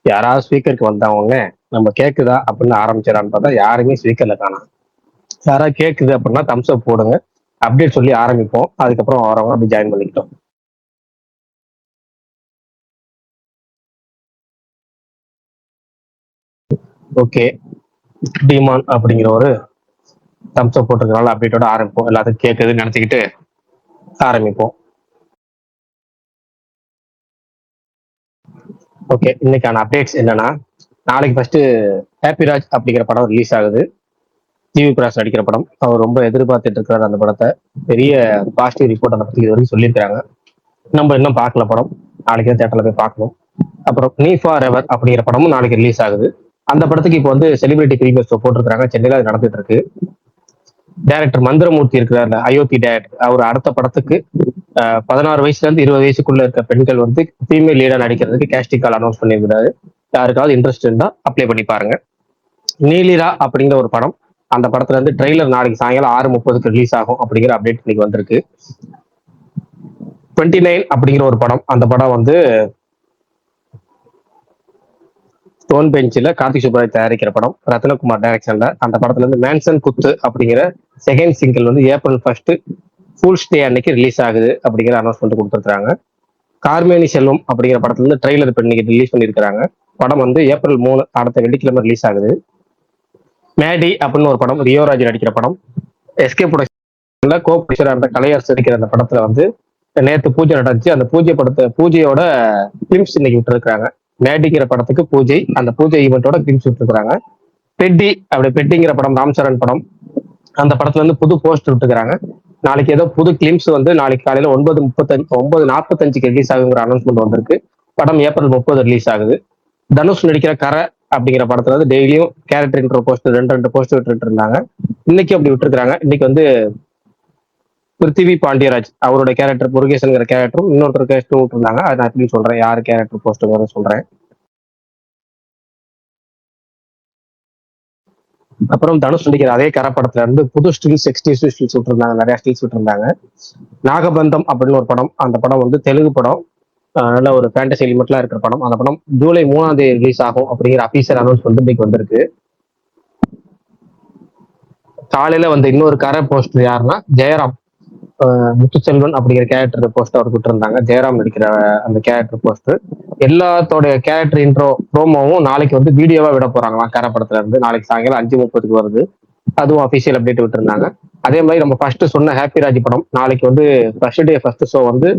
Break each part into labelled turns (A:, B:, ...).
A: யாராவது ஸ்பீக்கருக்கு வந்தவங்க நம்ம கேக்குதா அப்படின்னு ஆரம்பிச்சிடான்னு பார்த்தா யாருமே ஸ்பீக்கர்ல காணோம். யாராவது கேக்குது அப்படின்னா தம்ஸ் அப் போடுங்க, அப்டேட் சொல்லி ஆரம்பிப்போம். அதுக்கப்புறம் வரவங்க அப்படி ஜாயின் பண்ணிக்கிட்டோம். ஓகே, டிமான் அப்படிங்கிற ஒரு தம்ஸ் அப் போட்டிருக்கனால அப்டேட்டோட ஆரம்பிப்போம். எல்லாத்துக்கும் கேட்குதுன்னு நினைச்சுக்கிட்டு ஆரம்பிப்போம். ஓகே, இன்னைக்கான அப்டேட்ஸ் என்னன்னா, நாளைக்கு ஃபர்ஸ்ட் ஹாப்பிராஜ் அப்படிங்கிற படம் ரிலீஸ் ஆகுது. ஜிவி பிரகாஷ் நடிக்கிற படம். அவர் ரொம்ப எதிர்பார்த்துட்டு இருக்கிறார் அந்த படத்தை. பெரிய பாசிட்டிவ் ரிப்போர்ட் அதை பத்தி இது வரைக்கும் சொல்லியிருக்காங்க. நம்ம இன்னும் பார்க்கல படம். நாளைக்கு தேட்டர்ல போய் பார்க்கணும். அப்புறம் நீ ஃபார் எவர் அப்படிங்கிற படமும் நாளைக்கு ரிலீஸ் ஆகுது. அந்த படத்துக்கு இப்போ வந்து செலிபிரிட்டி பிரீமியர் ஷோ போட்டிருக்காங்க. சென்னையில அது நடந்துட்டு இருக்கு. டைரக்டர் மந்திரமூர்த்தி இருக்கிறார், அயோத்தி டைரக்டர். அவர் அடுத்த படத்துக்கு 16 வயசுல இருந்து 20 வயசுக்குள்ள இருக்க பெண்கள் வந்து ஃபீமேல் லீடா நடிக்கிறதுக்கு கேஸ்டிங் கால் அனௌன்ஸ் பண்ணியிருக்காரு. யாருக்காவது இன்ட்ரெஸ்ட் இருந்தா அப்ளை பண்ணி பாருங்க. நீலிரா அப்படிங்கிற ஒரு படம். அந்த படத்துல இருந்து ட்ரெய்லர் நாளைக்கு சாயங்காலம் 6:30 ரிலீஸ் ஆகும் அப்படிங்கிற அப்டேட் இன்னைக்கு வந்திருக்கு. 29 அப்படிங்கிற ஒரு படம். அந்த படம் வந்து ஸ்டோன் பெஞ்சில் கார்த்திக் சுப்ராஜ் தயாரிக்கிற படம், ரத்னகுமார் டைரக்ஷன்ல. அந்த படத்துல இருந்து மேன்சன் குத்து அப்படிங்கிற செகண்ட் சிங்கிள் வந்து ஏப்ரல் 1 ஃபூல்ஸ் டே அன்னைக்கு ரிலீஸ் ஆகுது அப்படிங்கிற அனௌன்ஸ்மெண்ட் கொடுத்துருக்காங்க. கார்மேனி செல்வம் அப்படிங்கிற படத்துல இருந்து ட்ரெய்லர் இப்போ இன்னைக்கு ரிலீஸ் பண்ணியிருக்காங்க. படம் வந்து ஏப்ரல் 3 அடுத்த வெள்ளிக்கிழமை ரிலீஸ் ஆகுது. மேடி அப்படின்னு ஒரு படம், ரியோராஜ் நடிக்கிற படம். எஸ்கே ப்ரொடக்ஷன்ல கோ ப்ரொடியூசரா இருந்த கலையரசு நடிக்கிற அந்த படத்துல வந்து நேற்று பூஜை நடந்துச்சு. அந்த பூஜையோட கிளிம்ஸ் இன்னைக்கு விட்டுருக்காங்க. மேடிங்கிற படத்துக்கு பூஜை, அந்த பூஜை ஈவெண்ட்டோட கிளிம்ஸ் விட்டுருக்காங்க. பெட்டி அப்படி பெட்டிங்கிற படம், ராம் சரண் படம். அந்த படத்துல இருந்து புது போஸ்டர் விட்டுருக்காங்க. நாளைக்கு ஏதோ புது கிளிம்ஸ் வந்து நாளைக்கு காலையில 9:45 ரிலீஸ் ஆகுங்கிற அனௌன்ஸ்மெண்ட் வந்திருக்கு. படம் ஏப்ரல் 30 ரிலீஸ் ஆகுது. தனுஷ் நடிக்கிற கரை அப்படிங்கிற படத்துல வந்து டெய்லியும் கேரக்டர் இன்ட்ரோ போஸ்டர் ரெண்டு போஸ்டர் விட்டுட்டு இருந்தாங்க. இன்னைக்கு அப்படி விட்டுருக்காங்க. இன்னைக்கு வந்து பிருத்திவி பாண்டியராஜ் அவரோட கேரக்டர் முருகேசன்கிற கேரக்டரும் இன்னொருத்தர் கேரக்டரும் விட்டுருந்தாங்க. அதை நான் எப்படி சொல்றேன், யார் கேரக்டர் போஸ்டர் சொல்றேன். அப்புறம் தனுஷ் நடிக்கிற அதே கரப்படத்துல இருந்து புது ஸ்டில்ஸ், எக்ஸ்க்ளூசிவ் ஸ்டில்ஸ் விட்டுருந்தாங்க. நிறைய ஸ்டில்ஸ் விட்டுருந்தாங்க. நாகபந்தம் அப்படின்னு ஒரு படம். அந்த படம் வந்து தெலுங்கு படம். நல்ல ஒரு ஃபேண்டசி எலிமெண்ட்லாம் இருக்கிற படம். அந்த படம் ஜூலை 3 ரிலீஸ் ஆகும் அப்படிங்கிற அபிஷியல் அனௌன்ஸ் வந்து இன்னைக்கு வந்திருக்கு. காலையில வந்து இன்னொரு கரை போஸ்டர் யாருன்னா ஜெயராம், முத்துச்செல்வன் அப்படிங்கிற கேரக்டர் போஸ்டர் அவருக்கு விட்டுருந்தாங்க. ஜெயராம் நடிக்கிற அந்த கேரக்டர் போஸ்டர். எல்லாத்தோட கேரக்டர் இன்ட்ரோ ப்ரோமோவும் நாளைக்கு வந்து வீடியோவா விட போறாங்களாம். கேர படத்துல இருந்து நாளைக்கு சாயங்காலம் 5:30 வருது. அதுவும் அபிஷியல் அப்டேட் விட்டுருந்தாங்க. அதே மாதிரி நம்ம ஃபர்ஸ்ட் சொன்ன ஹாப்பிராஜ் படம் நாளைக்கு வந்து ஃபர்ஸ்ட் ஷோ வந்து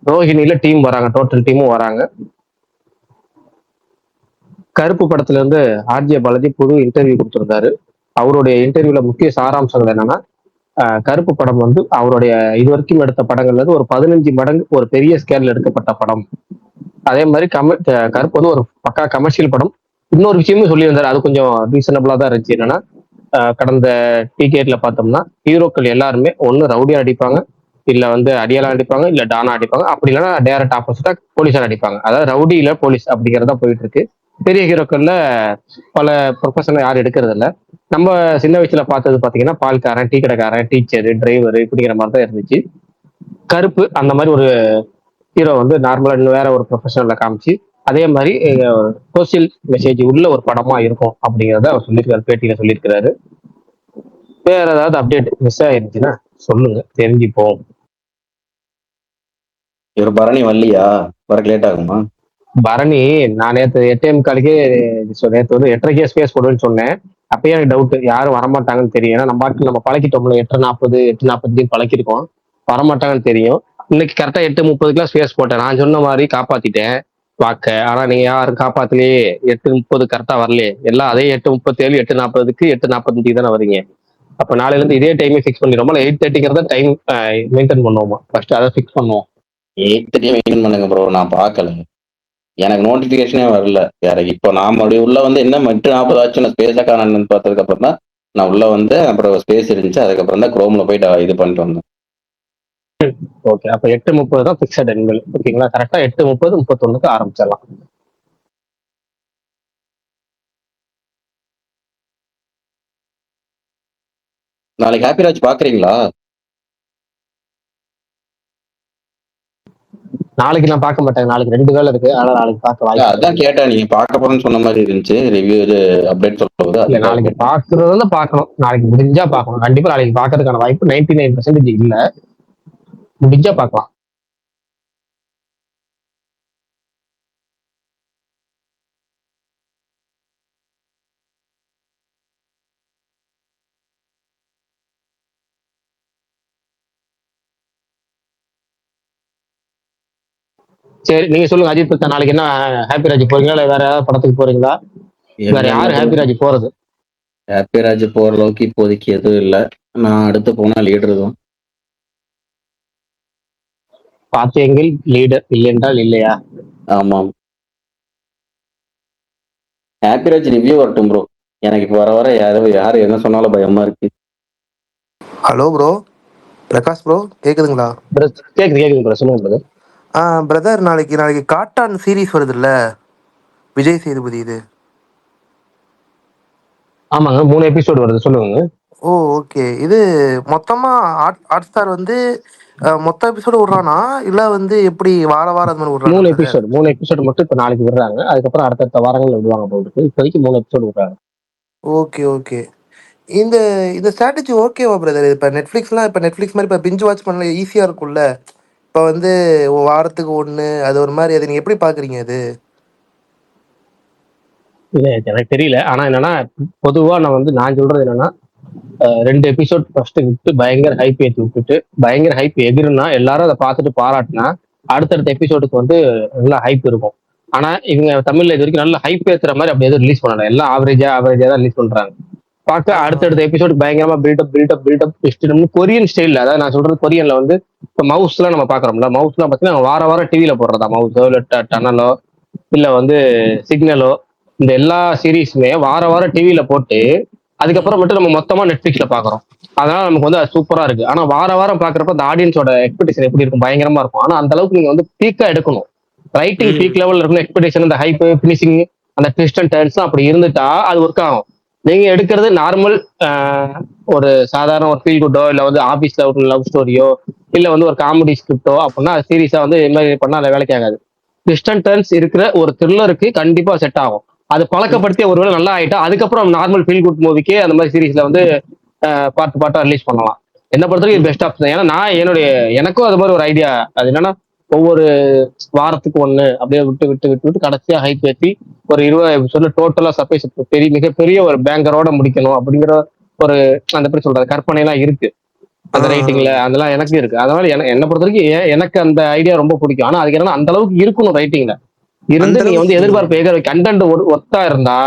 A: ரோஹிணியில டீம் வராங்க, டோட்டல் டீமும் வராங்க. கருப்பு படத்துல இருந்து ஆர்ஜே பாலாஜி புது இன்டர்வியூ கொடுத்திருந்தாரு. அவருடைய இன்டர்வியூல முக்கிய சாராம்சங்கள் என்னன்னா, கருப்பு படம் வந்து அவருடைய இது வரைக்கும் எடுத்த படங்கள்ல இருந்து ஒரு 15 மடங்கு ஒரு பெரிய ஸ்கேல்ல எடுக்கப்பட்ட படம். அதே மாதிரி கருப்பு வந்து ஒரு பக்கா கமர்ஷியல் படம். இன்னொரு விஷயமும் சொல்லியிருந்தாரு, அது கொஞ்சம் ரீசனபிளா தான் இருந்துச்சு. என்னன்னா, கடந்த டிகேட்ல பார்த்தோம்னா ஹீரோக்கள் எல்லாருமே ஒன்னு ரவுடியா அடிப்பாங்க, இல்ல வந்து அடியாலா அடிப்பாங்க, இல்ல டானா அடிப்பாங்க, அப்படி இல்லைன்னா டேரக்ட் ஆப்போசிட்டா போலீஸா அடிப்பாங்க. அதாவது ரவுடி இல்ல போலீஸ் அப்படிங்கிறதா போயிட்டு இருக்கு. பெரிய ஹீரோக்கள்ல பல ப்ரொஃபஷனல் யாரும் எடுக்கிறது இல்ல. நம்ம சின்ன வயசுல பார்த்தது பாத்தீங்கன்னா பால்காரன், டீ கடைக்காரன், டீச்சர், டிரைவர் இப்படிங்கிற மாதிரி தான் இருந்துச்சு. கருப்பு அந்த மாதிரி ஒரு ஹீரோ வந்து நார்மலா இன்னும் வேற ஒரு ப்ரொஃபஷனல்ல காமிச்சு அதே மாதிரி சோசியல் மெசேஜ் உள்ள ஒரு படமா இருக்கும் அப்படிங்கிறத அவர் சொல்லியிருக்காரு, பேட்டியில சொல்லியிருக்கிறாரு. வேற ஏதாவது அப்டேட் மிஸ் ஆயிருந்துச்சுன்னா சொல்லுங்க, தெரிஞ்சுப்போம்.
B: இவர் பரணி வரலையா? வரக்கு லேட் ஆகுமா?
A: பரணி நான் நேற்று 8:45 நேற்று வந்து 8:30 ஸ்பேஸ் போடுவேன்னு சொன்னேன். அப்பயே எனக்கு டவுட், யாரும் வரமாட்டாங்கன்னு தெரியும். ஏன்னா நம்ம பழக்கிட்டோம்ல, 8:40 8:45 பழக்கிருக்கோம், வரமாட்டாங்கன்னு தெரியும். இன்னைக்கு கரெக்டா 8:30 ஸ்பேஸ் போட்டேன். நான் சொன்ன மாதிரி காப்பாத்திட்டேன் வாக்க. ஆனா நீங்க யாரும் காப்பாத்தலையே. 8:30 கரெக்டா வரலையே. எல்லாம் அதே 8:37 8:40 8:45 தானே வரீங்க. அப்ப நாளைல இருந்து இதே டைமே ஃபிக்ஸ் பண்ணிடுவோமா, 8:30 டைம் மெயின்டைன் பண்ணுவோமா? ஃபர்ஸ்ட் அதை ஃபிக்ஸ் பண்ணுவோம்.
B: 8:30 மெயின்டைன் பண்ணுங்க ப்ரோ. நான் பார்க்கல, எனக்கு நோட்டிபிகேஷனே வரல. வேற இப்போ நான் மறுபடியும் உள்ள வந்து என்ன 8:40 ஆச்சு, நான் ஸ்பேஸா காணன்னு பார்த்ததுக்கு அப்புறம் தான் நான் உள்ள வந்து அப்புறம் ஸ்பேஸ் இருந்துச்சு. அதுக்கப்புறம் தான் குரோம்ல போயிட்டு இது பண்ணிட்டு வந்தேன்.
A: ஓகே, அப்ப 8:30 தான் பிக்சட் எண்கள். ஓகேங்களா, கரெக்டா 8:30 31 ஆரம்பிச்சிடலாம்.
B: நாளைக்கு ஹாப்பிராஜ் பாக்குறீங்களா?
A: நாளைக்கு நான் பார்க்க மாட்டேன், நாளைக்கு 2 வேலை இருக்கு, அதனால நாளைக்கு பார்க்க வாய்ப்பு இல்லை.
B: அதான் கேட்டேன், நீங்க பார்க்க போறேன்னு சொன்ன மாதிரி இருந்துச்சு ரிவ்யூ இது அப்டேட் சொல்லுவது.
A: இல்ல நாளைக்கு பாக்குறதுல பார்க்கணும், நாளைக்கு முடிஞ்சா பார்க்கணும். கண்டிப்பா நாளைக்கு பார்க்கறதுக்கான வாய்ப்பு 99% இல்ல, முடிஞ்சா பார்க்கலாம். சரி நீங்க சொல்லுங்க அஜித் பிரதா, நாளைக்கு என்ன ஹாப்பி ராஜ் போறீங்களா இல்ல வேற ஏதாவது படத்துக்கு போறீங்களா? வேற யாரு ஹாப்பி ராஜ் போறது?
B: ஹாப்பி ராஜ் போற அளவுக்கு இப்போதைக்கு எதுவும் இல்ல. நான் அடுத்து போனா லீடர் தான்.
A: பார்த்தீங்கள் லீடர் இல்லை என்றால் இல்லையா?
B: ஆமாம். ஹாப்பி ராஜ் ரிவ்யூ வரட்டும் ப்ரோ. எனக்கு இப்போ வர வர யாரு என்ன சொன்னாலும் பயமா இருக்கு.
C: ஹலோ ப்ரோ, பிரகாஷ் ப்ரோ, கேக்குதுங்களா?
A: கேக்குது ப்ரோ, சொல்லுங்க brother.
C: பிரதர், நாளைக்கு காட்டான் சீரிஸ் வருது இல்ல, விஜய் சேதுபதி இது.
A: ஆமாங்க, 3 எபிசோடு வருது, சொல்லுங்க.
C: ஓ ஓகே. இது மொத்தமா ஹாட் ஸ்டார் வந்து மொத்த எபிசோடு விடுறானா இல்ல வந்து எப்படி வார வாரம் அது மாதிரி விடுறானா?
A: 3 எபிசோடு மட்டும் இப்ப நாளைக்கு விடுறாங்க, அதுக்கப்புறம் அடுத்தடுத்த வாரங்கள்ல விடுவாங்க போட்டு. இப்போதைக்கு 3 எபிசோடு விடுறாங்க.
C: Okay okay. இந்த இந்த ஸ்ட்ராட்டஜி ஓகேவா பிரதர்? இப்போ நெட்ஃப்ளிக்ஸ் மாதிரி இப்போ பிஞ்ச் வாட்ச் பண்ணல ஈஸியா இருக்கும்ல. இப்போ வந்து வாரத்துக்கு ஒன்று அது ஒரு மாதிரி, அதை நீங்க எப்படி பாக்குறீங்க அது?
A: இல்ல எனக்கு தெரியல, ஆனா என்னன்னா பொதுவா நான் சொல்றது என்னன்னா 2 எபிசோட் ஃபர்ஸ்ட் விட்டு பயங்கர ஹைப் ஏற்றி விட்டுட்டு பயங்கர ஹைப் எகிருன்னா எல்லாரும் அதை பார்த்துட்டு பாராட்டினா அடுத்தடுத்த எபிசோடுக்கு நல்லா ஹைப் இருக்கும். ஆனா இவங்க தமிழ்ல இது வரைக்கும் நல்ல ஹைப் ஏத்துற மாதிரி அப்படி எதுவும் ரிலீஸ் பண்ணல, எல்லாம் ஆவரேஜா தான் ரிலீஸ் பண்றாங்க. பார்க்க அடுத்தடுத்த எபிசோடு பயங்கரமா பில்டப் கொரியன் ஸ்டைல்ல, அதாவது நான் சொல்றது கொரியன்ல இப்ப மவுஸ் எல்லாம் நம்ம பாக்குறோம்ல, மவுஸ் எல்லாம் பாத்தீங்கன்னா வார வாரம் டிவில போடுறதா, மவுஸோ இல்ல டனலோ இல்ல சிக்னலோ, இந்த எல்லா சீரீஸுமே வார வாரம் டிவில போட்டு அதுக்கப்புறம் மட்டும் நம்ம மொத்தமா நெட்ஃபிளிக்ஸ்ல பாக்குறோம். அதனால நமக்கு அது சூப்பரா இருக்கு. ஆனா வார வாரம் பாக்குறப்ப அந்த ஆடியன்ஸோட எக்ஸ்பெக்டேஷன் எப்படி இருக்கும், பயங்கரமா இருக்கும். ஆனா அந்த அளவுக்கு நீங்க பீக்கா எடுக்கணும், ரைட்டிங் பீக் லெவல்ல இருக்கணும். எக்ஸ்பெக்டேஷன், இந்த ஹைப், பினிஷிங், அந்த ட்விஸ்ட் அண்ட் டர்ன்ஸ் அப்படி இருந்துட்டா அது ஒர்க் ஆகும். நீங்க எடுக்கிறது நார்மல் ஒரு சாதாரண ஒரு ஃபீல் குட்டோ இல்ல ஆபீஸ்ல ஒரு லவ் ஸ்டோரியோ இல்ல ஒரு காமெடி ஸ்கிரிப்டோ அப்படின்னா சீரியஸா இது மாதிரி பண்ணா அந்த வேலைக்கு ஆகாது. ட்விஸ்ட் அண்ட் டர்ன்ஸ் இருக்கிற ஒரு த்ரில்லருக்கு கண்டிப்பா செட் ஆகும். அது பழக்கப்படுத்தி ஒருவேளை நல்லா ஆயிட்டா அதுக்கப்புறம் நார்மல் ஃபீல் குட் மூவிக்கே அந்த மாதிரி சீரீஸ்ல பாட்டா ரிலீஸ் பண்ணலாம். என்ன பொறுத்தவரைக்கும் பெஸ்ட் ஆப்ஷன். ஏன்னா எனக்கும் அது மாதிரி ஒரு ஐடியா. அது என்னன்னா ஒவ்வொரு வாரத்துக்கு ஒண்ணு அப்படியே விட்டு கடைசியா ஹைப் ஏற்றி ஒரு 20 எபிசோட்ல டோட்டலா சர்ப்ரைஸ் மிகப்பெரிய ஒரு பேங்கரோட முடிக்கணும் அப்படிங்கிற ஒரு அந்த எப்படி சொல்றது கற்பனை எல்லாம் இருக்கு அந்த ரைட்டிங்ல, அதெல்லாம் எனக்கு இருக்கு. அதனால என்ன பொறுத்த வரைக்கும் எனக்கு அந்த ஐடியா ரொம்ப பிடிக்கும். ஆனா அதுக்கு என்னன்னா அந்த அளவுக்கு இருக்கணும் ரைட்டிங்ல இருந்து நீங்க எதிர்பார்ப்பு கண்டென்ட் ஒர்த்தா இருந்தா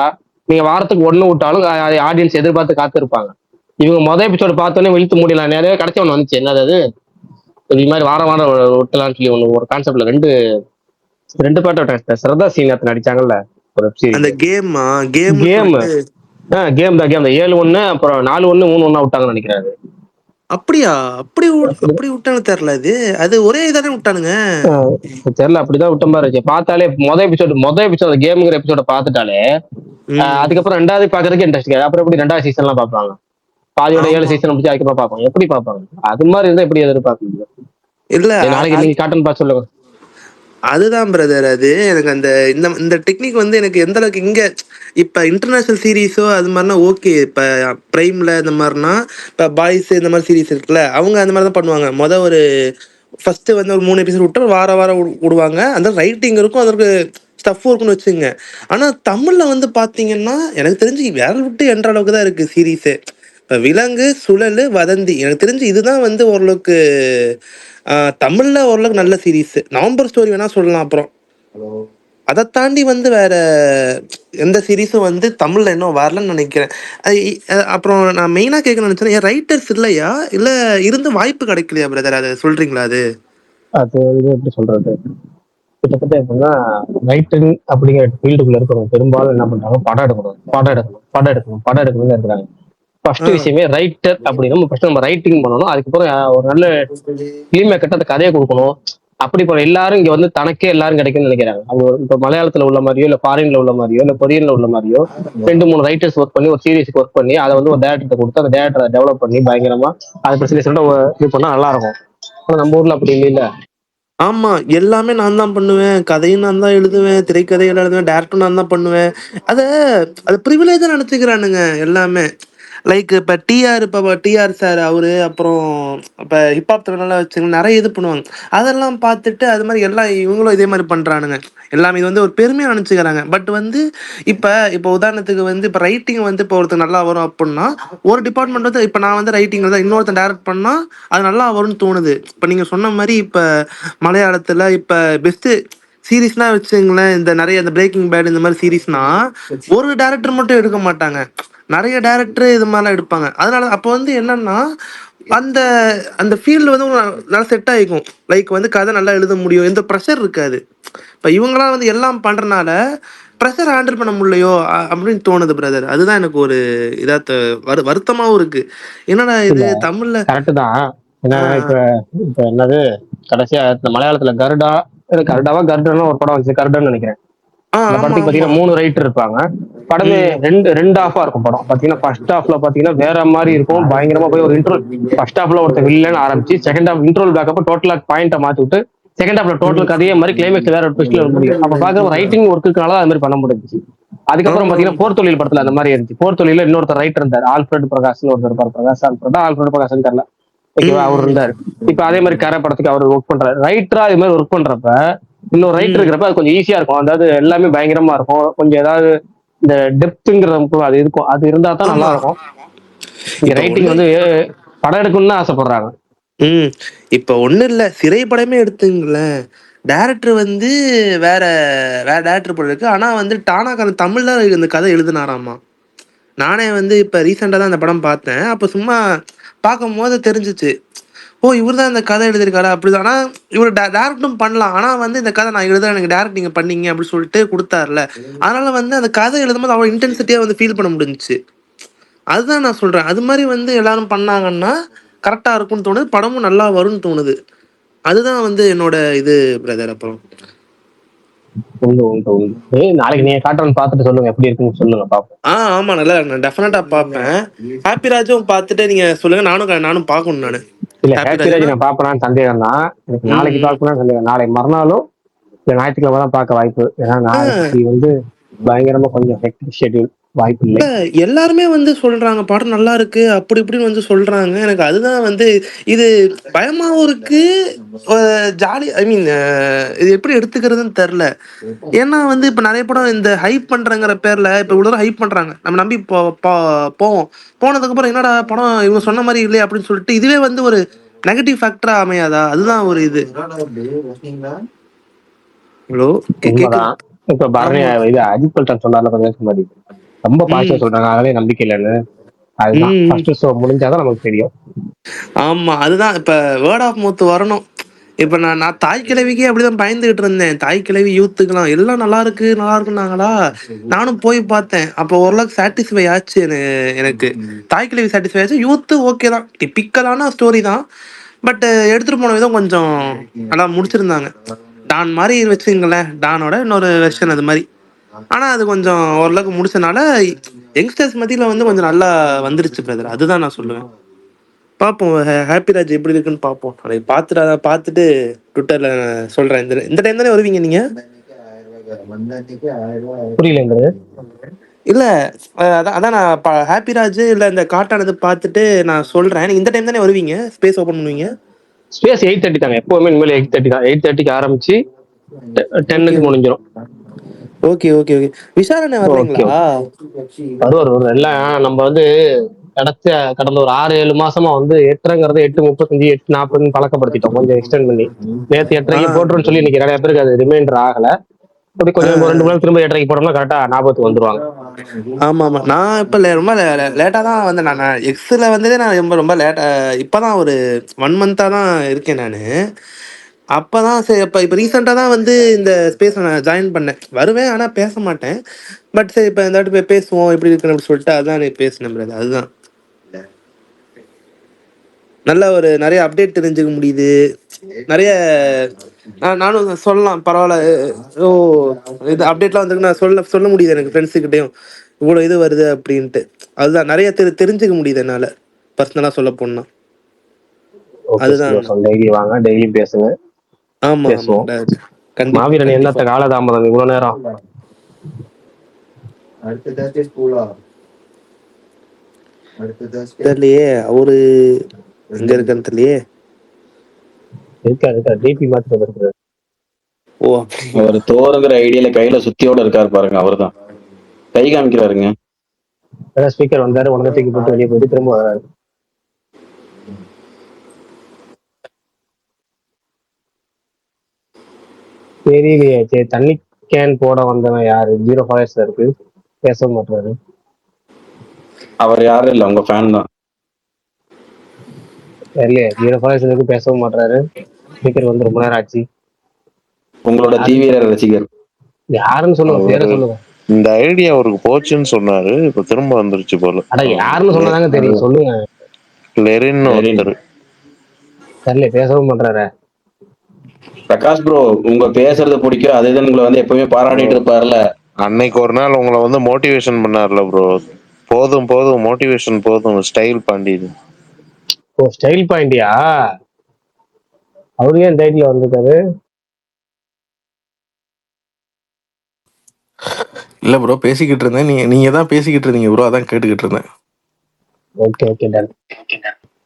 A: நீங்க வாரத்துக்கு ஒண்ணு விட்டாலும் ஆடியன்ஸ் எதிர்பார்த்து காத்திருப்பாங்க. இவங்க மொதல் எபிசோடு பார்த்தோன்னே இழுத்து முடியலாம். நிறைய கிடைச்ச ஒண்ணு வந்துச்சு, என்னது அது இது மாதிரி வாரம் விட்டலாம்னு சொல்லி ஒரு கான்செப்ட்ல ரெண்டு பாட்டு விட்டாங்க. ஸ்ரதா சீனியர் நடிச்சாங்கல்ல ஒரு கேம் தான் 7-1 அப்புறம் 4-1 3-1 விட்டாங்கன்னு நினைக்கிறாரு.
C: அப்படியா? அப்படி விட்டானு தெரியல. அது ஒரே இதானே விட்டானுங்க
A: தெரியல, அப்படிதான் விட்ட மாதிரி இருக்கு. பார்த்தாலே மொதல் எபிசோட் கேம்ங்கிற எபிசோட பார்த்துட்டாலே அதுக்கப்புறம் ரெண்டாவது பாக்குறதுக்கு இன்ட்ரெஸ்ட். அப்புறம் எப்படி 2வது சீசன் எல்லாம் பார்ப்பாங்க, பாதியோட 7 சீசன் முடிச்சு அதுக்கப்புறம் பார்ப்பாங்க. எப்படி பார்ப்பாங்க? அது மாதிரி இருந்தா எப்படி எதிர்பார்க்க முடியும்?
C: இல்ல
A: நாளைக்கு நீங்க காட்டன் பார்த்து சொல்லுங்க.
C: அதுதான் பிரதர், அது எனக்கு அந்த இந்த டெக்னிக் எனக்கு எந்த அளவுக்கு இங்க இப்ப இன்டர்நேஷனல் சீரீஸோ அது மாதிரினா ஓகே. இப்ப பிரைம்ல இந்த மாதிரினா இப்ப பாய்ஸ் இந்த மாதிரி சீரீஸ் இருக்குல்ல, அவங்க அந்த மாதிரி தான் பண்ணுவாங்க. ஒரு ஃபர்ஸ்ட் ஒரு 3 எபிசோட் விட்டு வார வாரம் விடுவாங்க. அந்த ரைட்டிங் இருக்கும், அதற்கு ஸ்டஃப்பும் இருக்குன்னு வச்சுங்க. ஆனா தமிழ்ல பாத்தீங்கன்னா எனக்கு தெரிஞ்சு வேற விட்டு என்ற அளவுக்கு தான் இருக்கு சீரீஸே. இப்ப விலங்கு, சுழல், வதந்தி, எனக்கு தெரிஞ்சு இதுதான் ஓரளவுக்கு தமிழ்ல ஓரளவுக்கு நல்ல சீரீஸ். நவம்பர் ஸ்டோரி வேணா சொல்லலாம். அப்புறம் அதை தாண்டி வேற எந்த சீரீஸும் தமிழ்ல இன்னும் வரலன்னு நினைக்கிறேன். அப்புறம் நான் மெயினா கேட்க நினைச்சேன், ரைட்டர்ஸ் இல்லையா இல்ல இருந்து வாய்ப்பு கிடைக்கலையா பிரதர்? அதை சொல்றீங்களா?
A: அது எப்படி சொல்றது, கிட்டத்தட்ட எப்படின்னா ரைட்டிங் அப்படிங்கிற ஃபீல்டுக்குள்ள இருக்கிறவங்க பெரும்பாலும் என்ன பண்றாங்க, படம் எடுக்கணும்னு இருக்கிறாங்க. ஃபர்ஸ்ட் விஷயமே ரைட்டர் அப்படின்னா ஃபர்ஸ்ட் நம்ம ரைட்டிங் பண்ணணும், அதுக்கப்புறம் ஒரு நல்ல ஃபிலிம் மேக்கர்ட்ட அந்த கதையை கொடுக்கணும். அப்படி போல எல்லாரும் இங்க தனக்கே எல்லாரும் கிடைக்கும்னு நினைக்கிறாங்க. அவங்க இப்ப மலையாளத்துல உள்ள மாதிரியோ இல்ல ஃபாரின்ல உள்ள மாதிரியோ இல்ல கொரியன்ல உள்ள மாதிரியோ 2-3 ரைட்டர்ஸ் ஒர்க் பண்ணி ஒரு சீரிஸ்க்கு ஒர்க் பண்ணி அதை ஒரு டேரக்டர் கொடுத்து அந்த டேரக்டரை டெவலப் பண்ணி பயங்கரமா அதை பிரச்சனை இது பண்ணா நல்லா இருக்கும். ஆனா நம்ம ஊர்ல அப்படி இல்ல.
C: ஆமா, எல்லாமே நான் தான் பண்ணுவேன். கதையும் நான் தான் எழுதுவேன். திரைக்கதைகள் எழுதுவேன். டைரக்டும் நான் தான் பண்ணுவேன். அத அத பிரிவிலேஜா நெனச்சுக்கிறானுங்க எல்லாமே. லைக் இப்ப டிஆர் சார் அவரு, அப்புறம் இப்ப ஹிப்ஹாப் திறனெல்லாம் வச்சுங்க நெறைய இது பண்ணுவாங்க. அதெல்லாம் பார்த்துட்டு அது மாரி எல்லாம் இவங்களும் இதே மாரி பண்றானுங்க. எல்லாமே இது வந்து ஒரு பெருமையா நெனச்சுக்கிறாங்க. பட் வந்து இப்ப இப்ப உதாரணத்துக்கு வந்து இப்ப ரைட்டிங் வந்து இப்ப ஒருத்தருக்கு நல்லா வரும் அப்புட்ன்னா, ஒரு டிபார்ட்மெண்ட் வந்து இப்ப நான் வந்து ரைட்டிங் எழுத இன்னொருத்தன் டைரக்ட் பண்ணா, அது நல்லா வரும்னு தோணுது. இப்ப நீங்க சொன்ன மாரி இப்ப மலையாளத்துல இப்ப பெஸ்ட் சீரிஸ்லாம் வச்சுங்களேன், இந்த நெறைய இந்த பிரேக்கிங் பேட் இந்த மாரி சீரிஸ்னா, ஒரு டைரக்டர் மட்டும் எடுக்க மாட்டாங்க. நெறைய டைரக்டர் இது மாரிலாம் எடுப்பாங்க. அதனால அப்ப வந்து என்னன்னா, அந்த அந்த ஃபீல்டு வந்து நல்லா செட் ஆயிக்கும். லைக் வந்து கதை நல்லா எழுத முடியும். எந்த பிரஷர் இருக்காது. இப்ப இவங்கலாம் வந்து எல்லாம் பண்றனால, பிரஷர் ஹேண்டில் பண்ண முடியலையோ அப்படின்னு தோணுது பிரதர். அதுதான் எனக்கு ஒரு இதா வருத்தமாவும் இருக்கு. என்னடா இது
A: இல்ல
C: தமிழ்ல
A: கரெக்ட் தான். ஏன்னா
C: ஆ,
A: இப்ப இப்ப என்னது கடைசியா இந்த மலையாளத்துல கருடா, கருடாவா கருடன்னு ஒரு படம் வந்துச்சு, கருடன்னு நினைக்கிறேன். அந்த
C: ஆமா,
A: படத்துக்கு
C: ஆமா.
A: பாத்தீங்கன்னா 3 ரைட்டர் இருப்பாங்க. படமே
C: ம்.
A: ரெண்டு ஹாஃபா இருக்கும் படம். பாத்தீங்கன்னா ஃபர்ஸ்ட் ஹாஃப்ல பாத்தீங்கன்னா வேற மாதிரி இருக்கும், பயங்கரமா போய் ஒரு இன்ட்ரோல். ஃபர்ஸ்ட் ஹாஃப்ல ஒருத்தர் வில்லன் ஆரம்பிச்சு செகண்ட் ஹாஃப் இன்ட்ரோல் பேக்கப் டோட்டலா பாயிண்ட மாத்தி விட்டு செகண்ட் ஹாஃப்ல டோட்டல்
C: ம்.
A: கதையே மாதிரி கிளைமேக்ஸ் வேற ஒரு ட்விஸ்ட்ல முடியும். அப்ப பாக்குற ரைட்டிங் ஒர்க்குனால அது மாதிரி பண்ண முடிஞ்சுச்சு. அதுக்கப்புறம்
C: ஆமா,
A: பாத்தீங்கன்னா
C: ஆமா.
A: போர் தொழில் படத்துல அந்த மாதிரி இருந்துச்சு. போர் தொழில இன்னொருத்தர் ரைட்டர் இருந்தார், ஆல்ஃபிரட் பிரகாஷ்னு ஒருத்தர் இருப்பார். பிரகாஷ் ஆல்ஃபிரட், ஆல்ஃபிரட் பிரகாஷ் தெரியல. ஓகேவா,
C: ம்,
A: அவர்
C: ம்,
A: இருந்தாரு. இப்ப அதே மாதிரி கரை படத்துக்கு அவர் ஒர்க் பண்றாரு. ரைட்டரா இது மாதிரி ஒர்க் பண்றப்ப இன்னொரு ரைட்டர்
C: ம்.
A: இருக்கிறப்ப அது கொஞ்சம் ஈஸியா இருக்கும். அதாவது எல்லாமே பயங்கரமா இருக்கும். கொஞ்சம் ஏதாவது இந்த டெப்த்ங்கிற அது இருக்கும். அது இருந்தா தான் நல்லா
C: ஆமா.
A: இருக்கும். இங்க
C: இப்ப
A: ரைட்டிங்
C: ஒண்ணு
A: வந்து படம் எடுக்கணும்னு ஆசைப்படுறாங்க.
C: ம். இப்ப ஒண்ணும் இல்ல. சிறை படமே எடுத்துங்களேன். டைரக்டர் வந்து வேற வேற டைரக்டர் போல இருக்கு. ஆனா வந்து டானாக்காரன் தமிழ்ல இந்த கதை எழுதுனாராமா. நானே வந்து இப்ப ரீசெண்டா தான் அந்த படம் பார்த்தேன். அப்ப சும்மா பார்க்கும்போது தெரிஞ்சுச்சு. ஓ! இவரு தான் இந்த கதை எழுதியிருக்காரா அப்படிதான். ஆனா இவரு டைரக்டும் பண்ணலாம். ஆனா வந்து இந்த கதை நான் எழுதுறேன். எனக்கு டைரக்ட் நீங்க பண்ணீங்க அப்படின்னு சொல்லிட்டு குடுத்தார்ல. அதனால வந்து அந்த கதை எழுதும்போது அவ்வளோ இன்டென்சிட்டியா வந்து ஃபீல் பண்ண முடிஞ்சுச்சு. அதுதான் நான் சொல்றேன். அது மாரி வந்து எல்லாரும் பண்ணாங்கன்னா, கரெக்ட்டா இருக்கும்னு தோணுது. படமும் நல்லா வரும்னு தோணுது. அதுதான் வந்து என்னோட இது பிரதர் அப்புறம்.
A: உண்டு உண்டு உண்டு. நாளைக்கு நீங்க காட்டுறன்னு பார்த்துட்டு சொல்லுங்க, எப்படி இருக்குன்னு சொல்லுங்க பாப்போம்.
C: ஆமா. நல்லா நான் டெஃபினட்டா பார்ப்பேன். ஹாப்பி ராஜும் பார்த்துட்டு நீங்க சொல்லுங்க. நானும் பார்க்கணும் நானு.
A: இல்ல
C: ஹாப்பி
A: ஹாப்பி ராஜ்
C: ராஜ்னா
A: நான் பாப்பேனான்னு சந்தேகம் தான். எனக்கு
C: ம்,
A: நாளைக்கு
C: ம்.
A: பார்க்கணும்னு சந்தேகம். நாளை மறுநாளும் இல்ல ஞாயிற்றுக்கிழமை தான் பார்க்க வாய்ப்பு. ஏன்னா
C: ஆ
A: நாளைக்கு வந்து பயங்கரமா கொஞ்சம் ஹெக்டிக் ஷெட்யூல், வாய்ப்பு இல்லை.
C: இல்ல எல்லாருமே வந்து சொல்றாங்க, படம் நல்லா இருக்கு. அப்படி இப்படின்னு வந்து சொல்றாங்க. எனக்கு அதுதான் வந்து இது பயமாவும் இருக்கு. ஜாலி ஐ மீன் இது எப்படி எடுத்துக்கிறதுன்னு தெரியல. ஏன்னா வந்து இப்ப நெறைய படம் இந்த ஹைப் பண்றேங்கிற பேர்ல இப்ப இவ்வளவு தூரம் ஹைப் பண்றாங்க. நம்ம நம்பி போவோம். போனதுக்கப்புறம் என்னடா படம் இவங்க சொன்ன மாரி இல்லையே அப்படின்னு சொல்லிட்டு இதுவே வந்து ஒரு நெகட்டிவ் ஃபேக்டரா அமையாதா? அதுதான் ஒரு இது. ஹலோ கேக்குது.
A: உண்மைதான். இப்ப பரணி
C: ஆமா.
A: இது அஜித் பல்டன் சொன்னார்ல கொஞ்ச நேரத்துக்கு முன்னாடி, ரொம்ப பாசிட்டிவா
C: ம்.
A: சொல்றாங்க, அதனாலே நம்பிக்கை இல்லைன்னு. அதுதான்
C: ம்.
A: ஃபர்ஸ்ட் ஷோ முடிஞ்சாதான் நமக்கு தெரியும்.
C: ஆமா. அதுதான் இப்ப வேர்ட் ஆஃப் மவுத் வரணும். இப்ப நான் நான் தாய் கிழவிக்கே அப்படிதான் பயந்துகிட்டு இருந்தேன். தாய் கிழவி யூத்துக்கலாம் எல்லாம் நல்லா இருக்கு, நல்லா இருக்குன்னாங்களா. நானும் போய் பார்த்தேன். அப்போ ஓரளவுக்கு சாட்டிஸ்ஃபை ஆச்சு எனக்கு. தாய் கிழவி சாட்டிஸ்ஃபை ஆச்சு. யூத்து ஓகே தான். டிப்பிக்கலான ஸ்டோரி தான். பட் எடுத்துட்டு போன விதம் கொஞ்சம் நல்லா முடிச்சிருந்தாங்க. டான் மாரி வச்சுங்களேன். டானோட இன்னொரு வெர்ஷன் அது மாரி. ஆனா அது கொஞ்சம் ஓரளவுக்கு முடிச்சனால யங்ஸ்டர்ஸ் மத்தியில வந்து கொஞ்சம் நல்லா வந்துருச்சு பிரதர். அதுதான் நான் சொல்லுவேன். பார்ப்போம். ஹாப்பி ராஜ் எப்படி இருக்குன்னு பார்ப்போம். நாளைக்கு பார்த்துட்டு அத பார்த்துட்டு ட்விட்டர்ல சொல்றேன். இந்த இந்த டைம் தானே வருவீங்க நீங்க?
A: புரியலங்கிறது.
C: இல்ல அதான் அதான் நான் ஹாப்பி ராஜ் இல்ல இந்த காட்டானது பார்த்துட்டு நான் சொல்றேன். நீங்க இந்த டைம் தானே வருவீங்க? ஸ்பேஸ் ஓப்பன் பண்ணுவீங்க?
A: ஸ்பேஸ் 8:30 தாங்க, எப்பவுமே இனிமேல் 8:30 தான். 8:30க்கு ஆரம்பிச்சு
C: ஓகே.
A: 10க்கு முடிஞ்சிடும்.
C: Okay, okay, okay. விஷால் அண்ணன்
A: ஓகே
C: வரலைங்களா?
A: ஓகே. வருவார் எல்லாம். நம்ம வந்து கடந்த ஒரு 6-7 மாசமா வந்து 8:30ங்கிறது 8:35 8:40 பழக்கப்படுத்திட்டோம், கொஞ்சம் எக்ஸ்டெண்ட் பண்ணி. நேத்து
C: ஆ,
A: 8:30 போட்டுருன்னு சொல்லி இன்னைக்கு நிறைய பேருக்கு அது ரிமைண்டர் ஆகல. அப்படி
C: ஆ.
A: கொஞ்சம் 2 மணி நேரம் திரும்ப 8:30 போட்டோம்னா கரெக்டா ஞாபகத்துக்கு வந்துருவாங்க.
C: ஆமாமா. நான் இப்ப ரொம்ப லேட்டா தான் வந்தேன். நான் எக்ஸ்ல வந்ததே நான் ரொம்ப ரொம்ப லேட்டா இப்பதான் ஒரு 1 மந்த்தா தான் இருக்கேன் நானு. அப்பதான் சரி இப்ப ரீசெண்டா தான் வந்து இந்த ஸ்பேஸ்ல நான் ஜாயின் பண்ணேன். வருவேன் ஆனா பேச மாட்டேன். பட் சரி இப்ப இந்த வாட்டி போய் பேசுவோம் எப்படி இருக்குன்னு அப்படி சொல்லிட்டு அதான் நீ பேசினேன் பிரதர். அதுதான். நல்ல ஒரு நெறைய அப்டேட் தெரிஞ்சுக்க முடியுது. நெறைய நானும் சொல்லலாம் பரவால்ல. ஓ! இது அப்டேட்லாம் வந்திருக்கு நான் சொல்ல சொல்ல முடியுது எனக்கு ஃப்ரெண்ட்ஸுகிட்டயும். இவ்வளோ இது வருது அப்படின்ட்டு. அதுதான் நெறைய தெரிஞ்சுக்க முடியுது என்னால. பர்சனலா சொல்லப்போனா.
A: ஓகே
C: அதுதான்.
A: சந்தோஷம். டெய்லி வாங்க, டெய்லியும் பேசுங்க.
C: ஆமா
A: பேசுவோம்.
C: ஆமாண்டா. கண்டிப்பா
A: மாவீரன்
C: கண்டிப்பா.
A: என்னத்த காலதாமதம் இவ்வளவு நேரம்.
C: தெரியலையே அவரு எங்க இருக்கான்னு தெரியலையே.
A: இருக்கா டிபி மாத்தி வந்திருக்காரு.
C: ஓ அப்படிங்களா?
B: அவர் தோறுங்கிற ஐடியால கையில சுத்தியோட இருக்காரு பாருங்க, அவர்தான் கை காமிக்கிறாருங்க.
A: ஸ்பீக்கர் வந்தாரு, உடனே தூக்கி போட்டு வெளியே போயிட்டு திரும்ப வராரு. தெரியலையே. சரி, தண்ணி கேன் போட வந்தவன் யாரு? 0 ஃபாலோவர்ஸ்ல இருக்கு, பேசவும் மாட்டாரு.
B: அவர் யாரும் இல்ல, உங்க ஃபேன் தான்.
A: தெரியலையே, 0 ஃபாலோவர்ஸ்ல இருக்கு, பேசவும் மாட்டாரு. ஸ்பீக்கர் வந்து ரொம்ப நேரம் ஆச்சு.
B: உங்களோட தீவிர ரசிகர்.
A: யாருன்னு சொல்லுங்க, பேரை சொல்லுங்க.
D: இந்த ஐடியா அவருக்கு போச்சுன்னு சொன்னாரு, இப்ப திரும்ப வந்துருச்சு போல.
A: அட யாருன்னு சொன்னதாங்க தெரியும், சொல்லுங்க.
D: லெரின் ஒருத்தர்.
A: தெரியல, பேசவும் பண்றாரு.
B: பிரகாஷ் ப்ரோ, உங்க பேசுறது பிடிக்கும், அதுதான் உங்களை வந்து எப்பவுமே பாராட்டிட்டு இருப்பாருல.
D: அன்னைக்கு ஒரு நாள் உங்களை வந்து மோட்டிவேஷன் பண்ணார்ல ப்ரோ, போதும் போதும் மோட்டிவேஷன் போதும், ஸ்டைல் பாண்டி.
A: ஓ, ஸ்டைல் பாயிண்டியா? அவரு ஏன் இந்த ஐடியா வந்திருக்காரு?
E: இல்ல ப்ரோ, பேசிக்கிட்டு இருந்தேன். நீங்க தான் பேசிக்கிட்டு இருந்தீங்க ப்ரோ, அதான் கேட்டுக்கிட்டு இருந்தேன்.
A: Okay okay done.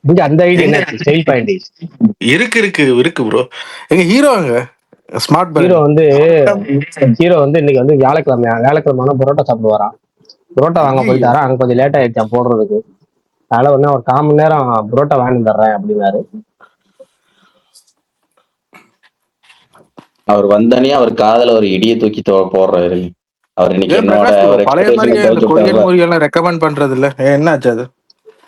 A: இங்க அந்த ஐடியா என்ன ஸ்டைல் பாயிண்டி?
E: இருக்கு ப்ரோ. எங்க ஹீரோங்க ஸ்மார்ட்
A: ஹீரோ வந்து இன்னைக்கு வந்து வியாழக்கிழமை புரோட்டா சாப்பிட்டு வரான். புரோட்டா வாங்க போயிட்டாரா, அங்க கொஞ்சம் லேட் ஆயிடுச்சான் போடுறதுக்கு. அதனால ஒண்ணு ஒரு 1/4 மணி நேரம் புரோட்டா வாங்கி தர்றேன் அப்படின்னாரு.
B: அவர் வந்தனே அவர் காதல ஒரு இடியை தூக்கி போடுறாரு. அவர் இன்னைக்கு என்னோட
E: பழைய மாதிரியே அந்த கொரியன் மூவியெல்லாம் ரெக்கமெண்ட் பண்றது இல்ல, என்னாச்சு அது?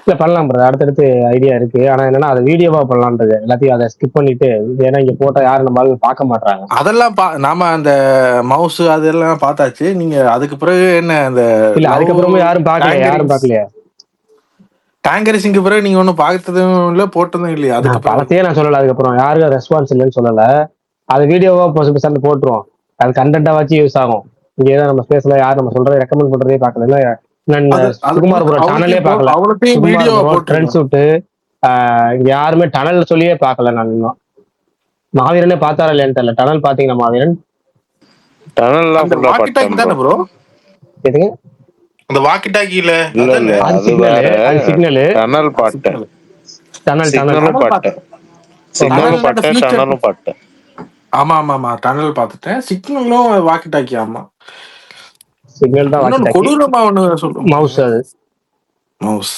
A: இல்ல பண்ணலாம் ப்ரோ, அடுத்தடுத்து ஐடியா இருக்கு. ஆனா என்னன்னா அதை வீடியோவா பண்ணலான்றது, எல்லாத்தையும் அதை ஸ்கிப் பண்ணிட்டு, ஏன்னா இங்க போட்டா யாரும் நம்ம ஆளுங்க பார்க்க மாட்டாங்க.
E: அதெல்லாம் நாம அந்த மவுஸ் அதெல்லாம் பார்த்தாச்சு. நீங்க அதுக்கு பிறகு என்ன அந்த
A: இல்ல அதுக்கப்புறமும் யாரும் பார்க்கலையா?
E: டேங்கரிசிங்க்கு பிறகு நீங்க ஒன்னும் பார்த்ததும் இல்ல, போட்டதும் இல்லையா? அதுக்கு
A: பழத்தையே நான் சொல்லல, அதுக்கப்புறம் யாருக்கும் ரெஸ்பான்ஸ் இல்லைன்னு சொல்லல. அது வீடியோவா போட்டுருவோம், அது கண்டென்ட்டா வச்சு யூஸ் ஆகும். இங்க ஏதாவது நம்ம ஸ்பேஸ்ல யார் நம்ம சொல்றதை ரெக்கமெண்ட் பண்றதே பார்க்கல. சுகுமார் ப்ரோ டனலே பார்க்கல, ஃப்ரெண்ட்ஸ் விட்டு இங்க யாருமே டனல் சொல்லியே பார்க்கல. நான் இன்னும் மாவீரனே பார்த்தாரா இல்லையான்னு தெரியல. டனல் பாத்தீங்கன்னா மாவீரன்
E: எதுங்க அந்த வாக்கி டாக்கில
A: சிக்னல்
E: ஆமா ஆமா ஆமா டனல் பார்த்துட்டேன். சிக்னலும் வாக்கி டாக்கி. ஆமா
A: சிக்னல் தான்.
E: கொடூரமா ஒண்ணு சொல்றோம்,
A: மவுஸ். அது
E: மவுஸ்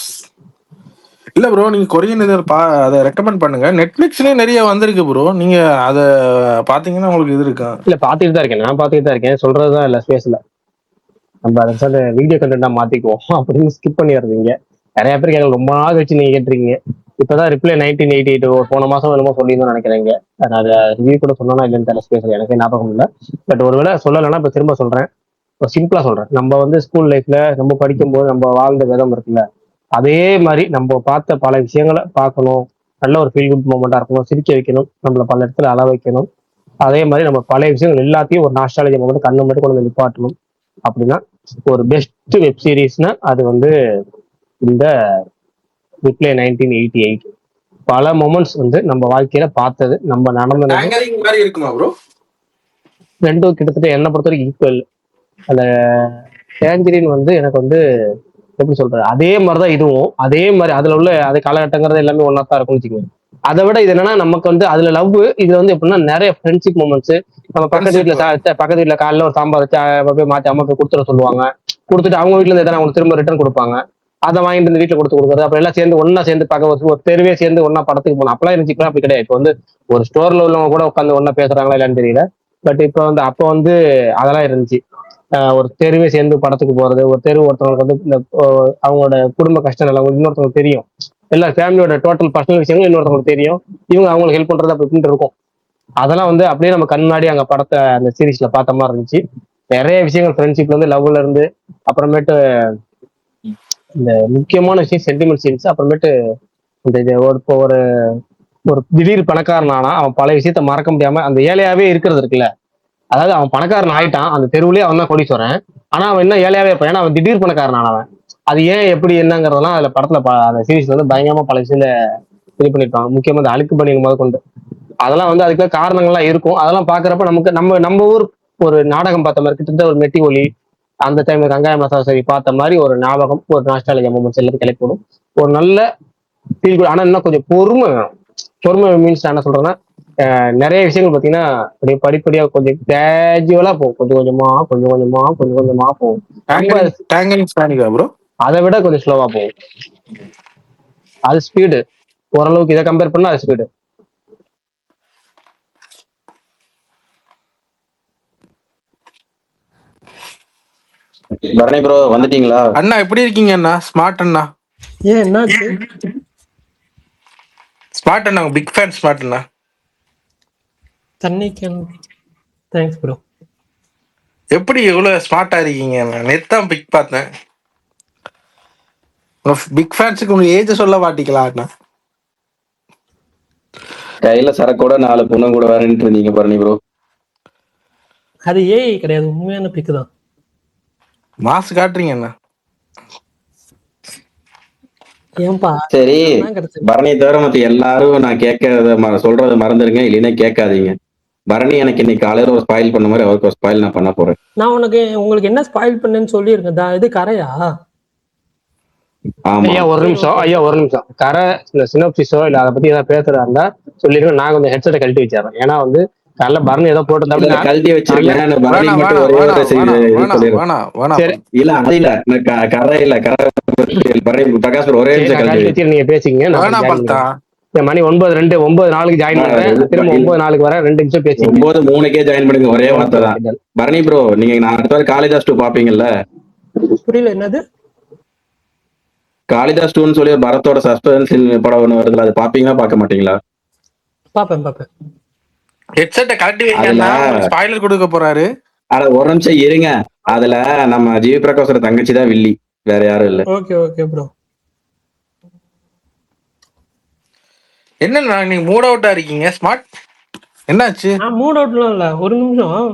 E: இல்ல ப்ரோ. நீங்க கொரியன் அதை ரெக்கமெண்ட் பண்ணுங்க. நெட்ஃபிளிக்ஸ்லயே நிறைய வந்திருக்கு ப்ரோ, நீங்க அதை பாத்தீங்கன்னா உங்களுக்கு இது இருக்கா?
A: இல்ல பாத்துட்டு தான் இருக்கேன், நான் பாத்துட்டு தான் இருக்கேன். சொல்றதுதான் இல்ல ஸ்பேஸ்ல நம்ம அதை வீடியோ கண்டென்ட்டா மாத்திக்குவோம் அப்படின்னு ஸ்கிப் பண்ணிடுறீங்க. நிறைய பேர் கேட்க ரொம்ப நாள் வச்சு நீங்க கேட்டிருக்கீங்க. இப்பதான் ரிப்ளை 1988 போன மாசம் என்னமோ சொல்லியிருந்தோம் நினைக்கிறேங்க. நான் ரிவ்யூ கூட சொன்னா இல்லைன்னு தெரியல, ஸ்பேஸ்ல எனக்கு ஞாபகம் இல்லை. பட் ஒருவேளை சொல்லலைன்னா இப்ப திரும்ப சொல்றேன். சிம்பிளா சொல்றேன், நம்ம வந்து ஸ்கூல் லைஃப்ல நம்ம படிக்கும்போது நம்ம வாழ்ந்த விதம் இருக்குல்ல, அதே மாதிரி நம்ம பார்த்த பல விஷயங்களை பார்க்கணும், நல்ல ஒரு ஃபீல் குட் மூமெண்டா இருக்கணும், சிரிக்க வைக்கணும், நம்மள பல இடத்துல அள வைக்கணும். அதே மாதிரி நம்ம பழைய விஷயங்கள் எல்லாத்தையும் ஒரு நாஸ்டாலஜி மூமெண்ட் கண்ணு மட்டும் கொண்டு வந்து நிப்பாட்டணும். அப்படின்னா ஒரு பெஸ்ட் வெப் சீரிஸ்னா அது வந்து இந்த ரிப்ளை 1988. பல மொமெண்ட்ஸ் வந்து நம்ம வாழ்க்கையில பார்த்தது, நம்ம நடந்தது
E: இருக்குமா ப்ரோ?
A: ரெண்டும் கிட்டத்தட்ட என்னை பொறுத்த வரைக்கும் ஈக்குவல். அந்த டேஞ்சரின் வந்து எனக்கு வந்து எப்படி சொல்றது, அதே மாதிரிதான் இதுவும், அதே மாதிரி அதுல உள்ள அது காலகட்டங்கிறது எல்லாமே ஒன்னா தான் இருக்கும்னு வச்சுக்கோங்க. அதை விட இது என்னன்னா நமக்கு வந்து அதுல லவ், இதுல வந்து எப்படின்னா நிறைய ஃப்ரெண்ட்ஷிப் மூமெண்ட்ஸ். நம்ம பக்கத்து வீட்டுல காலைல ஒரு சாம்பார் வச்சு போய் மாத்தி அம்மா போய் கொடுத்துட சொல்லுவாங்க. கொடுத்துட்டு அவங்க வீட்டுல இருந்து எதாவது அவங்க திரும்ப ரிட்டர்ன் கொடுப்பாங்க. அதை வாங்கிட்டு இந்த வீட்டுல கொடுக்குறது, அப்புறம் எல்லாம் சேர்ந்து ஒன்னா சேர்ந்து பார்க்க ஒரு தெருவே சேர்ந்து ஒன்னா படத்துக்கு போகணும். அப்பெல்லாம் இருந்துச்சு, அப்படி கிடையாது. இப்போ வந்து ஒரு ஸ்டோர்ல உள்ளவங்க கூட உட்காந்து ஒன்னா பேசுறாங்களா இல்லைன்னு தெரியல. பட் இப்போ வந்து அப்போ வந்து அதெல்லாம் இருந்துச்சு. ஒரு தெருவே சேர்ந்து படத்துக்கு போறது, ஒரு தெரு ஒருத்தவங்களுக்கு வந்து இந்த அவங்களோட குடும்ப கஷ்டம் எல்லாம் இன்னொருத்தவங்களுக்கு தெரியும், எல்லா ஃபேமிலியோட டோட்டல் பர்சனல் விஷயங்களும் இன்னொருத்தவங்களுக்கு தெரியும், இவங்க அவங்களுக்கு ஹெல்ப் பண்றது அப்படி இருக்கும். அதெல்லாம் வந்து அப்படியே நம்ம கண்ணாடி அங்க படத்தை அந்த சீரீஸ்ல பார்த்த மாதிரி இருந்துச்சு. நிறைய விஷயங்கள் ஃப்ரெண்ட்ஷிப்ல இருந்து, லவ்ல இருந்து, அப்புறமேட்டு இந்த முக்கியமான விஷயம் சென்டிமெண்ட் சீன்ஸ். அப்புறமேட்டு இந்த இப்போ ஒரு ஒரு திடீர் பணக்காரன் ஆனா அவன் பல விஷயத்த மறக்க முடியாம அந்த ஏழையாவே இருக்கிறது இருக்குல்ல. அதாவது அவன் பணக்காரன் ஆயிட்டான், அந்த தெருவுலயே அவன் தான் கோடீஸ்வரன், ஆனா அவன் இன்னும் ஏழையாவே இருப்பான், ஏன்னா அவன் திடீர் பணக்காரன் ஆனவன். அது ஏன் எப்படி என்னங்கிறதெல்லாம் அதுல படத்துல அந்த சீரீஸ்ல வந்து பயங்கரமா பல விஷயத்துல இது பண்ணிருப்பாங்க. முக்கியமா இந்த அழுக்கு பணிகள் முதல் கொண்டு அதெல்லாம் வந்து அதுக்கு காரணங்கள்லாம் இருக்கும். அதெல்லாம் பாக்குறப்ப நமக்கு நம்ம ஊர் ஒரு நாடகம் பார்த்த மாதிரி கிட்டத்தட்ட ஒரு மெட்டி ஒலி அந்த டைம் வெங்காய மசாலா சரி பார்த்த மாதிரி ஒரு ஞாபகம், ஒரு நாஸ்டாலஜியா மூமெண்ட்ஸ் எல்லாத்தையும் கிளப்பி விடும். ஒரு நல்ல ஃபீல் குட். ஆனா இன்னும் கொஞ்சம் பொறுமை வேணும். பொறுமை மீன்ஸ் என்ன சொல்றேன்னா, நிறைய விஷயங்கள் பார்த்தீங்கன்னா அப்படியே படிப்படியா கொஞ்சம் கிராஜுவலா போகும். கொஞ்சம் கொஞ்சமா கொஞ்சம் கொஞ்சமா கொஞ்சம் கொஞ்சமா போகும். ரொம்ப
E: டேங்கரிங் ஸ்பானிக்கா ப்ரோ?
A: அதை விட கொஞ்சம் ஸ்லோவா போகும். அது ஸ்பீடு ஓரளவுக்கு இதை கம்பேர் பண்ணா அது ஸ்பீடு.
B: பரணி ப்ரோ வந்துட்டீங்களா?
E: அண்ணா எப்படி இருக்கீங்க அண்ணா? ஸ்மார்ட் அண்ணா.
F: ஏன் என்னாச்சு?
E: ஸ்மார்ட் அண்ணா பிக் ஃபேன் ஸ்மார்ட் அண்ணா.
F: தண்ணி கேன். Thanks bro.
E: எப்படி எவ்வளவு ஸ்மார்ட்டா இருக்கீங்க? நான் நேத்தான் பிக் பார்த்தேன். பிக் ஃபேன்ஸுக்கு உங்க ஏஜ் சொல்ல மாட்டீங்களா அண்ணா?
B: கையில சரக்கோட 4 பொண்ணு கூட வரேன்ட்டு இருந்தீங்க பரணி ப்ரோ.
F: அது ஏஐ கிடையாது, உண்மையான பிக்கு தான்.
E: மாசு காட்டுறீங்க அண்ணா.
F: ஏன்பா?
B: சரி
F: தான் கிடைச்சது.
B: பரணியை தவிர மத்த எல்லாரும் நான் கேட்கறத சொல்றத மறந்துருங்க, இல்லைன்னா கேட்காதீங்க. பரணி எனக்கு இன்னைக்கு காலையில ஒரு ஸ்பாயில் பண்ண மாதிரி அவருக்கு ஒரு ஸ்பாயில் நான் பண்ண போறேன்.
F: நான் உங்களுக்கு என்ன ஸ்பாயில் பண்ணேன்னு சொல்லியிருக்கேன். இது கரையா?
B: ஆமா
A: ஐயா ஒரு நிமிஷம். கரை இந்த சினோப்சிஸோ இல்ல அதை பத்தி ஏதாவது பேசுறதா இருந்தா சொல்லிருக்கேன். நான் கொஞ்சம் ஹெட்செட்டை கழட்டி வச்சிடறேன். ஏன்னா வந்து காலைல பரணி ஏதோ போட்டு
B: கழட்டி வச்சிருக்கேன். பரணி
E: வேணாம்
B: மட்டும் ஒரே ஒரு செய்தி சொல்லிடுறேன்.
E: வேணாம்.
A: சரி
B: இல்ல அது இல்ல நான் கரை இல்ல பரணி பிரகாஷ் ஒரே நிமிஷம்
A: கழட்டி
B: கழட்டி
A: வச்சு நீங்க பேசிக்கங்க. நான்
E: வேணாம்
A: join
E: பார்த்தா.
A: பண்ணிக்கிறேன். மணி 9:02 ஜாயின் பண்றேன். திரும்ப 9:04 வரேன். 2 நிமிஷம் பேசி
B: 9:03 ஜாயின் பண்ணுங்க. ஒரே வார்த்தை தான். பரணி ப்ரோ நீங்க நான் அடுத்த வாரம் காளிதாஸ் 2 பாப்பீங்கல்ல?
F: புரியல என்னது?
B: காளிதாஸ் 2ன்னு சொல்லி பரத்தோட சஸ்பென்ஸ் படம் ஒண்ணு வருதுல, அது பாப்பீங்களா பார்க்க மாட்டீங்களா?
F: பாப்பேன்.
E: ஹெட்செட்டை கழட்டி வைங்கன்னா ஸ்பாயிலர் கொடுக்க போறாரு.
B: அட ஒரு நிமிஷம் இருங்க. அதுல நம்ம ஜிவி பிரகாஷோட தங்கச்சி தான் வில்லி, வேற யாரும் இல்ல.
F: Okay bro.
E: என்ன நீங்க மூட் அவுட்டா இருக்கீங்க ஸ்மார்ட்? என்னாச்சு?
F: நான் மூட் அவுட்லாம் இல்ல. ஒரு நிமிஷம்.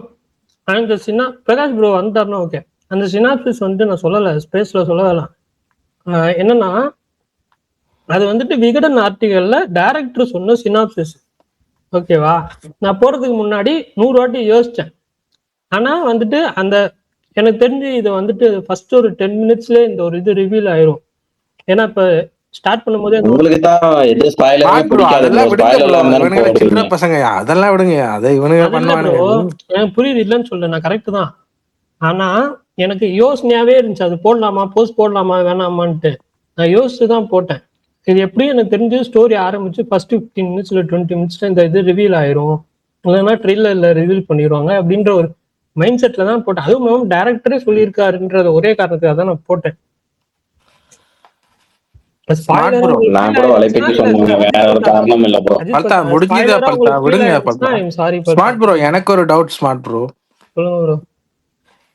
F: அந்த பிரகாஷ் ப்ரோ வந்தாருன்னா ஓகே. அந்த சினாப்சிஸ் வந்து நான் சொல்லலை, ஸ்பேஸ்ல சொல்லலாம். என்னன்னா அது வந்துட்டு விகடன் ஆர்டிகல்ல டைரக்டர் சொன்ன சினாப்சிஸ். ஓகேவா? நான் போறதுக்கு முன்னாடி 100 வாட்டி யோசிச்சேன். ஆனா வந்துட்டு அந்த எனக்கு தெரிஞ்சு இது வந்துட்டு ஃபர்ஸ்ட் ஒரு 10 மினிட்ஸ்ல இந்த ஒரு இது ரிவீல் ஆயிரும். ஏன்னா இப்ப ஸ்டார்ட் பண்ணும்போதே
B: உங்களுக்கு தான் எது ஸ்பாயிலரே பிடிக்காது.
E: அதெல்லாம் விடுங்க
B: ஸ்பாயிலர்
E: bro.
B: இல்லாம தானே
E: இவனுங்க
B: போடுவீங்க.
E: சின்ன பசங்க, அதெல்லாம் விடுங்க. அதை இவனுங்க பண்ணுவானுங்க.
F: எனக்கு புரியுது, இல்லைன்னு சொல்ல, நான் கரெக்ட் தான். ஆனா எனக்கு யோசனையாவே இருந்துச்சு, அது போடலாமா, போஸ்ட் போடலாமா வேணாமான்ட்டு. நான் யோசிச்சு தான் போட்டேன். இது எப்படியும் எனக்கு தெரிஞ்சு ஸ்டோரி ஆரம்பிச்சு ஃபர்ஸ்ட் 15 மினிட்ஸ் இல்லை 20 மினிட்ஸ்ல இந்த இது ரிவீல் ஆயிரும், இல்லைன்னா ட்ரெயிலர்ல ரிவீல் பண்ணிடுவாங்க அப்படின்ற ஒரு மைண்ட் செட்ல தான் போட்டேன். அதுவும் டைரக்டரே சொல்லியிருக்காருன்ற ஒரே காரணத்துக்காக தான் நான் போட்டேன்.
B: நான் கூட வலைப்பேச்சு சொன்னேன், வேற ஒரு காரணம் இல்ல ப்ரோ.
E: ஸ்மார்ட் ப்ரோ எனக்கு ஒரு டவுட். ஸ்மார்ட் ப்ரோ
F: சொல்லுங்க ப்ரோ.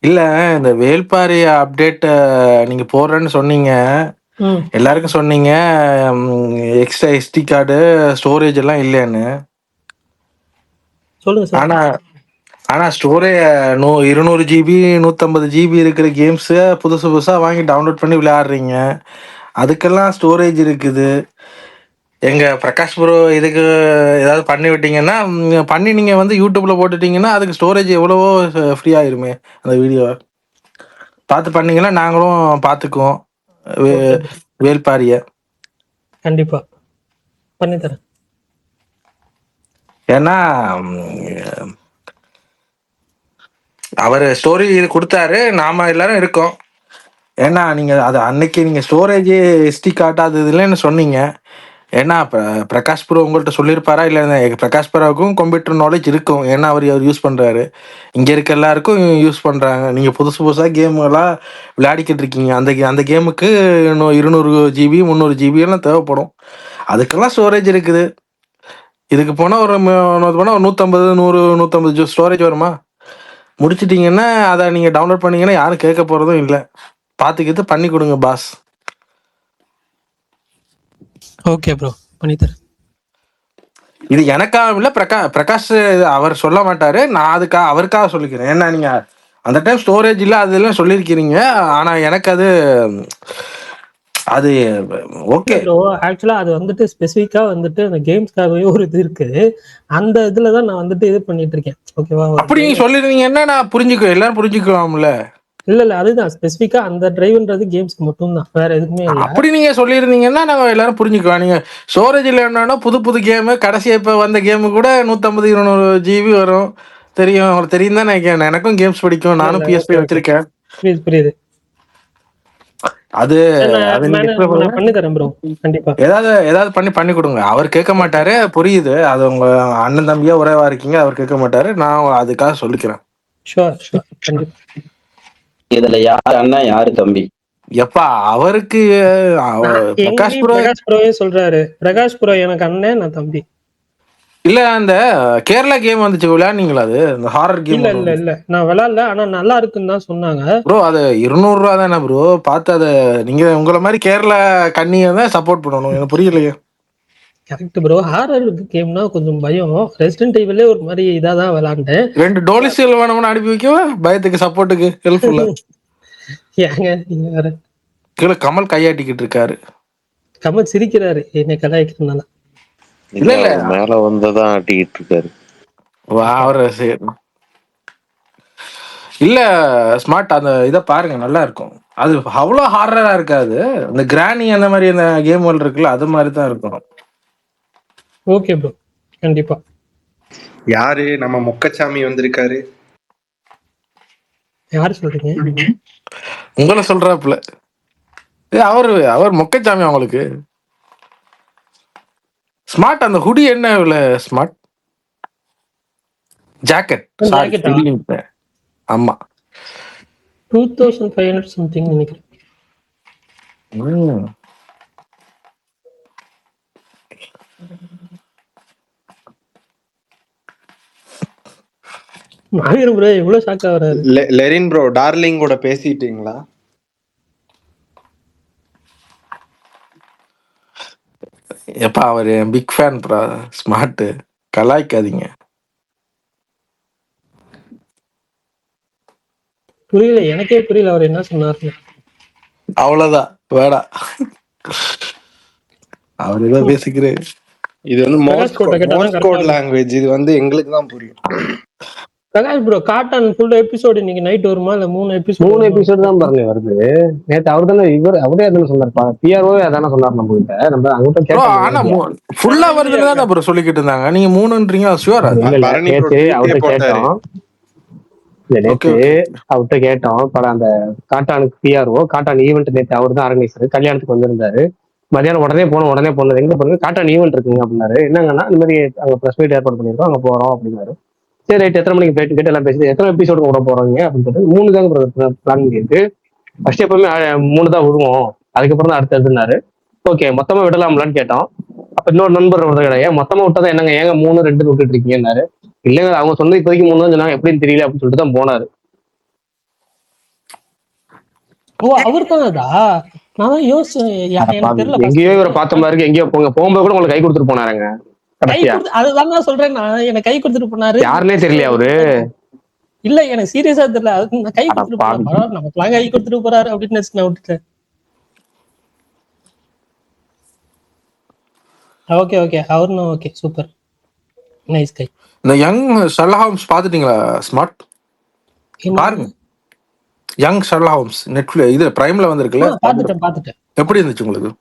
E: இல்ல இந்த வேல்பாரி அப்டேட் நீங்க போடுறேன்னு சொன்னீங்க, எல்லாருக்கும் சொன்னீங்க எக்ஸ்ட்ரா எஸ்டி கார்டு ஸ்டோரேஜ் எல்லாம் இல்லைன்னு.
F: சொல்லுங்க.
E: ஆனா ஸ்டோரேஜ் 200 GB 150 GB இருக்கிற கேம்ஸ் புதுசா வாங்கி டவுன்லோட் பண்ணி விளையாடுறீங்க, அதுக்கெல்லாம் ஸ்டோரேஜ் இருக்குது. எங்க பிரகாஷ் ப்ரோ இதுக்கு ஏதாவது பண்ணி விட்டீங்கன்னா, பண்ணி நீங்க வந்து யூடியூப்ல போட்டுட்டீங்கன்னா அதுக்கு ஸ்டோரேஜ் எவ்வளவோ ஃப்ரீ ஆயிருமே. அந்த வீடியோவை பார்த்து பண்ணீங்கன்னா நாங்களும் பார்த்துக்குவோம் வேல்பாரிய.
F: கண்டிப்பா பண்ணித்தரேன்.
E: ஏன்னா அவர் ஸ்டோரி கொடுத்தாரு, நாம எல்லாரும் இருக்கோம். ஏன்னா நீங்க அது அன்னைக்கு நீங்க ஸ்டோரேஜ் எஸ்டி காட்டாதது இல்லைன்னு சொன்னீங்க. ஏன்னா பிரகாஷ் ப்ரோ உங்கள்கிட்ட சொல்லியிருப்பாரா? இல்லை பிரகாஷ் ப்ரோவுக்கும் கம்ப்யூட்டர் நாலேஜ் இருக்கும், ஏன்னா அவர் யூஸ் பண்ணுறாரு, இங்கே இருக்க எல்லாருக்கும் யூஸ் பண்ணுறாங்க. நீங்கள் புதுசாக கேம்லாம் விளையாடிக்கிட்டு இருக்கீங்க, அந்த கேமுக்கு 200 GB 300 GB எல்லாம் தேவைப்படும், அதுக்கெல்லாம் ஸ்டோரேஜ் இருக்குது. இதுக்கு போனால் ஒரு 150 150 ஸ்டோரேஜ் வருமா? முடிச்சிட்டிங்கன்னா அதை நீங்கள் டவுன்லோட் பண்ணீங்கன்னா யாரும் கேட்க போகிறதும் இல்லை. பார்த்துக்கிட்டு பண்ணி கொடுங்க பாஸ்.
F: ஓகே ப்ரோ, பண்ணித்தரேன்.
E: இது எனக்காக இல்லை, பிரகாஷ் அவர் சொல்ல மாட்டாரு, நான் அவருக்காக சொல்லிக்கிறேன். ஏன்னா நீங்க அந்த டைம் ஸ்டோரேஜ் இல்லை அதெல்லாம் சொல்லியிருக்கிறீங்க, ஆனா எனக்கு அது அது ஓகே
F: ப்ரோ ஆக்சுவலா அது வந்துட்டு ஸ்பெசிஃபிக்கா வந்துட்டு அந்த கேம்ஸ்க்காகவே ஒரு இது இருக்கு. அந்த இதுலதான் நான் வந்துட்டு இது பண்ணிட்டு இருக்கேன். ஓகேவா?
E: அப்படி நீங்க சொல்லிருந்தீங்கன்னா நான் புரிஞ்சுக்குவேன், எல்லாரும் புரிஞ்சுக்கலாம்ல.
F: இல்ல அதுதான் ஸ்பெசிஃபிக்கா அந்த டிரைவ்ன்றது கேம்ஸ்க்கு மட்டும் தான், வேற எதுக்குமே இல்ல.
E: அப்படி நீங்க சொல்லியிருந்தீங்கன்னா நாங்க எல்லாரும் புரிஞ்சுக்குவோம். நீங்க ஸ்டோரேஜ் இல்லைன்னா புது புது கேமு, கடைசியா இப்ப வந்த கேமு கூட 150 200 GB வரும். தெரியும், உங்களுக்கு தெரியும் தான் நினைக்கிறேன். எனக்கும் கேம்ஸ் பிடிக்கும், நானும்
F: ஓகே
E: PSP
F: ஓகே
E: வச்சிருக்கேன்.
F: புரியுது.
E: அது அது நீங்க
F: நான் பண்ணி தரேன் ப்ரோ, கண்டிப்பா.
E: ஏதாவது பண்ணி கொடுங்க. அவர் கேட்க மாட்டாரு, புரியுது. அது உங்க அண்ணன் தம்பியா உறவா இருக்கீங்க, அவர் கேட்க மாட்டாரு. நான் அதுக்காக சொல்லிக்கிறேன்.
F: ஷூர் கண்டிப்பா.
B: இதுல யாரு அண்ணா யாரு தம்பி?
E: எப்பா அவருக்கு பிரகாஷ் ப்ரோ
F: பிரகாஷ் ப்ரோவே சொல்றாரு, பிரகாஷ் ப்ரோ எனக்கு அண்ணன், நான் தம்பி.
E: இல்ல அந்த கேரளா கேம் வந்துச்சு, விளையாடுனீங்களா? அது இந்த ஹாரர் கேம்.
F: இல்ல நான் விளையாடல, ஆனா நல்லா இருக்குன்னு தான் சொன்னாங்க
E: ப்ரோ. அது 200 ரூபா தானே ப்ரோ? பார்த்து அதை நீங்க உங்களை மாதிரி கேரளா கண்ணியை தான் சப்போர்ட் பண்ணணும். எனக்கு புரியலையே.
F: Correct bro. ஹாரர் கேம்னா கொஞ்சம் பயம். ரெசிடென்ட் ஈவிலே ஒரு மாதிரி இதாதான் விளையாண்டேன்.
E: 2 டோலிசியல் வேணும்னு அனுப்பி வைக்கவா, பயத்துக்கு சப்போர்ட்டுக்கு ஹெல்ப்ஃபுல்லா.
F: ஏங்க நீங்க வேற.
E: கீழே கமல் கையாட்டிக்கிட்டு இருக்காரு.
F: கமல் சிரிக்கிறாரு என்னை கலாய்க்கிறதுனால.
E: இல்ல
D: மேல வந்ததான் ஆட்டிக்கிட்டு இருக்காரு.
E: அவரு இல்ல ஸ்மார்ட், அந்த இதை பாருங்க, நல்லா இருக்கும். அது அவ்வளோ ஹாரரா இருக்காது. இந்த கிராணி அந்த மாதிரி அந்த கேம்கள் இருக்குல்ல, அது மாதிரி தான் இருக்கும்.
F: ஓகே ப்ரோ, கண்டிப்பா.
G: யாரு நம்ம முக்கச்சாமி வந்திருக்காரு?
F: யாரு சொல்றீங்க?
E: உங்களை சொல்றாப்புல. அவர் மொக்கச்சாமி அவங்களுக்கு. ஸ்மார்ட் அந்த ஹுடி என்ன இவ்வளோ ஸ்மார்ட்? ஜாக்கெட். ஆமா
F: 2500 சம்திங் நினைக்கிறேன். மாவீரன் ப்ரோ எவ்வளவு ஷாக்கா வராரு.
G: லெரின் ப்ரோ டார்லிங் கூட பேசிட்டீங்களா?
E: எப்பா அவரு பிக் ஃபேன் ப்ரோ. ஸ்மார்ட் கலாய்க்காதீங்க.
F: புரியல, எனக்கே புரியல அவர் என்ன சொன்னாரு.
E: அவ்வளவுதான், வேடா அவர் ஏதோ பேசிக்கிறேன்.
G: இது வந்து மோர்ஸ் கோட் லாங்குவேஜ். இது வந்து எங்களுக்கு தான் புரியும்.
F: Prakash bro cotton full episode இன்னைக்கு நைட் வருமா? இல்ல 3
A: எபிசோட் தான் பாருங்க வருது. நேத்து அவர் தானே அவரே அதானே சொன்னார், பிஆர்ஓ அதானே சொன்னார் நம்ம கிட்ட. நம்ம அங்கிட்ட கேட்டோம்,
E: ஃபுல்லா வருதுன்னு தான் ப்ரோ சொல்லிக்கிட்டு இருந்தாங்க. நீங்க 3ன்றீங்க, ஷூரா?
A: நேத்து அவர்கிட்ட கேட்டோம். நேத்து அவர்கிட்ட கேட்டோம். படம் அந்த காட்டானுக்கு பிஆர்ஓ காட்டான் ஈவெண்ட் நேற்று அவர் தான் ஆர்கனைசர். கல்யாணத்துக்கு வந்திருந்தாரு. மதியானம் உடனே போனோம். எங்க போறது? காட்டான் ஈவெண்ட் இருக்குங்க அப்படின்னாரு. என்னங்கன்னா இந்த மாதிரி அங்க ப்ரெஸ் மீட் ஏற்பாடு பண்ணிருக்கோம், அங்க போறோம் அப்படின்னாரு. சரி ரைட், எத்தனை மணிக்கு போயிட்டு கேட்டு எல்லாம் பேசி எத்தனை எபிசோடு கூட போறீங்க அப்படின்னு சொல்லிட்டு 3 தாங்க பிளான் பண்ணிருக்கு. ஃபர்ஸ்ட் எப்பவுமே 3 தான் விடுவோம், அதுக்கப்புறம் தான் அடுத்ததுன்னாரு. ஓகே மொத்தமா விடலாம்லான்னு கேட்டோம். அப்ப இன்னொரு நண்பர் கிடையாது, மொத்தமா விட்டதான் என்னங்க ஏங்க 3 2 விட்டுட்டு இருக்கீங்கன்னாரு. இல்லைங்க அவங்க சொன்னது இப்போதைக்கு 3 தான் சொன்னாங்க, எப்படின்னு தெரியல அப்படின்னு சொல்லிட்டு தான் போனாரு.
F: ஓ அவர் தானதா? நான் யோசிச்சேன்
A: எங்கேயோ இவரை பார்த்த மாதிரி இருக்கு. எங்கேயோ போகும்போது கூட உங்களுக்கு கை கொடுத்துட்டு போனாருங்க.
F: அதுதான் நான் சொல்றேன், நான் எனக்கு கை கொடுத்துட்டு போனாரு.
A: யாருன்னே தெரியல அவரு.
F: இல்ல எனக்கு சீரியஸா தெரியல. நான் கை கொடுத்துட்டு போறேன், நமக்கு கை கொடுத்துட்டு போறாரு அப்படின்னு நான் விட்டுட்டேன். ஓகே அவருன்னு ஓகே, சூப்பர் நைஸ் கை.
E: இந்த யங் ஷெர்லாக் ஹோம்ஸ் பாத்துட்டீங்களா ஸ்மார்ட்? பாருங்க, யங் ஷெர்லாக் ஹோம்ஸ் நெட்ஃபிளிக்ஸ் இது பிரைம்ல வந்திருக்குல்ல.
F: பாத்துட்டேன்.
E: எப்படி இருந்துச்சு உங்களுக்கு?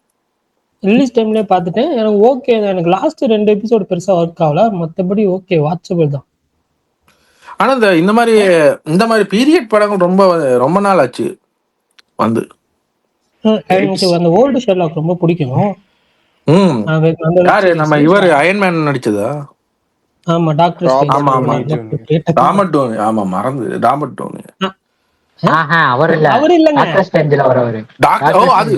F: ரிலீஸ் டைம்லயே பாத்துட்டேன். எனக்கு ஓகே. எனக்கு லாஸ்ட் 2 எபிசோடு பெருசா ஒர்க் ஆகல, மத்தபடி ஓகே, வாட்சபிள் தான்.
E: ஆனா இந்த மாதிரி பீரியட் படங்கள் ரொம்ப நாள் ஆச்சு வந்து.
F: எனக்கு அந்த ஓல்டு ஷெர்லாக் ரொம்ப பிடிக்கும்.
E: யாரு நம்ம இவர் அயன்மேன் நடிச்சதா?
F: ஆமா டாக்டர்.
E: ஆமா ராபர்ட் டவுனி. ஆமா மறந்து, ராபர்ட் டவுனி.
H: அவர் இல்லங்க, டாக்டர் ஸ்ட்ரேஞ்சில வரவரு.
E: ஓ அது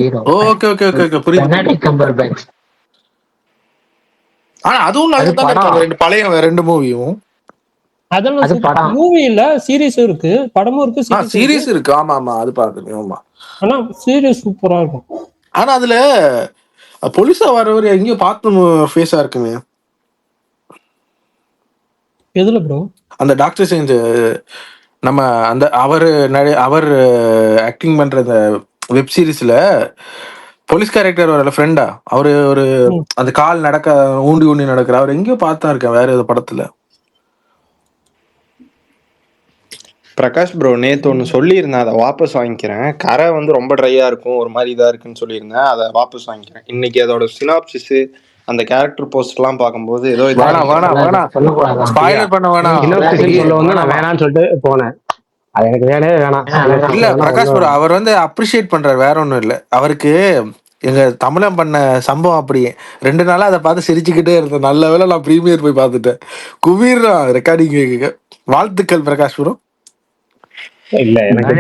E: ஓகே புரியுது. ஆனா அதுவும் நல்லா தான் இருக்கு. 2 பழைய 2 மூவியும்.
F: அதெல்லாம் மூவி இல்ல, சீரிஸும் இருக்கு, படமும் இருக்கு.
E: சீரிஸ் இருக்கு. ஆமா அது பாத்துங்க. ஆமா
F: ஆனா சீரிஸ் சூப்பரா இருக்கும்.
E: ஆனா அதுல போலீஸா வரவர் எங்கேயோ பார்த்து ஃபேஸா இருக்குமே.
F: எதுல ப்ரோ?
E: அந்த டாக்டர் ஸ்ட்ரேஞ்ச் நம்ம அவர் ஆக்டிங் பண்ற அந்த வெப் சீரிஸ்ல போலீஸ் கேரக்டர் வரல ஃப்ரெண்டா அவரு ஒரு அந்த கால் நடக்க ஊண்டி நடக்கிற அவர் எங்கேயோ பார்த்தா இருக்கேன் வேற ஏதோ படத்துல.
G: பிரகாஷ் ப்ரோ நேத்து ஒன்னு சொல்லியிருந்தேன், அதை வாபஸ் வாங்கிக்கிறேன். கரை வந்து ரொம்ப ட்ரையா இருக்கும், ஒரு மாதிரி இதா இருக்குன்னு சொல்லியிருந்தேன், அதை வாபஸ் வாங்கிக்கிறேன். இன்னைக்கு அதோட சினாப்சிஸ் அந்த கேரக்டர் போஸ்ட் எல்லாம் பார்க்கும்போது ஏதோ
E: ஸ்பாயிலர் பண்ண வேணாம்.
A: சொல்ல வந்து நான் வேணாம்னு சொல்லிட்டு போனேன். அது எனக்கு வேணவே வேணாம்.
E: இல்ல பிரகாஷ் ப்ரோ அவர் வந்து அப்ரிஷியேட் பண்றாரு, வேற ஒண்ணும் இல்ல. அவருக்கு எங்க தமிழன் பண்ண சம்பவம் அப்படி 2 நாளா அதை பார்த்து சிரிச்சுக்கிட்டே இருந்தேன். நல்ல வேளை நான் ப்ரீமியர் போய் பார்த்துட்டேன். குபீர் ரெக்கார்டிங். வாழ்த்துக்கள் பிரகாஷ் ப்ரோ.
A: இல்ல எனக்கு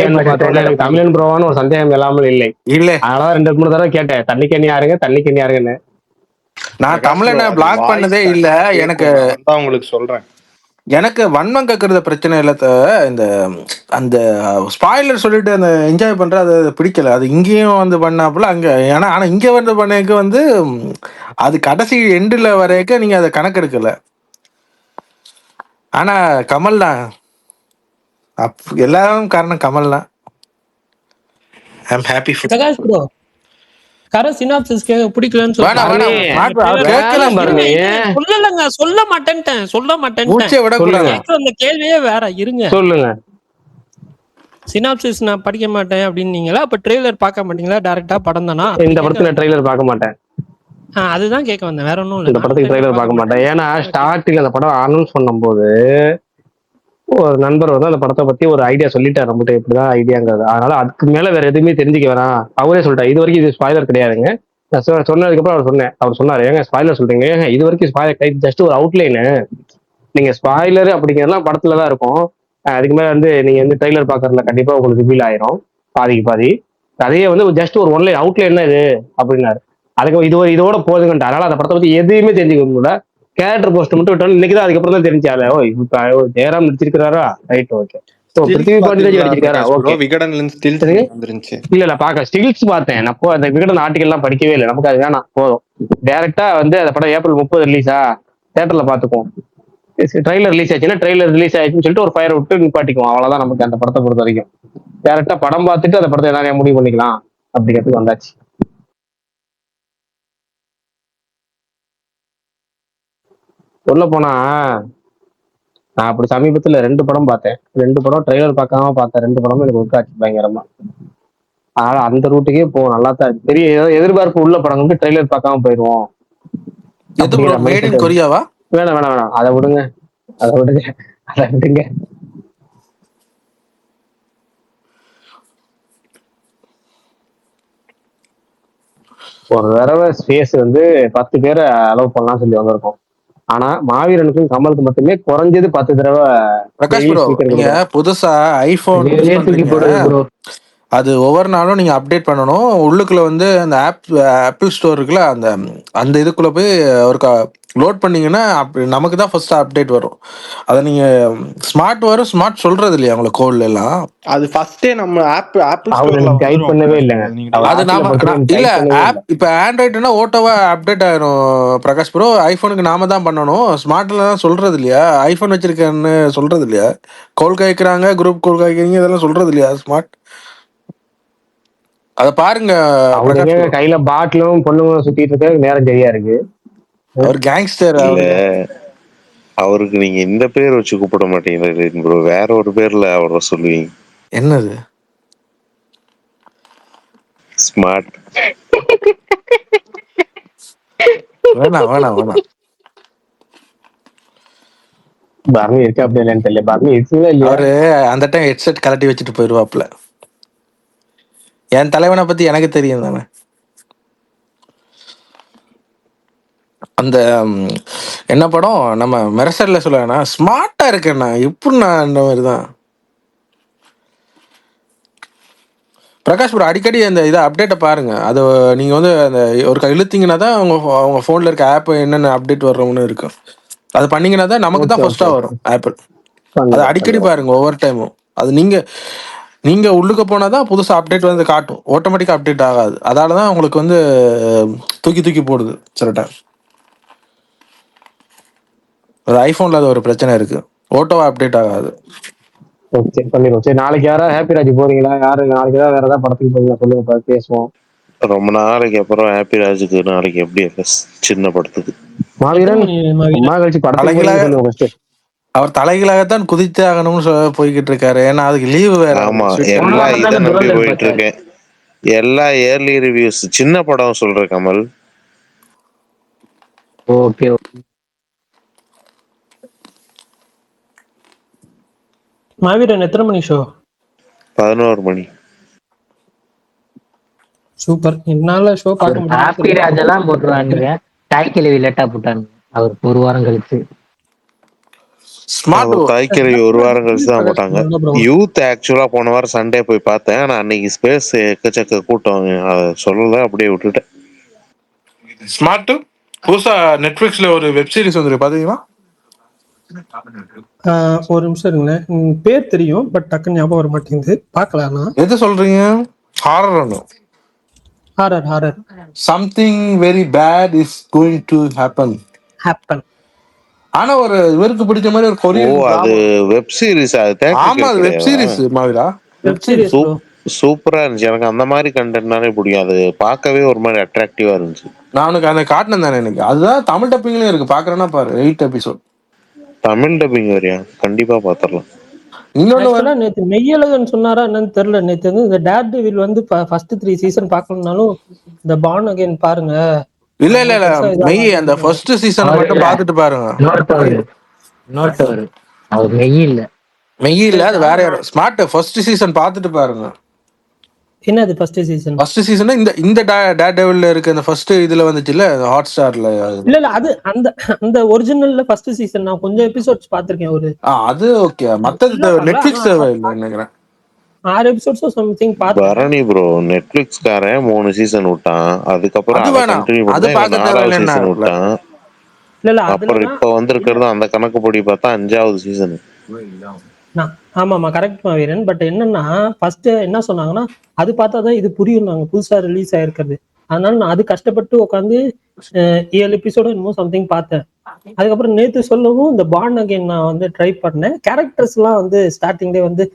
A: எனக்கு தமிழன் ப்ரோவான்னு ஒரு சந்தேகம் இல்லாமல் இல்லை.
E: இல்ல
A: அதனால 2-3 தடவை கேட்டேன், தண்ணிக்கண்ணி யாருங்கன்னு.
E: நான் தமிழனை பிளாக் பண்ணதே இல்ல. எனக்கு
G: உங்களுக்கு சொல்றேன்,
E: எனக்கு வன்மம் கேட்கறது பிரச்சனை இல்ல. இந்த அந்த ஸ்பாயிலர் சொல்லிட்டு அந்த என்ஜாய் பண்ற அது பிடிக்கல. அது இங்கேயும் வந்து பண்ணாப்புல அங்க. ஆனா இங்க வந்து பண்ணக்கு வந்து அது கடைசி எண்டுல வரைக்கும் நீங்க அதை கணக்கெடுக்கல. ஆனா கமல் தான் எல்லாரும் காரணம் கமல் தான். I am happy for
F: Prakash bro. கரை சினாப்சிஸ் பிடிக்கலன்னு சொல்ல மாட்டேன். அந்த கேள்வியே வேற இருங்க.
A: சொல்லுங்க.
F: சினாப்சிஸ் நான் படிக்க மாட்டேன் அப்படின்னீங்களா? அப்ப ட்ரெய்லர் பார்க்க மாட்டீங்களா? டைரக்டா படம் தானா?
A: இந்த படத்துல ட்ரெய்லர் பார்க்க மாட்டேன்.
F: அதுதான் கேட்க வந்தேன், வேற ஒன்றும் இல்லை.
A: இந்த படத்துக்கு ட்ரெய்லர் பார்க்க மாட்டேன். ஏன்னா ஸ்டார்டிங் அந்த படம் அனௌன்ஸ் பண்ணும்போது ஒரு நண்பர் வந்து அந்த படத்தை பத்தி ஒரு ஐடியா சொல்லிட்டாரு நம்மகிட்ட, இப்படிதான் ஐடியாங்கிறது. அதனால அதுக்கு மேல வேற எதுவுமே தெரிஞ்சுக்க வேணாம். அவரே சொல்லிட்டாரு, இது வரைக்கும் இது ஸ்பாயிலர் கிடையாதுங்க. நான் சொன்னதுக்கு அப்புறம் அவர் சொன்னாரு, ஏங்க ஸ்பாயிலர் சொல்றீங்க? இது வரைக்கும் ஸ்பாயிலர் கிடையாது, ஜஸ்ட் ஒரு அவுட்லைனு. நீங்க ஸ்பாயிலர் அப்படிங்கிறதுலாம் படத்துல தான் இருக்கும். அதுக்கு மேல வந்து நீங்க வந்து ட்ரெய்லர் பாக்குறதுல கண்டிப்பா உங்களுக்கு ரிவீல் ஆயிரும் பாதிக்கு பாதி. அதையே வந்து ஜஸ்ட் ஒரு ஒன்லைன் அவுட்லைன் தான் இது அப்படின்னாரு. அதுக்கு இதோட போதுங்கன்ட்டு. அதனால அந்த படத்தை பத்தி எதுவுமே தெரிஞ்சுக்க முடியல. கேரக்டர் போஸ்ட் மட்டும் விட்டாலும் இன்னைக்குதான் அதுக்கப்புறம் தான் தெரிஞ்சாலே, ஓ இப்ப ஜெயராம் நடிச்சிருக்காரா, ரைட், ஓகே. பிருத்திவி பாண்டியராஜ் நடிச்சிருக்காரா, ஓகே. இல்ல பாக்க ஸ்டில்ஸ் பார்த்தேன். நான் அந்த விகடன் ஆர்டிகல் எல்லாம் படிக்கவே இல்லை, நமக்கு அது வேணாம், போதும். டைரக்டா வந்து அந்த படம் ஏப்ரல் 30 ரிலீஸா, தியேட்டர்ல பாத்துக்குவோம். ட்ரெய்லர் ரிலீஸ் ஆச்சுன்னா ட்ரெய்லர் ரிலீஸ் ஆயிடுச்சுன்னு சொல்லிட்டு ஒரு ஃபயர் விட்டு நிப்பாட்டிக்குவோம். அவ்வளவுதான் நமக்கு அந்த படத்தை பொறுத்த வரைக்கும். டைரக்டா படம் பார்த்துட்டு அந்த படத்தை என்ன முடிவு பண்ணிக்கலாம் அப்படிங்கிறதுக்கு வந்தாச்சு. சொல்ல போனா நான் அப்படி சமீபத்துல 2 படம் பார்த்தேன். 2 படம் ட்ரெய்லர் பார்க்காம பார்த்தேன். 2 படமும் எனக்கு ஒர்க் ஆச்சு பயங்கரமா. அதனால அந்த ரூட்டுக்கே போவோம், நல்லா தான் இருக்கு. பெரிய எதிர்பார்ப்பு உள்ள படங்களுக்கு ட்ரெய்லர் பார்க்காம போயிடுவோம்.
E: கொரியாவா?
A: வேணாம் அதை விடுங்க. ஒரு தடவை ஸ்பேஸ் வந்து 10 பேரை அலோவ் பண்ணலாம் சொல்லி வந்திருக்கோம். ஆனா மாவீரனுக்கும் கமலுக்கு மட்டுமே குறைஞ்சது 10 தடவை.
E: பிரகாஷ் ப்ரோ, நீங்க புதுசா ஐபோன் அது ஒவ்வொரு நாளும் நீங்க அப்டேட் பண்ணணும். உள்ளுக்குள்ள வந்து அந்த ஆப்பிள் ஸ்டோர் இருக்குல்ல, அந்த இதுக்குள்ள போய் ஒரு லோட் பண்ணீங்கன்னா நமக்கு தான் ஃபர்ஸ்ட் அப்டேட் வரும். அதை நீங்க ஸ்மார்ட் வரும், ஸ்மார்ட் சொல்றது இல்லையா உங்களுக்கு கோல்ல எல்லாம்?
G: அது ஃபர்ஸ்டே நம்ம ஆப்பிள் ஸ்டோர்ல
A: கைட் பண்ணவே இல்லை.
E: அது நாம இல்ல ஆப் இப்ப ஆண்ட்ராய்டுனா ஓட்டோவா அப்டேட் ஆயிரும் பிரகாஷ் ப்ரோ. ஐபோனுக்கு நாம தான் பண்ணணும், ஸ்மார்ட்ல தான் சொல்றது இல்லையா? ஐபோன் வச்சிருக்கேன்னு சொல்றது இல்லையா? கோல் காய்க்கிறாங்க, குரூப் கோல் காய்க்கிறீங்க, இதெல்லாம் சொல்றது இல்லையா ஸ்மார்ட்? அத பாருங்க.
A: கையில பாட்டிலும் பொண்ணுங்க சுத்திட்டு இருக்க நேரம் சரியா இருக்கு.
E: ஒரு கேங்ஸ்டர்.
D: அவருக்கு நீங்க இந்த பேர் வச்சு கூப்பிட மாட்டீங்க ப்ரோ, வேற ஒரு பேர்ல அவரை சொல்லுவீங்க.
E: என்னது?
D: ஸ்மார்ட்.
E: வேணாம்
A: பர்மி இருக்கு அப்படி இல்லைன்னு தெரியல. பர்மி இருக்குதா இல்லையா?
E: அவரு அந்த டைம் ஹெட்செட் கலட்டி வச்சுட்டு போயிருவாப்ல. என் தலைவனை பத்தி எனக்கு தெரியும் தானே. அந்த என்ன படம் நம்ம மெரசல்ல சொல்லுவேன்னா ஸ்மார்ட்டா இருக்கேண்ணா, எப்படிண்ணா இந்த மாதிரிதான். பிரகாஷ் ப்ரோ அடிக்கடி அந்த இதை அப்டேட்டை பாருங்க. அது நீங்க வந்து அந்த ஒரு இழுத்தீங்கன்னா தான் அவங்க போன்ல இருக்க ஆப் என்னென்ன அப்டேட் வர்றோம்னு இருக்கும். அது பண்ணீங்கன்னா தான் நமக்கு தான் ஃபர்ஸ்டா வரும் ஆப்பிள். அதை அடிக்கடி பாருங்க ஒவ்வொரு டைமும். அது நீங்க உள்ளுக்கு போனாதான் புதுசா அப்டேட் வந்து காட்டும், ஆட்டோமேட்டிக்கா அப்டேட் ஆகாது. அதாலதான் உங்களுக்கு வந்து தூக்கி போடுது சில டைம். ஒரு ஐபோன்ல அது ஒரு பிரச்சனை இருக்கு, ஓட்டோவா அப்டேட் ஆகாது.
A: பண்ணிடுவோம். சரி, நாளைக்கு யாராவது ஹாப்பி ராஜ் போறீங்களா? யாரு நாளைக்கு ஏதாவது வேற ஏதாவது படத்துக்கு போறீங்களா சொல்லுங்க, பேசுவோம்.
D: ரொம்ப நாளைக்கு அப்புறம் ஹாப்பி ராஜுக்கு நாளைக்கு எப்படி சின்ன படத்துக்கு
F: எத்தனை
A: மாவீரன்
F: மணி மாவீரன்?
A: அம்மா கழிச்சு படத்துக்கு
E: தலைகீழாக
A: போறீங்கன்னு சொல்லுங்க ஃபர்ஸ்ட்.
E: அவர் தலைகீழாகத்தான் குதித்தே ஆகணும்னு போய்கிட்டு இருக்காரு. ஏன்னா அதுக்கு லீவு வேற.
D: ஆமா,
E: Switch
H: போன
D: எல்லா
H: வாரம்
D: இதை
H: தானே
D: நம்பி
H: துரந்தர்
D: போயிட்டு
H: பார்த்தாரு.
D: இருக்கேன். எல்லா ஏர்லி ரிவ்யூஸ் சின்ன படம் சொல்ற கமல்.
H: ஓகே
F: மாவீரன் எத்தனை மணி ஷோ?
D: 11 மணி.
F: சூப்பர். என்னால ஷோ பார்க்க
H: அவர்
F: முடியல.
H: ஹாப்பி ராஜெல்லாம் போட்டுருவாங்க. தாய் கிழவி லேட்டா போட்டாங்க அவர் ஒரு வாரம் கழிச்சு.
E: ஸ்மார்ட்
D: தாய்க்கிழவி ஒரு வாரம் கழிச்சு தான் போட்டாங்க. யூத் ஆக்சுவலா போன வாரம் சண்டே போய் பார்த்தேன். ஆனா அன்னைக்கு ஸ்பேஸ் எக்கச்சக்க கூட்டம், அதை சொல்லல, அப்படியே விட்டுட்டேன்.
E: ஸ்மார்ட் புதுசா நெட்ஃபிளிக்ஸ்ல ஒரு வெப் சீரிஸ் வந்துருக்கு, பாத்தீங்களா?
F: ஒரு நிமிஷம் இருங்க, பேர் தெரியும் பட் டக்குன்னு ஞாபகம் வர மாட்டேங்குது. பார்க்கலாம்.
E: எது சொல்றீங்க? Horror.
F: Horror.
E: Something very bad is going to happen. ஆனா ஒரு இவருக்கு பிடிச்ச மாதிரி ஒரு கொரியன்.
D: அது வெப் சீரிஸ்.
E: ஆமா, அது வெப் சீரிஸ் மாவிரா.
F: வெப் சீரிஸ்
D: சூப்பரா இருந்துச்சு. எனக்கு அந்த மாதிரி கண்டென்ட்னாலே பிடிக்கும். அது பார்க்கவே ஒரு மாதிரி அட்ராக்டிவா இருந்துச்சு.
E: நான் உனக்கு அந்த காட்டினேன் தானே எனக்கு. அதுதான் தமிழ் டப்பிங்லயும் இருக்கு. பாக்குறேன்னா பாரு, 8 எபிசோட்
D: தமிழ் டப்பிங் வரையா? கண்டிப்பா பாத்திரலாம்.
F: இன்னொன்னு நேத்து மெய்யழகன் சொன்னாரா என்னன்னு தெரியல. நேத்து வந்து இந்த டேர் டெவில் வந்து ஃபர்ஸ்ட் 3 சீசன் பார்க்கணும்னாலும் இந்த பார்ன் அகைன் பாருங்க.
E: இல்ல மெய் அந்த ஃபர்ஸ்ட் சீசனை மட்டும் பார்த்துட்டு பாருங்க. மெய் இல்ல, அது வேற யாரும். ஸ்மார்ட் ஃபர்ஸ்ட் சீசன் பார்த்துட்டு பாருங்க.
F: என்னது ஃபர்ஸ்ட் சீசன்?
E: ஃபர்ஸ்ட் சீசன் இந்த டேர் டெவில்ல இருக்க அந்த ஃபர்ஸ்ட் இதுல வந்துச்சுல ஹாட் ஸ்டார்ல.
F: இல்ல அது அந்த ஒரிஜினல்ல ஃபர்ஸ்ட் சீசன் நான் கொஞ்சம் எபிசோட்ஸ் பாத்திருக்கேன். ஒரு
E: அது ஓகே. மத்தது நெட்ஃபிளிக்ஸ் நினைக்கிறேன்
F: 6 எபிசோட்ஸோ சம்திங் பார்த்தேன்.
D: பரணி ப்ரோ நெட்ஃபிளிக்ஸ் காரன் 3 சீசன் விட்டான். அதுக்கப்புறம்
E: அது பார்க்க தேவையில்லை
D: சீசன் விட்டான்.
F: இல்ல
D: அப்புறம் இப்ப வந்திருக்கிறது அந்த கணக்குப்படி பார்த்தா 5வது சீசன்.
F: ஆமாமா கரெக்ட் மாவீரன். பட் என்னன்னா ஃபர்ஸ்ட் என்ன சொன்னாங்கன்னா அது பார்த்தாதான் இது புரியும், நாங்க புதுசா ரிலீஸ் ஆயிருக்கிறது. அதனால நான் அது கஷ்டப்பட்டு உட்காந்து 7 எபிசோட என்னமோ சம்திங் பார்த்தேன். அதுக்கப்புறம் நேத்து சொல்லவும் இந்த பார்ன் அகைன் நான் வந்து ட்ரை பண்ணேன். கேரக்டர்ஸ் எல்லாம் வந்து ஸ்டார்டிங்லேயே வந்து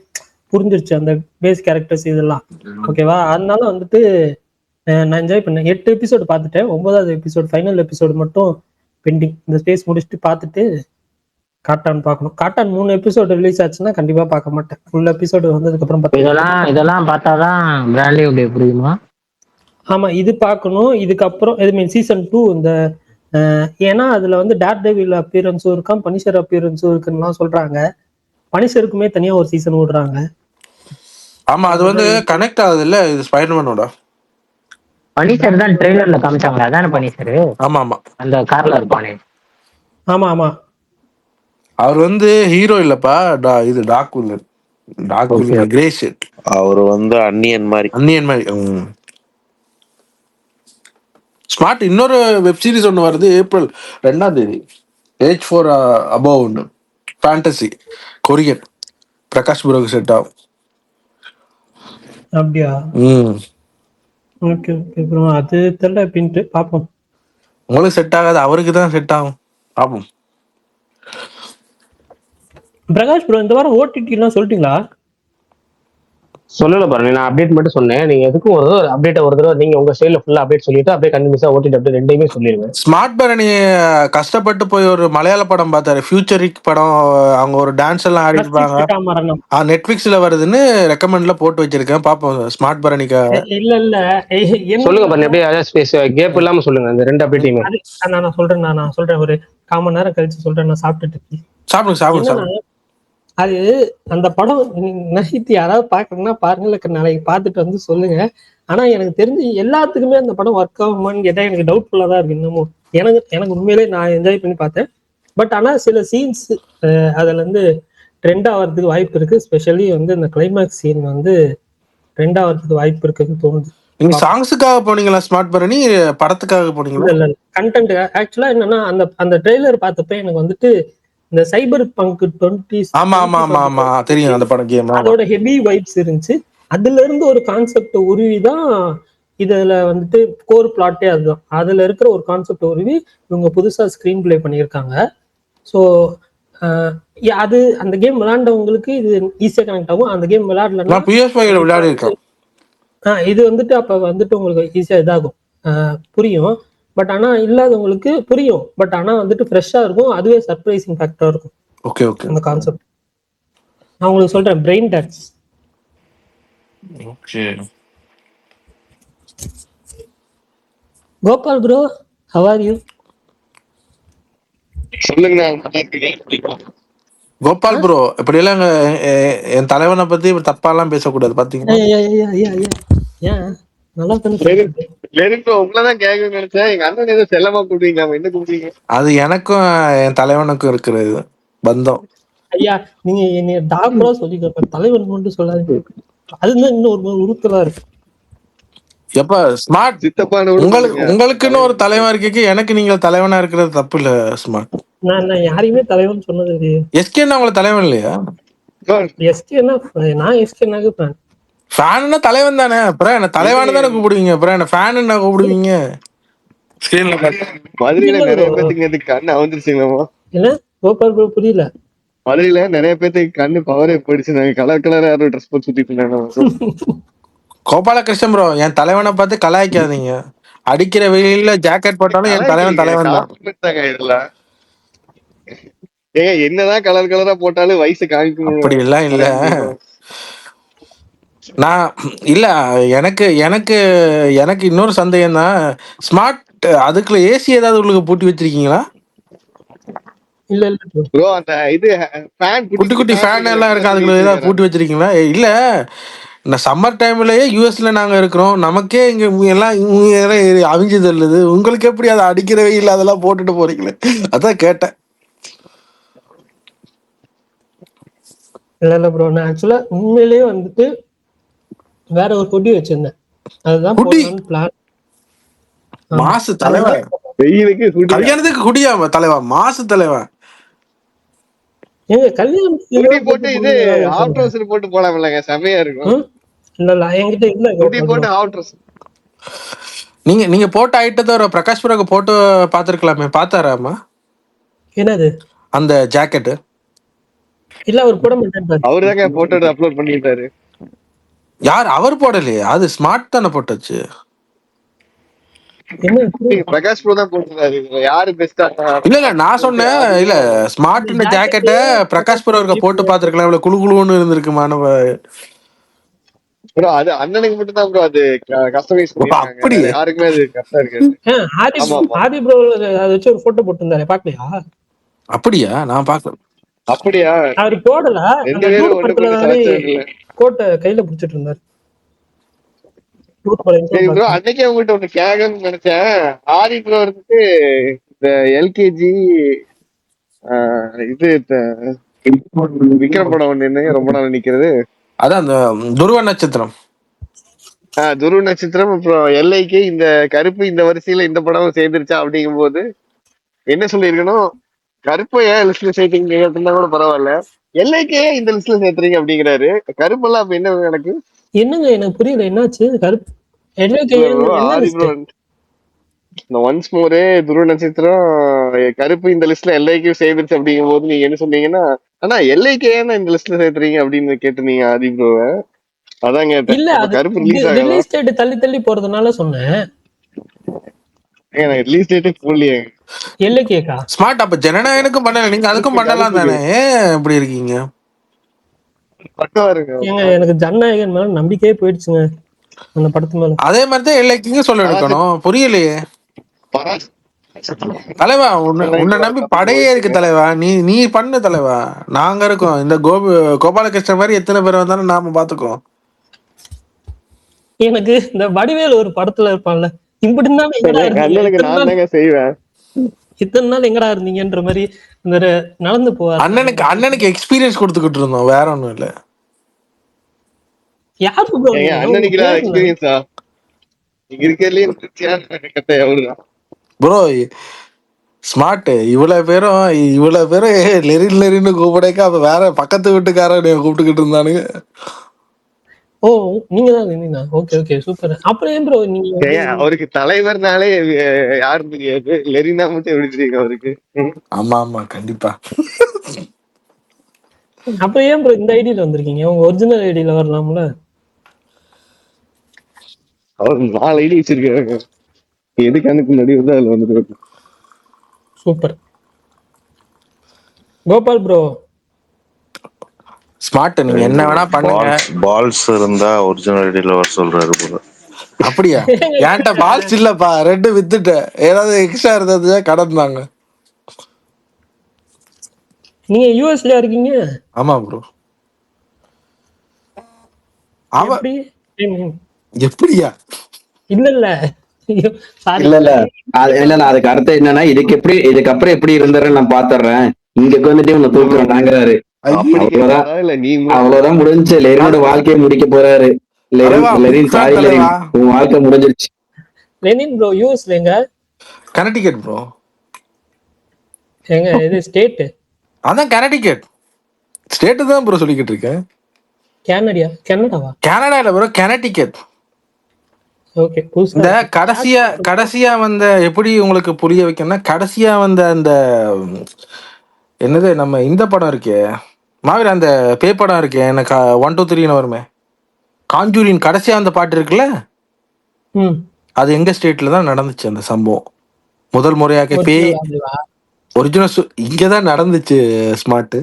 F: புரிஞ்சிருச்சு, அந்த பேஸ் கேரக்டர்ஸ் இதெல்லாம். ஓகேவா? அதனால வந்துட்டு நான் என்ஜாய் பண்ணேன். 8 எபிசோடு பார்த்துட்டேன். 9வது எபிசோடு ஃபைனல் எபிசோடு மட்டும் பெண்டிங். இந்த ஸ்பேஸ் முடிச்சுட்டு பார்த்துட்டு காட்டான் பார்க்கணும். காட்டான் 3 எபிசோடு ரிலீஸ் ஆச்சுன்னா கண்டிப்பா பார்க்க மாட்டேன். ஃபுல் எபிசோடு வந்ததுக்கு அப்புறம்
H: இதெல்லாம் பார்த்தாதான் பிராண்ட்லி புரியுமா? ஆமா,
F: இது பார்க்கணும். இதுக்கப்புறம் சீசன் 2 இந்த ஏன்னா அதுல வந்து டேர் டெவில் அப்பியரன்ஸும் இருக்கான், பனிஷர் அப்பியரன்ஸும் இருக்குன்னு சொல்றாங்க. பனிஷருக்குமே தனியா ஒரு சீசன் விடுறாங்க.
E: ஆமா, அது வந்து கனெக்ட் ஆகுது இல்ல, இது ஸ்பைடர்மேனோட.
H: பனிஷர் தான் ட்ரெய்லர்ல காமிச்சாங்களா? அதானே பனிஷர்?
E: ஆமா
H: அந்த கார்ல இருப்பானே.
F: ஆமா
E: அவர் வந்து ஹீரோ இல்லப்பா, இது டாக்குல கிரேஷியட்.
D: அவர் வந்து அன்னியன் மாதிரி.
E: ஸ்மார்ட் இன்னொரு வெப் சீரிஸ் ஒன்று வருது ஏப்ரல் 2ஆம் தேதி. ஏஜ் ஃபார் அபவ் ஒன்று ஃபேண்டசி கொரியன். பிரகாஷ் புரோக்கு செட் ஆகும்.
F: அப்படியா? ஓகே ப்ரோ, அது தெரியல அப்படின்ட்டு பார்ப்போம்.
E: உங்களுக்கு செட் ஆகாது, அவருக்கு தான் செட் ஆகும். பார்ப்போம்.
F: பிரகாஷ் ப்ரோ இந்த வாரம் ஓடிடி எல்லாம் சொல்லிட்டீங்களா?
A: சொல்லல பாருங்க, நான் அப்டேட் மட்டும் சொன்னேன். நீங்க எதுக்கும் ஒரு அப்டேட் ஒரு தடவை நீங்க உங்க ஸ்டைல ஃபுல்லா அப்டேட் சொல்லிட்டு அப்படியே கண்டினியூஸா ஓடிடி அப்டேட் ரெண்டையுமே சொல்லிருங்க.
E: ஸ்மார்ட் பரணி கஷ்டப்பட்டு போய் ஒரு மலையாள படம் பார்த்தாரு, ஃபியூச்சரிக் படம். அவங்க ஒரு டான்ஸ் எல்லாம் ஆடிருப்பாங்க. நெட்ஃபிளிக்ஸ்ல வருதுன்னு ரெக்கமெண்ட்ல போட்டு வச்சிருக்கேன், பாப்போம். ஸ்மார்ட் பரணிக்கா
F: இல்ல
A: சொல்லுங்க பாருங்க, அப்படியே ஸ்பேஸ் கேப் இல்லாம சொல்லுங்க அந்த 2 அப்டேட்டையுமே.
F: நான் சொல்றேன் ஒரு 1/4 மணி நேரம் கழிச்சு சொல்றேன். நான் சாப்பிட்டுட்டு
E: சாப்பிடுங்க.
F: அது அந்த படம் நைட்டு யாராவது பாக்கணும்னா பாருங்க, இல்ல நாளைக்கு பார்த்துட்டு வந்து சொல்லுங்க. ஆனா எனக்கு தெரிஞ்சு எல்லாத்துக்குமே அந்த படம் ஒர்க் ஆகுமான்னு கேட்டா எனக்கு டவுட்ஃபுல்லா தான் இருக்கு இன்னமும். எனக்கு உண்மையிலே நான் என்ஜாய் பண்ணி பார்த்தேன். பட் ஆனா சில சீன்ஸ் அதுல இருந்து ட்ரெண்ட் ஆகிறதுக்கு வாய்ப்பு இருக்கு. ஸ்பெஷலி வந்து இந்த கிளைமேக்ஸ் சீன் வந்து ட்ரெண்ட் ஆகிறதுக்கு வாய்ப்பு இருக்குன்னு தோணுது.
E: நீங்க சாங்ஸுக்காக போனீங்களா ஸ்மார்ட் பரணி, படத்துக்காக போனீங்களா?
F: இல்ல கண்டென்ட். ஆக்சுவலா என்னன்னா அந்த ட்ரெய்லர் பார்த்தப்ப எனக்கு வந்துட்டு இந்த சைபர் பங்க் 20
E: ஆமா தெரியும் அந்த படம். கேம்
F: அதோட ஹெவி வைப்ஸ் இருந்துச்சு. அதுல இருந்து ஒரு கான்செப்ட் உருவிதான் இதுல வந்துட்டு கோர் பிளாட்டே அதுதான். அதுல இருக்கிற ஒரு கான்செப்ட் உருவி இவங்க புதுசா ஸ்கிரீன் பிளே பண்ணியிருக்காங்க. ஸோ அது அந்த கேம் விளையாண்டவங்களுக்கு இது ஈஸியா கனெக்ட் ஆகும். அந்த கேம் விளையாடலன்னா
E: PS5 விளையாடி இருக்கேன்.
F: இது வந்துட்டு அப்ப வந்துட்டு உங்களுக்கு ஈஸியா இதாகும், புரியும். பட் ஆனா இல்லாதவங்களுக்கு புரியும், பட் ஆனா வந்துட்டு ஃப்ரெஷ்ஷா இருக்கும். அதுவே சர்ப்ரைசிங் ஃபேக்டரா இருக்கும்
E: ஓகே ஓகே
F: அந்த கான்செப்ட். நான் உங்களுக்கு சொல்றேன், brain talks.
E: Okay.
F: Gopal bro, how are you?
A: சொல்லுங்க.
E: கோபால் ப்ரோ இப்படி எல்லாம் என் தலைவனை பத்தி இப்படி தப்பா எல்லாம் பேசக்கூடாது பாத்தீங்களா?
F: ஏன் நல்லா
A: உங்களதான் கேட்க நினைச்சேன். எங்க அண்ணன் ஏதோ செல்லமா கூப்பிடுவீங்க, என்ன கூப்பிடுவீங்க?
E: அது எனக்கும் என் தலைவனுக்கும் இருக்கிறது பந்தம்.
F: ஐயா, நீங்க என்னைய டாக்டரா சொல்லிக்க, தலைவன் மட்டும் சொல்லாதீங்க. அதுதான் இன்னும் ஒரு உறுத்தலா இருக்கு.
E: எப்ப ஸ்மார்ட்
A: சித்தப்பான
E: உங்களுக்குன்னு ஒரு தலைவன் இருக்கீங்க, எனக்கு நீங்க தலைவனா இருக்கிறது தப்பு இல்ல ஸ்மார்ட்.
F: நான் யாரையுமே தலைவன் சொன்னது இல்லையே.
E: எஸ்கேன்னா உங்களுக்கு தலைவன் இல்லையா?
F: எஸ்கேனா நான் எஸ்கேனாக்கு ஃபேன்.
E: ஃபேன்னா தலைவன் தானே, அப்புறம் என்ன தலைவானு தானே கூப்பிடுவீங்க, அப்புறம் என்ன ஃபேன் என்ன கூப்பிடுவீங்க? ஸ்கிரீன்ல
A: மதுரையில நிறைய பேத்துக்கு நேத்து கண்ணு அவந்துருச்சுங்களாமா.
F: என்ன கோபால் ப்ரோ புரியல?
A: மதுரையில நிறைய பேத்துக்கு கண்ணு பவரே போயிடுச்சு. நாங்க கலர் கலரா யாரும் ட்ரெஸ் போட்டு சுத்திட்டு இருந்தாங்க.
E: கோபாலகிருஷ்ணன் ப்ரோ, என் தலைவனை பார்த்து கலாய்க்காதீங்க. அடிக்கிற வெயில ஜாக்கெட் போட்டாலும் என் தலைவன் தலைவன் தான்.
A: ஏங்க என்னதான் கலர் கலரா போட்டாலும் வயசு காமிக்கணும்.
E: அப்படி எல்லாம் இல்ல. நான் இல்ல, எனக்கு எனக்கு எனக்கு இன்னொரு சந்தேகம் தான். ஸ்மார்ட் அதுக்குள்ள ஏசி ஏதாவது உங்களுக்கு பூட்டி வச்சிருக்கீங்களா?
F: இல்ல இல்ல
A: ப்ரோ, அந்த இது ஃபேன்
E: குட்டி குட்டி ஃபேன் எல்லாம் இருக்கு, அதுக்குள்ள ஏதாவது பூட்டி வச்சிருக்கீங்களா? இல்ல, இந்த சம்மர் டைம்லயே யூஎஸ்ல நாங்க இருக்கிறோம், நமக்கே இங்க எல்லாம் அவிஞ்சு தள்ளுது, உங்களுக்கு எப்படி அதை அடிக்கிற வெயில் அதெல்லாம் போட்டுட்டு போறீங்களே, அதான் கேட்டேன்.
F: இல்ல ப்ரோ, நான் ஆக்சுவலா உண்மையிலேயே வந்துட்டு வேற ஒரு கொடி வச்சிருந்தேன். அதுதான் போடணும்னு பிளான்.
E: மாசு தலைவன்,
A: வெயிலுக்கு
E: கல்யாணத்துக்கு குடியா தலைவா? மாசு தலைவன்.
F: ஏங்க கல்யாணம்
A: போட்டு இது ஆஃப் ட்ரெஸ் போட்டு போலாம் இல்லங்க, செமையா இருக்கும்.
F: இல்ல என்கிட்ட இல்ல
A: குடி போட்டு ஆஃப் ட்ரெஸ்.
E: நீங்க போட்ட ஐட்டத்தை ஒரு பிரகாஷ் புராக்கு போட்டு பாத்துருக்கலாமே, பாத்தாராமா?
F: என்னது
E: அந்த ஜாக்கெட்?
F: இல்ல அவர் போட மாட்டேன்.
A: அவரு தாங்க போட்டோ அப்லோட் பண்ணிட்டாரு.
E: யார்? அவர் போடலையே, அது ஸ்மார்ட் தானே போட்டுச்சு.
A: பிரகாஷ் ப்ரோ தான் போட்டுறாரு. யாரு பெஸ்டா?
E: இல்ல நான் சொன்னேன், இல்ல ஸ்மார்ட் ஜாக்கெட்ட பிரகாஷ் புரா போட்டு பாத்துருக்கலாம், இவ்வளவு குழு குழுன்னு இருந்திருக்குமான.
A: ப்ரோ அது அண்ணனுக்கு மட்டும் தான் ப்ரோ அது கஸ்டமைஸ் பண்ணிருக்காங்க.
E: அப்படி
A: யாருக்குமே அது கரெக்டா இருக்காது.
F: ஆதி ப்ரோ அத வச்சு ஒரு போட்டோ போட்டுருந்தாரே, பாக்கலையா?
E: அப்படியா? நான் பாக்கல.
F: அப்படியா? அவர் போடல, அந்த டூட் படத்துல கோட்டை கையில பிடிச்சிட்டு இருந்தாரு.
A: அன்னைக்கே உங்ககிட்ட ஒண்ணு கேட்கணும்னு நினைச்சேன். ஆதி ப்ரோ வந்துட்டு இந்த எல்கேஜி இது விக்ரம் படம் ஒண்ணு ரொம்ப நாள் நிக்கிறது,
E: அதான் அந்த துருவ நட்சத்திரம்.
A: துருவ நட்சத்திரம். அப்புறம் எல்ஐக்கு இந்த கருப்பு இந்த வரிசையில இந்த படம் சேர்ந்துருச்சா அப்படிங்கும் போது என்ன சொல்லிருக்கணும், கருப்பை ஏன் லிஸ்ட்ல சேர்த்தீங்கன்னா கூட பரவாயில்ல, எல்ஐக்கே இந்த லிஸ்ட்ல சேர்த்துறீங்க அப்படிங்கிறாரு. கருப்பெல்லாம் அப்ப என்ன எனக்கு
F: என்னங்க எனக்கு புரியல, என்னாச்சு? கருப்பு
A: ஒன்ஸ் மோரே துருவ நட்சத்திரம் கருப்பு இந்த லிஸ்ட்ல எல்ஐக்கு சேர்ந்துருச்சு அப்படிங்கும் போது நீங்க என்ன சொன்னீங்கன்னா, ஆனா எல்ஐக்கே ஏன் இந்த லிஸ்ட்ல சேர்த்துறீங்க அப்படின்னு கேட்டுனீங்க ஆதி ப்ரோவ. அதான் கேட்டேன்.
F: இல்ல கருப்பு ரிலீஸ் டேட் தள்ளி தள்ளி போறதுனால சொன்னேன்.
A: ரிலீஸ் டேட்டே போடலையே
F: எல்ஐக்கேக்கா.
E: ஸ்மார்ட் அப்ப ஜனநாயகனுக்கும் பண்ணல, நீங்க அதுக்கும் பண்ணலாம் தானே, ஏன் இப்படி இருக்கீங்க?
F: ஏங்க எனக்கு ஜனநாயகன் மேல நம்பிக்கையே போயிடுச்சுங்க அந்த படத்து மேல.
E: அதே மாதிரி தான் எல்லைக்கு சொல்ல எடுக்கணும், புரியலையே தலைவா. உன்னை நம்பி படையே இருக்கு தலைவா, நீ பண்ணு தலைவா, நாங்க இருக்கோம். இந்த கோபாலகிருஷ்ணன் மாதிரி எத்தனை பேர் வந்தாலும் நாம பாத்துக்கோம்.
F: எனக்கு இந்த வடிவேல் ஒரு படத்துல இருப்பான்ல, இப்படி
A: செய்வேன்
F: இத்தனை நாள் எங்கடா இருந்தீங்கன்ற மாதிரி இந்த நடந்து போவார்.
E: அண்ணனுக்கு எக்ஸ்பீரியன்ஸ் கொடுத்துக்கிட்டு இருந்தோம், வேற ஒண்ணும் இல்ல.
F: யாருக்கு
A: எக்ஸ்பீரியன்ஸா இருக்கிறதுலயே
E: ப்ரோ ஸ்மார்ட் இவ்வளவு பேரும் லெரின்னு கூப்பிடக்க அப்ப வேற பக்கத்து வீட்டுக்காரன் கூப்பிட்டுக்கிட்டு இருந்தானுங்க.
F: ஓ நீங்க தான் லெனினா? Okay okay super. அப்புறம் ஏன் ப்ரோ நீங்க
A: அவருக்கு தலைவர்னாலே யாரும் தெரியாது, லெரினா மட்டும் எப்படி தெரியும் அவருக்கு?
E: ஆமா ஆமா கண்டிப்பா.
F: அப்புறம் ஏன் ப்ரோ இந்த ஐடியில வந்திருக்கீங்க? உங்க ஒரிஜினல் ஐடியில வரலாம்ல.
I: அவர் 4 ஐடி வச்சிருக்காங்க. எது கணக்கு முன்னாடி வந்து அதுல வந்துட்டு
F: சூப்பர். கோபால் ப்ரோ
E: ஸ்மார்ட் நீங்க என்ன வேணா பண்ணுங்க.
D: பால்ஸ் இருந்தா ஒரிஜினல் ஐடியில வர சொல்றாரு போல.
E: அப்படியா? என்கிட்ட பால்ஸ் இல்லப்பா, ரெண்டு வித்துட்டேன். ஏதாவது எக்ஸ்ட்ரா இருந்தது கடந்தாங்க.
F: நீங்க யூஎஸ்ல இருக்கீங்க?
E: ஆமா ப்ரோ. அவ
F: எப்படி?
E: எப்படியா?
F: இல்ல சாரி.
B: இல்ல இல்ல அது இல்ல நான் அதுக்கு அர்த்தம் என்னன்னா இதுக்கப்புறம் எப்படி இருந்தாரு நான் பாத்துறேன், இங்க வந்துட்டு உன்னை தூக்குறேன் நாங்கிறாரு.
I: அப்படி
B: அவ்வளவுதான்
I: கேட்டாரா இல்ல நீ
B: அவ்வளவுதான் முடிஞ்சு. லெரினோட வாழ்க்கையை முடிக்க போறாரு. லெரின் சாரி லெரின், உன் வாழ்க்கை முடிஞ்சிருச்சு.
F: லெனின் ப்ரோ யூஎஸ்ல எங்க?
E: Connecticut bro.
F: எங்க இது ஸ்டேட்?
E: அதான் கனடிகட் ஸ்டேட் தான் ப்ரோ சொல்லிக்கிட்டு இருக்கேன்.
F: கனடாவா?
E: கனடா இல்ல ப்ரோ, கனடிகட்.
F: ஓகே.
E: இந்த கடைசியா வந்த, எப்படி உங்களுக்கு புரிய வைக்கணும்னா, கடைசியா வந்த அந்த என்னது நம்ம இந்த படம் இருக்கே மாவீர, அந்த பே படம் இருக்கே, எனக்கு 1 2 3 வருமே, காஞ்சூரின் கடைசியா அந்த பாட்டு இருக்குல்ல, அது எங்க ஸ்டேட்ல தான் நடந்துச்சு அந்த சம்பவம். முதல் முறையாக பே ஒரிஜினல் இங்கதான் நடந்துச்சு ஸ்மார்ட்.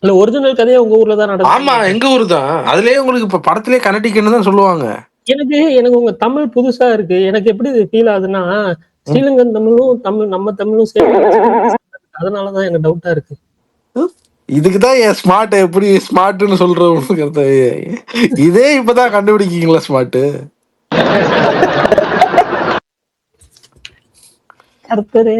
F: இல்ல ஒரிஜினல் கதையே உங்க ஊர்ல தான் நடந்துச்சு.
E: ஆமா எங்க ஊர் தான். அதுலயே உங்களுக்கு இப்ப படத்திலே கனடிக்கன்னு தான் சொல்லுவாங்க.
F: எனக்கு உங்க தமிழ் புதுசா இருக்கு. எனக்கு எப்படி ஃபீல் ஆகுதுன்னா, ஸ்ரீலங்கன் தமிழும் நம்ம தமிழும் சேர்ந்து, அதனாலதான் எனக்கு டவுட்டா இருக்கு.
E: இதுக்குதான் என் ஸ்மார்ட் எப்படி ஸ்மார்ட்னு சொல்றவங்க இதே இப்பதான் கண்டுபிடிக்கீங்களா ஸ்மார்ட்?
F: கர்த்தரே.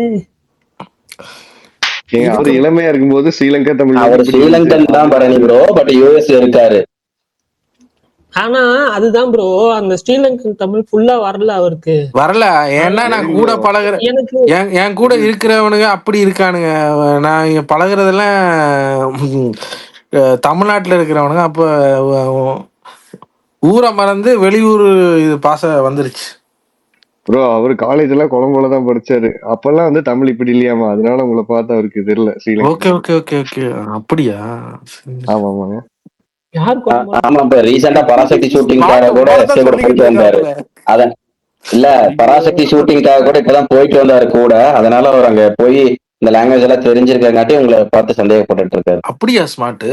I: அவரு இளமையா இருக்கும்போது ஸ்ரீலங்கா தமிழ்
B: அவர் ஸ்ரீலங்கன் தான் பரணி ப்ரோ, பட் யூஎஸ் இருக்காரு.
F: ஆனா அதுதான் ப்ரோ, அந்த ஸ்ரீலங்கன் தமிழ் ஃபுல்லா வரல அவருக்கு.
E: வரல. ஏன்னா நான் கூட பழகுற என் கூட இருக்கிறவனுங்க அப்படி இருக்கானுங்க. நான் இங்க பழகுறதெல்லாம் தமிழ்நாட்டுல இருக்கிறவனுங்க. அப்ப ஊரை மறந்து வெளியூர் இது பாச வந்துருச்சு
I: ப்ரோ. அவரு காலேஜ் எல்லாம் கொழம்புல தான் படிச்சாரு. அப்பெல்லாம் வந்து தமிழ் இப்படி இல்லையாமா, அதனால உங்களை பார்த்து அவருக்கு தெரியல Sri Lanka.
E: Okay okay okay okay அப்படியா?
I: ஆமா ஆமாங்க.
B: ஆமா இப்ப ரீசெண்டா பராசக்தி ஷூட்டிங்காக கூட போயிட்டு வந்தாரு. அதான் இல்ல பராசக்தி ஷூட்டிங்காக கூட இப்பதான் போயிட்டு வந்தாரு கூட. அதனால அவர் அங்க போய் இந்த லாங்குவேஜ் எல்லாம் தெரிஞ்சிருக்காட்டி உங்களை பார்த்து சந்தேகப்பட்டு இருக்காரு.
E: அப்படியா? ஸ்மார்ட்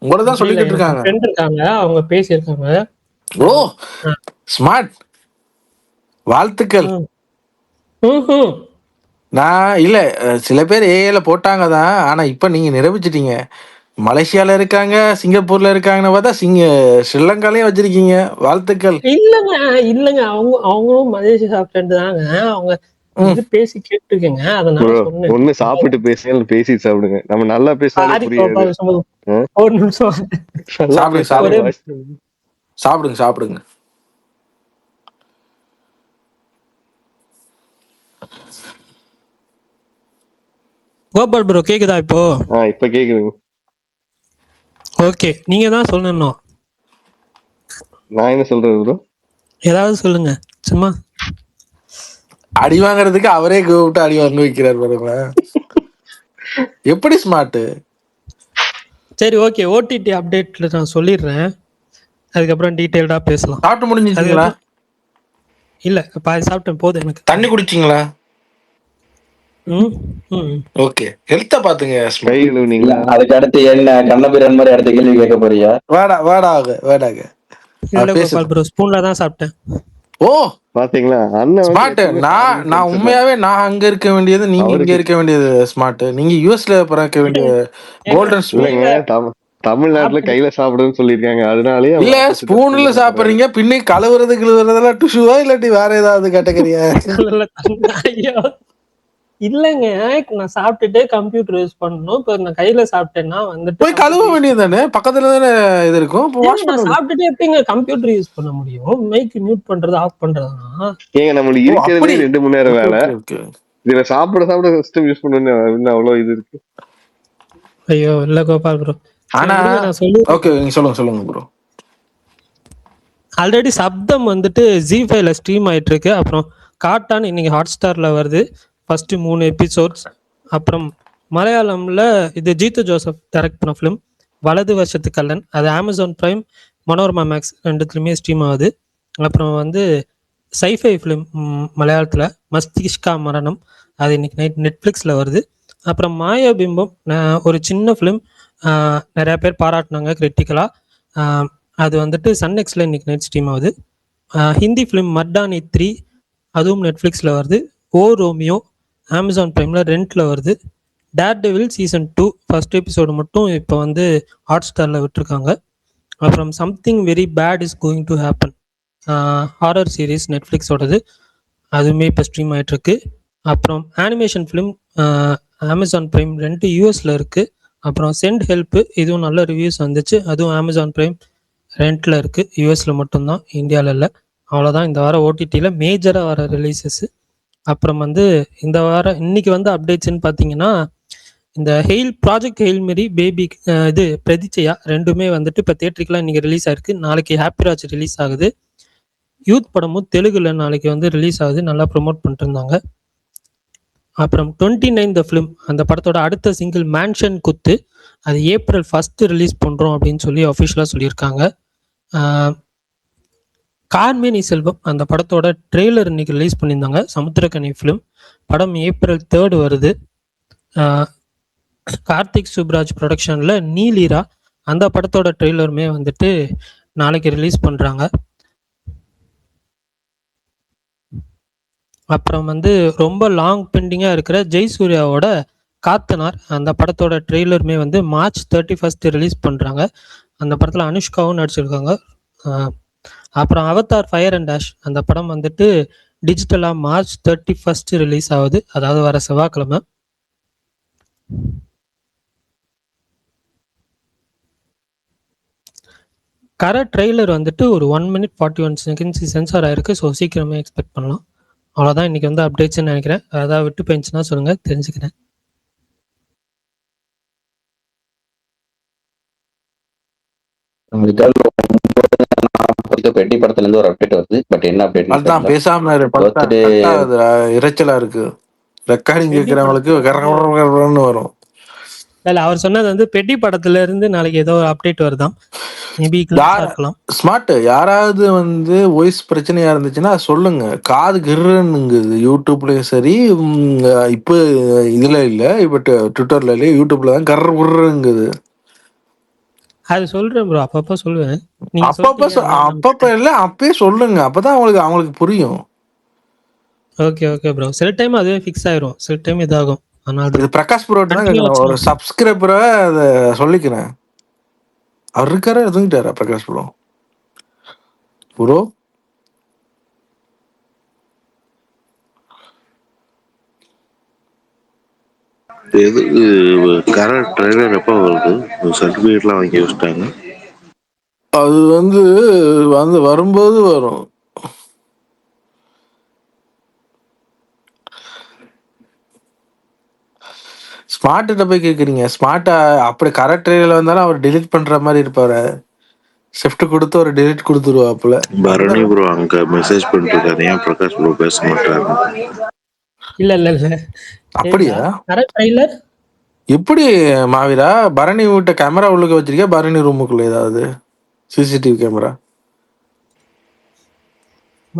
E: உங்களதான் சொல்லிக்கிட்டு இருக்காங்க,
F: அவங்க பேசியிருக்காங்க.
E: ஓ ஸ்மார்ட் வாழ்த்துக்கள். நான் இல்ல சில பேர் ஏஐல போட்டாங்க தான். ஆனா இப்ப நீங்க நிரூபிச்சிட்டீங்க. மலேசியால இருக்காங்க, சிங்கப்பூர்ல இருக்காங்கன்னு பார்த்தா ஸ்ரீலங்காலயும் வச்சிருக்கீங்க. வாழ்த்துக்கள்.
F: இல்லங்க அவங்களும் மலேசியா சாப்பிட்டு தாங்க. அவங்க இது பேசி கேட்டுருக்கீங்க. அதனால சொன்னேன்.
I: ஒண்ணு சாப்பிட்டு பேசுங்க, பேசி சாப்பிடுங்க. நம்ம நல்லா பேசினாலே புரியாது.
F: ஒரு நிமிஷம்
E: சாப்பிடுங்க.
F: கோபால் ப்ரோ கேக்குதா இப்போ?
I: இப்ப கேக்குதுங்க.
F: ஓகே, நீங்க தான் சொல்லணும்.
I: நான் என்ன சொல்றது ப்ரோ?
F: ஏதாவது சொல்லுங்க. சும்மா
E: அடி வாங்குறதுக்கு அவரே கூப்பிட்டு அடி வாங்க வைக்கிறார் பாருங்க. எப்படி ஸ்மார்ட்?
F: சரி ஓகே, ஓடிடி அப்டேட்ல நான் சொல்லிடுறேன். அதுக்கப்புறம் டீடைல்டா பேசலாம்.
E: சாப்பிட்டு முடிஞ்சிட்டீங்களா?
F: இல்ல பாதி சாப்பிட்டேன், போதும் எனக்கு.
E: தண்ணி குடிச்சிங்களா? ஓகே, ஹெல்த்த பாத்துங்க.
B: அதுக்கு அடுத்து என்ன கண்ணபிரான் மாதிரி அடுத்த கேள்வி கேட்க போறியா?
E: வேடாக
F: ஸ்பூன்ல தான் சாப்பிட்டேன்.
E: ஓ
I: பாத்தீங்களா
E: ஸ்மார்ட். நான் உண்மையாவே நான் அங்க இருக்க வேண்டியது, நீங்க இங்க இருக்க வேண்டியது ஸ்மார்ட். நீங்க யூஎஸ்ல பிறக்க வேண்டிய கோல்டன் ஸ்பூன்.
I: தமிழ்நாட்டுல கையில சாப்பிடுன்னு சொல்லிருக்காங்க. அதனாலயே
E: இல்ல ஸ்பூன்ல சாப்பிடுறீங்க. பின்னே கழுவுறதெல்லாம் டிஷ்யூவா இல்லாட்டி வேற ஏதாவது கேட்டகரியா?
F: இல்லங்க, நான் சாப்பிட்டுட்டு கம்ப்யூட்டர் யூஸ் பண்ணணும். இப்ப நான் கையில சாப்பிட்டேன்னா வந்துட்டு
E: போய் கழுவ வேண்டியது தானே, பக்கத்துல தானே இது இருக்கும்.
F: சாப்பிட்டுட்டு எப்படிங்க கம்ப்யூட்டர் யூஸ் பண்ண முடியும்? மைக் மியூட் பண்றது ஆஃப் பண்றதுனா
I: ஏங்க நம்மளுக்கு இருக்கிறதே 2 மணி நேரம் வேலை. இதுல சாப்பிட சிஸ்டம் யூஸ் பண்ணணும், அவ்வளவு இது இருக்கு.
F: ஐயோ இல்ல கோபால் ப்ரோ.
E: ஆனா ஓகே நீங்க சொல்லுங்க ப்ரோ.
F: ஆல்ரெடி சப்தம் வந்துட்டு ஜி5ல ஸ்ட்ரீம் ஆயிட்டு இருக்கு. அப்புறம் காட்டான் இன்னைக்கு ஹாட்ஸ்டார்ல வருது ஃபர்ஸ்ட் 3 எபிசோட்ஸ். அப்புறம் மலையாளம்ல இது ஜீத்து ஜோசப் டைரக்ட் பண்ண ஃபிலிம் வலது வருஷத்து கல்லன், அது அமேசான் பிரைம் மனோரமா மேக்ஸ் ரெண்டுத்துலயுமே ஸ்ட்ரீம் ஆகுது. அப்புறம் வந்து சைஃபை ஃபிலிம் மலையாளத்தில் மஸ்திஷ்கா மரணம், அது இன்னைக்கு நைட் நெட்ஃப்ளிக்ஸில் வருது. அப்புறம் மாயாபிம்பம் ஒரு சின்ன ஃபிலிம், நிறையா பேர் பாராட்டினாங்க கிரிட்டிக்கலாக. அது வந்துட்டு சன்நெக்ஸில் இன்னைக்கு நைட் ஸ்ட்ரீம் ஆகுது. ஹிந்தி ஃபிலிம் மர்டானி 3, அதுவும் நெட்ஃப்ளிக்ஸில் வருது. ஓ ரோமியோ அமேசான் ப்ரைமில் ரெண்டில் வருது. Daredevil season 2 first episode மட்டும் இப்போ வந்து ஹாட் ஸ்டாரில் விட்டுருக்காங்க. அப்புறம் something very bad is going to happen, horror series நெட்ஃப்ளிக்ஸோடது, அதுவுமே இப்போ ஸ்ட்ரீம் ஆகிட்டுருக்கு. அப்புறம் அனிமேஷன் ஃபிலிம் அமேசான் ப்ரைம் 2 யூஎஸில் இருக்குது. அப்புறம் சென்ட் ஹெல்ப்பு, இதுவும் நல்ல ரிவ்யூஸ் வந்துச்சு, அதுவும் அமேசான் ப்ரைம் ரெண்டில் இருக்குது. யூஎஸில் மட்டும்தான், இந்தியாவில் இல்லை. அவ்வளோதான் இந்த வாரம் ஓடிடியில் மேஜராக வர ரிலீசஸ்ஸு. அப்புறம் வந்து இந்த வாரம் இன்னைக்கு வந்து அப்டேட்ஸ்ன்னு பார்த்தீங்கன்னா, இந்த ப்ராஜெக்ட் ஹெயில் மாரி பேபி இது பிரதிச்சயா ரெண்டுமே வந்துட்டு இப்போ தியேட்டருக்குலாம் இன்றைக்கி ரிலீஸ் ஆயிருக்கு. நாளைக்கு ஹாப்பிராஜ் ரிலீஸ் ஆகுது. யூத் படமும் தெலுங்குல நாளைக்கு வந்து ரிலீஸ் ஆகுது, நல்லா ப்ரொமோட் பண்ணிட்டு இருந்தாங்க. அப்புறம் 29 ஃபிலிம், அந்த படத்தோட அடுத்த சிங்கிள் மேன்ஷன் குத்து, அது ஏப்ரல் 1 ரிலீஸ் பண்ணுறோம் அப்படின்னு சொல்லி அஃபிஷியலாக சொல்லியிருக்காங்க. கார்மேனி செல்வம், அந்த படத்தோட ட்ரெய்லர் இன்னைக்கு ரிலீஸ் பண்ணியிருந்தாங்க. சமுத்திரக்கனி ஃபிலிம் படம் ஏப்ரல் 3 வருது. கார்த்திக் சுப்ராஜ் ப்ரொடக்ஷனில் நீலீரா, அந்த படத்தோட ட்ரெய்லருமே வந்துட்டு நாளைக்கு ரிலீஸ் பண்ணுறாங்க. அப்புறம் வந்து ரொம்ப லாங் பெண்டிங்காக இருக்கிற ஜெய்சூர்யாவோட காத்தனார், அந்த படத்தோட ட்ரெய்லருமே வந்து மார்ச் 31 ரிலீஸ் பண்ணுறாங்க. அந்த படத்தில் அனுஷ்காவும் நடிச்சிருக்காங்க. அப்புறம் அவதார் ஃபயர் அண்ட் ஆஷ், அந்த படம் வந்துட்டு டிஜிட்டலாக மார்ச் 31 ரிலீஸ் ஆகுது, அதாவது வர செவ்வாய்க்கிழமை. ட்ரெய்லர் வந்துட்டு ஒரு 1 minute 41 seconds சென்சார் ஆயிருக்கு. ஸோ சீக்கிரமே எக்ஸ்பெக்ட் பண்ணலாம். அவ்வளோதான் இன்னைக்கு வந்து அப்டேட்ஸ்ன்னு நினைக்கிறேன். அதாவது விட்டு போயிடுச்சுன்னா சொல்லுங்கள், தெரிஞ்சுக்கிறேன்.
B: பெட்டி படத்துல இருந்து ஒரு அப்டேட் வருது. பட் என்ன அப்டேட்
E: அதுதான் பேசாம
B: பர்த்டே
E: இறைச்சலா இருக்கு. ரெக்கார்டிங் கேட்கறவங்களுக்கு வரும்.
F: இல்ல, அவர் சொன்னது வந்து பெட்டி படத்துல இருந்து நாளைக்கு ஏதோ ஒரு அப்டேட் வருதாம். மேபி இருக்கலாம்.
E: ஸ்மார்ட் யாராவது வந்து வாய்ஸ் பிரச்சனையா இருந்துச்சுன்னா சொல்லுங்க. காது கிருன்னுங்குது யூடியூப்லயும் சரி, இப்போ இதுல இல்ல, இப்ப ட்விட்டர்ல இல்ல, யூடியூப்ல தான் கர்ருங்குது.
F: அது சொல்றேன் ப்ரோ, அப்பப்போ சொல்லுவேன்.
E: அப்பப்ப இல்ல, அப்பயே சொல்லுங்க, அப்பதான் அவங்களுக்கு புரியும்.
F: ஓகே ஓகே ப்ரோ, சில டைம் அதுவே ஃபிக்ஸ் ஆயிரும், சில டைம் இதாகும்.
E: இது பிரகாஷ் ப்ரோ ஒரு சப்ஸ்கிரைபரை அதை சொல்லிக்கிறேன். அவர் இருக்காரு, தூங்கிட்டாரா Prakash bro? Bro
D: current trailer எப்போ வருது? சர்டிஃபிகேட்லாம் வாங்கி வச்சுட்டாங்க.
E: அது வந்து வரும்போது வரும். ஸ்மார்ட்ட போய் கேக்குறீங்க. ஸ்மார்ட்டா அப்படி கரெக்ட் ட்ரெய்லர் வந்தாலும் அவர் டெலிட் பண்ற மாதிரி இருப்பாரு. ஷிஃப்ட் கொடுத்து ஒரு டெலிட் கொடுத்துருவாப்புல.
D: பரணி ப்ரோ அங்க மெசேஜ் பண்ணிட்டு இருக்காரு, ஏன் பிரகாஷ் ப்ரோ பேச மாட்டாரு?
F: இல்ல
E: அப்படியா?
F: கரெக்ட் ட்ரெய்லர்
E: எப்படி மாவீரா? பரணி வீட்ட கேமரா உள்ளுக்க வச்சிருக்கா? பரணி ரூமுக்குள்ள ஏதாவது சிசிடிவி கேமரா?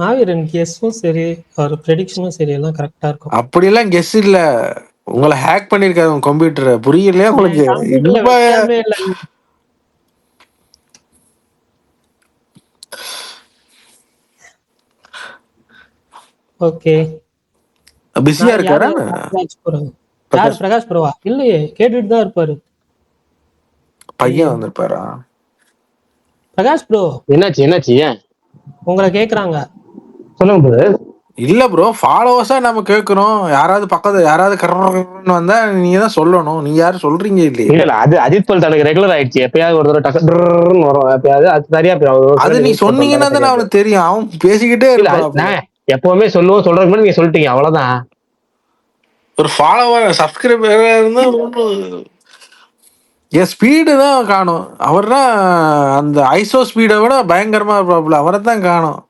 F: மாவீரன் கெஸ்ஸும் சரி, ஒரு ப்ரெடிக்ஷனும் சரி, எல்லாம் கரெக்டா இருக்கும்.
E: அப்படியெல்லாம் கெஸ் இல்ல, உங்களை ஹேக் பண்ணிருக்காரு உங்க கம்ப்யூட்டரை. புரியலையா உங்களுக்கு?
F: ஓகே,
E: பிஸியா இருக்காரா?
F: பிரகாஷ் ப்ரோவா? இல்லையே, கேட்டுட்டு தான் இருப்பாரு.
E: பையன் வந்திருப்பாரா?
F: பிரகாஷ் ப்ரோ
A: என்னாச்சு ஏன்
F: உங்களை கேக்குறாங்க?
A: சொல்லுங்க ப்ரோ.
E: இல்ல ப்ரோ, ஃபாலோவர்ஸா நம்ம கேக்குறோம். யாராவது பக்கத்துல யாராவது கர்றன்னு வந்தா நீங்க தான் சொல்லணும். நீங்க யாரும் சொல்றீங்க இல்லையே.
A: இல்ல அது அஜித் பல் தனக்கு ரெகுலர் ஆயிடுச்சு. எப்பயாவது ஒரு தடவை டக்குன்னு வரும், எப்பயாவது அது சரியா போயிடும்.
E: அது நீ சொன்னீங்கன்னா தான் அவனுக்கு தெரியும். அவன் பேசிக்கிட்டே இருப்பான்.
A: எப்பவுமே சொல்றதுக்கு முன்னாடி நீங்க சொல்லிட்டீங்க, அவ்வளவுதான்.
E: ஒரு ஃபாலோவர் சப்ஸ்கிரைபர் இருந்தா என் ஸ்பீடு தான் காணும். அவர் தான் அந்த ஐசோ ஸ்பீடை விட பயங்கரமா இருப்பாப்புல. அவரை தான் காணும்.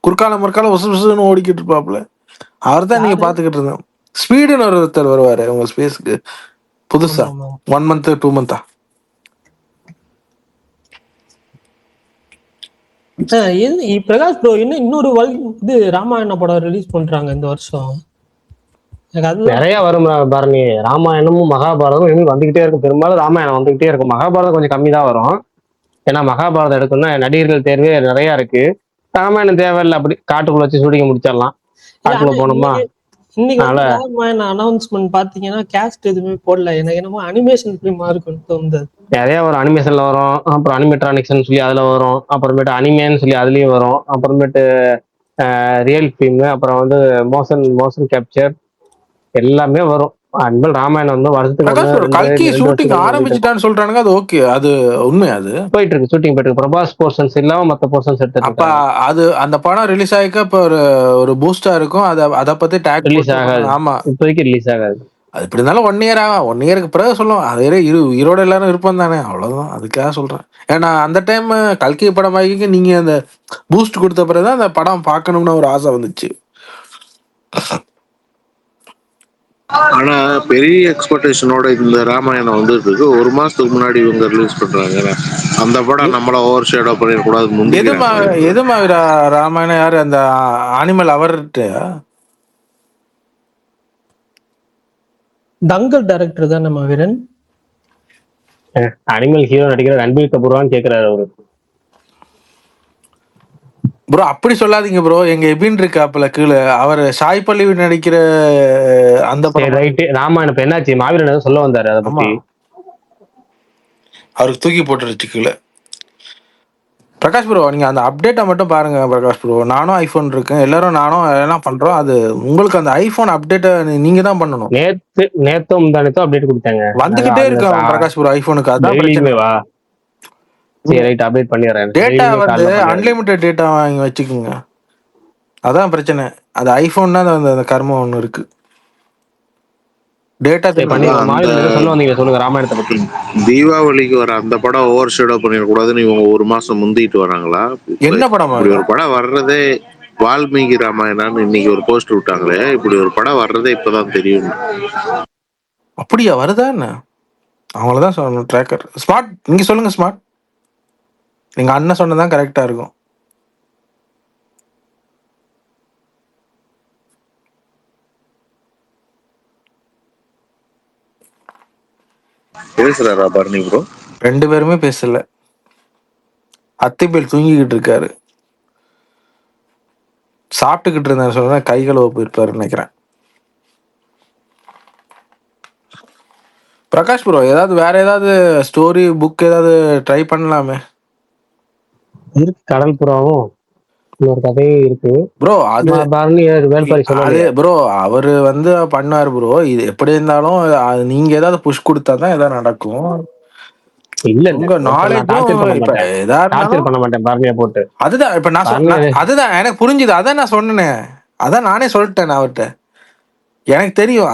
E: குறுக்கால முற்கால உசுன்னு ஓடிக்கிட்டு இருப்பாப்புல. அவர் தான் நீங்க பாத்துக்கிட்டு இருந்தோம். ஸ்பீடுன்னு ஒருத்தர் வருவாரு உங்க ஸ்பேஸ்க்கு புதுசா. 1 month 2 month
F: பிரகாஷ் ப்ரோ இன்னொரு இது ராமாயண படம் ரிலீஸ் பண்றாங்க இந்த வருஷம். எனக்கு அது
A: நிறைய வரும் பரணி. ராமாயணமும் மகாபாரதமும் இனிமேல் வந்துகிட்டே இருக்கும். பெரும்பாலும் ராமாயணம் வந்துகிட்டே இருக்கும். மகாபாரதம் கொஞ்சம் கம்மி தான் வரும். ஏன்னா மகாபாரதம் எடுக்கணும்னா நடிகர்கள் தேர்வே நிறைய இருக்கு. ராமாயணம் தேவையில்லை, அப்படி காட்டுக்குள்ள வச்சு ஷூட்டிங் முடிச்சிடலாம். காட்டுக்குள்ள போனோமா.
F: இன்னைக்கு
A: அதனால
F: ராமாயண அனௌன்ஸ்மெண்ட் பாத்தீங்கன்னா கேஸ்ட் எதுவுமே போடல. எனக்கு என்னமோ அனிமேஷன் ஃபிலிமா இருக்குன்னு தோணுது.
A: நிறைய ஒரு அனிமேஷன்ல வரும், அப்புறம் அனிமேட்ரானிக்ஸ்னு சொல்லி அதுல வரும், அப்புறமேட்டு அனிமேன்னு சொல்லி அதுலயும் வரும், அப்புறமேட்டு ரியல் ஃபிலிம், அப்புறம் வந்து மோஷன் கேப்சர் எல்லாமே வரும். அன்பல் ராமாயணம் வந்து வருஷத்துக்கு
E: பிரகாஷ் ப்ரோ கல்கி ஷூட்டிங் ஆரம்பிச்சுட்டான்னு சொல்றானுங்க. அது ஓகே, அது உண்மை. அது
A: போயிட்டு இருக்கு, ஷூட்டிங் போயிட்டு இருக்கு. பிரபாஸ் போர்ஷன்ஸ் இல்லாம மத்த போர்ஷன்ஸ் எடுத்து.
E: அப்ப அது அந்த படம் ரிலீஸ் ஆகிக்க இப்ப ஒரு பூஸ்டா இருக்கும். அதை பத்தி டேக்
A: ரிலீஸ் ஆகாது.
E: ஆமா,
A: இப்போதைக்கு ரிலீஸ் ஆகாது.
E: அது இப்படி இருந்தாலும் 1 year ஆகும். 1 yearக்கு பிறகு சொல்லுவோம். அதே ஈரோட எல்லாரும் இருப்போம் தானே, அவ்வளவுதான். அதுக்காக சொல்றேன். ஏன்னா அந்த டைம் கல்கி படம் ஆகிக்க நீங்க அந்த பூஸ்ட் கொடுத்த பிறகுதான் அந்த படம் பார்க்கணும்னு ஒரு ஆசை வந்துச்சு.
D: ஆனா பெரிய எக்ஸ்பெக்டேஷனோட இந்த ராமாயணம் வந்துட்டு இருக்கு. 1 மாசத்துக்கு முன்னாடி இவங்க ரிலீஸ் பண்றாங்க. அந்த படம் நம்மள ஓவர் ஷேடோ பண்ணிடக்கூடாது.
E: எதுமா ராமாயணம் யாரு அந்த அனிமல் அவர்கிட்ட
F: தங்கல் டைரக்டர் தான் நம்ம வீரன்.
A: அனிமல் ஹீரோ நடிக்கிற ரன்பீர் கபூர்வான்னு கேக்குறாரு அவரு.
E: ப்ரோ அப்படி சொல்லாதீங்க ப்ரோ. எங்க எபின் இருக்காப்புல கீழே, அவர் சாய் பல்லவி நடிக்கிற அந்த படம்.
A: ரைட். ராமாயணம் இப்ப என்னாச்சு? மாவீரன் ஏதோ சொல்ல வந்தாரு அதை பத்தி.
E: அவருக்கு தூக்கி போட்டுருச்சு கீழே. பிரகாஷ் ப்ரோ நீங்க அந்த அப்டேட்டை மட்டும் பாருங்க பிரகாஷ் ப்ரோ. நானும் ஐபோன் இருக்கேன், எல்லாரும் நானும் எல்லாம் பண்றோம். அது உங்களுக்கு அந்த ஐபோன் அப்டேட்டை நீங்க தான் பண்ணணும்.
A: நேத்தும் முந்தானத்தும் அப்டேட் கொடுத்தாங்க,
E: வந்துகிட்டே இருக்கு பிரகாஷ் ப்ரோ ஐபோனுக்கு. அதான் பிரச்சனை.
A: சரி ரைட், அப்டேட் பண்ணிடுறேன்.
E: டேட்டா வந்து அன்லிமிட்டட் டேட்டா வாங்கி வச்சுக்கோங்க. அதான் பிரச்சனை. அது ஐபோன் தான் அந்த கர்மம் ஒண்ணு இருக்கு. டேட்டா
A: சொல்லுங்க ராமாயணத்தை பத்தி.
D: தீபாவளிக்கு வர அந்த படம் ஓவர் ஷேடோ பண்ணிடக்கூடாதுன்னு இவங்க 1 மாசம் முந்திட்டு வராங்களா?
E: என்ன படம்?
D: இப்படி ஒரு படம் வர்றதே வால்மீகி ராமாயணான்னு இன்னைக்கு ஒரு போஸ்ட் விட்டாங்களே. இப்படி ஒரு படம் வர்றதே இப்பதான் தெரியும்.
E: அப்படியா வருதா என்ன? அவங்களதான் சொல்லணும். ட்ராக்கர் ஸ்மார்ட் நீங்க சொல்லுங்க. ஸ்மார்ட் எங்க அண்ணன் சொன்னதான் கரெக்டா இருக்கும்.
D: பேசுறாரா பரணி ப்ரோ?
E: 2 பேருமே பேசல. அத்திபேல் தூங்கிக்கிட்டு இருக்காரு. சாப்பிட்டுக்கிட்டு இருந்தாரு. சொன்னா கை கழுவ போயிருப்பாரு நினைக்கிறேன். பிரகாஷ் ப்ரோ ஏதாவது வேற ஏதாவது ஸ்டோரி புக் ஏதாவது ட்ரை பண்ணலாமே.
A: கடல் புறாவும் இன்னொரு கதையும் இருக்கு ப்ரோ. அது
E: ப்ரோ அவரு வந்து பண்ணாரு ப்ரோ. இது எப்படி இருந்தாலும் நீங்க ஏதாவது புஷ் கொடுத்தாதான் ஏதாவது நடக்கும்.
A: இல்ல
E: உங்க நாலேஜும்
A: பண்ண மாட்டேன் பார்வையா போட்டு.
E: அதுதான் இப்ப நான் சொன்னேன். அதுதான் எனக்கு புரிஞ்சுது. அதான் நான் சொன்னேன். அதான் நானே சொல்லிட்டேன் அவர்கிட்ட. எனக்கு தெரியும்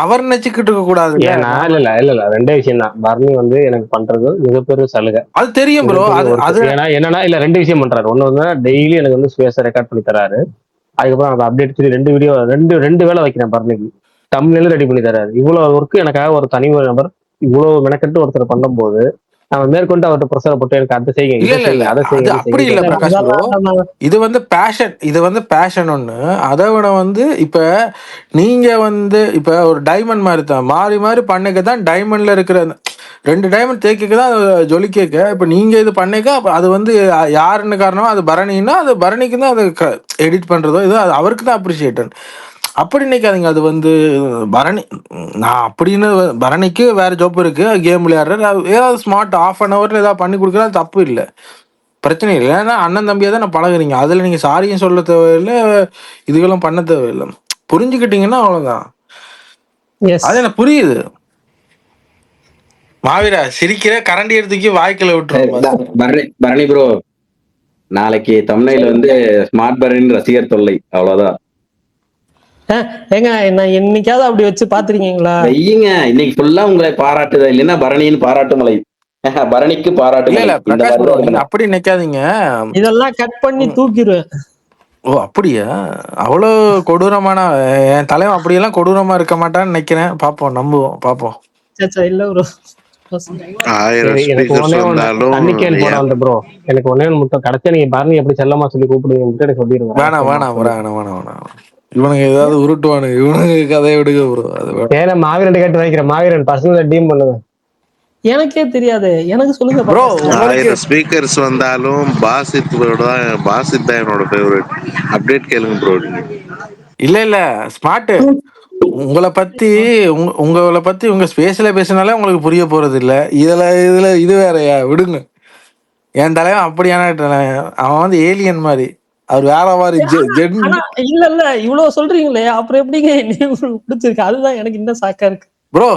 E: அவர் நினைச்சுக்கிட்டு இருக்க கூடாது.
A: இல்ல 2 விஷயம் தான். பரணி வந்து எனக்கு பண்றது மிகப்பெரிய சலுகை.
E: அது தெரியும் ப்ரோ.
A: என்னன்னா இல்ல 2 விஷயம் பண்றாரு. ஒண்ணு வந்து டெய்லி எனக்கு வந்து ஸ்பேஸ ரெக்கார்ட் பண்ணி தராரு. அதுக்கப்புறம் அந்த அப்டேட் சொல்லி 2 வீடியோ 2 வேலை வைக்கிறேன் பரணிக்கு. தமிழ்ல ரெடி பண்ணி தராரு. இவ்வளவு ஒர்க்கு எனக்காக ஒரு தனி நபர் இவ்வளவு மெனக்கெட்டு ஒருத்தர் பண்ணும் போது நம்ம மேற்கொண்டு அவர்கிட்ட பிரஷரை போட்டு எனக்கு அதை செய்யுங்க அதை செய்யுங்க.
E: அப்படி இல்ல பிரகாஷ் ப்ரோ. இது வந்து பேஷன். இது வந்து பேஷன் ஒண்ணு. அதை விட வந்து இப்ப நீங்க வந்து இப்ப ஒரு டைமண்ட் மாதிரி தான் மாறி மாறி பண்ணிக்க தான் டைமண்ட்ல இருக்கிற 2 டைமண்ட் தேய்க்க தான் ஜொலி கேட்க. இப்ப நீங்க இது பண்ணிக்க அது வந்து யாருன்னு காரணம் அது பரணின்னா அது பரணிக்கு தான் அது எடிட் பண்றதோ இது அவருக்கு தான் அப்ரிசியேட்டன். அப்படி நினைக்காதீங்க. அது வந்து பரணி நான் அப்படின்னு பரணிக்கு வேற ஜாப் இருக்கு. கேம் விளையாடுற ஏதாவது ஸ்மார்ட் ½ ஏதாவது பண்ணி கொடுக்குறா தப்பு இல்லை, பிரச்சனை இல்லை. ஏன்னா அண்ணன் தம்பியா தான் நான் பழகுறீங்க. அதுல நீங்க சாரியும் சொல்ல தேவையில்லை, இதுகளும் பண்ண தேவையில்லை. புரிஞ்சுக்கிட்டீங்கன்னா அவ்வளவுதான். அது எனக்கு புரியுது. மாவீரா சிரிக்கிற கரண்டி எடுத்துக்கி வாய்க்குள்ள விட்டுருவோம்.
B: பரணி ப்ரோ நாளைக்கு தமிழ்ல வந்து ஸ்மார்ட் பரணி ரசிகர் தொல்லை அவ்வளவுதான்.
F: ஏங்க நான் என்னைக்காவது அப்படி வச்சு பாத்துருக்கீங்களா?
B: ஐயங்க இன்னைக்கு ஃபுல்லா உங்களை பாராட்டுதல் இல்லைன்னா பரணியின் பாராட்டு மலை. பரணிக்கு பாராட்டு.
E: அப்படி நினைக்காதீங்க.
F: இதெல்லாம் கட் பண்ணி தூக்கிடுவேன்.
E: ஓ அப்படியா? அவ்வளவு கொடூரமான என் தலைவன் அப்படியெல்லாம் கொடூரமா இருக்க மாட்டான்னு நினைக்கிறேன். பாப்போம், நம்புவோம், பாப்போம்.
F: இல்ல ப்ரோ
D: 1000
A: சரி, எனக்கு
D: ஸ்பீக்கர்ஸ்
A: ஒன்னே ஒண்ணு
D: வந்தாலும்
A: தண்ணி கேன் போட
D: ஏன்
A: வந்து ப்ரோ. எனக்கு ஒன்னே ஒண்ணு மட்டும் கடைசியா நீங்க பரணி எப்படி செல்லமா சொல்லி கூப்பிடுவீங்கன்னு எனக்கு சொல்லிடுங்க.
E: வேணாம் வேணாம் வேணாம் வேணாம் வேணாம். இவனுங்க ஏதாவது உருட்டுவானுங்க, இவனுங்க கதையை விடுங்க ப்ரோ. அது வேணாம்
A: ஏன்னா மாவீரன் கேட்டு வைக்கிறேன். மாவீரன் பர்சனல் டீம் பண்ணுங்க.
F: எனக்கே தெரியாது, எனக்கு சொல்லுங்க
E: ப்ரோ.
F: பார்க்கலாம்.
E: உங்களுக்கு
D: 1000 ஸ்பீக்கர்ஸ் வந்தாலும் பாசித் தான் என்னோட ஃபேவரட். அப்டேட் கேளுங்க ப்ரோ.
E: இல்ல இல்ல ஸ்மார்ட் உங்களை பத்தி உங்களை பத்தி உங்க ஸ்பேஸ்ல பேசினாலே உங்களுக்கு புரிய போறது இல்ல. இதுல இது வேறயா, விடுங்க. என் தலைவன் அப்படியான தலைவன். அவன் வந்து ஏலியன் மாதிரி, அவர் வேற மாதிரி ஜென்.
F: ஆனா இல்ல இவ்வளவு சொல்றீங்களே, அப்புறம் எப்படிங்க என்னைய பிடிச்சிருக்கு? அதுதான் எனக்கு இன்னும் சாக்கா இருக்கு
E: ப்ரோ.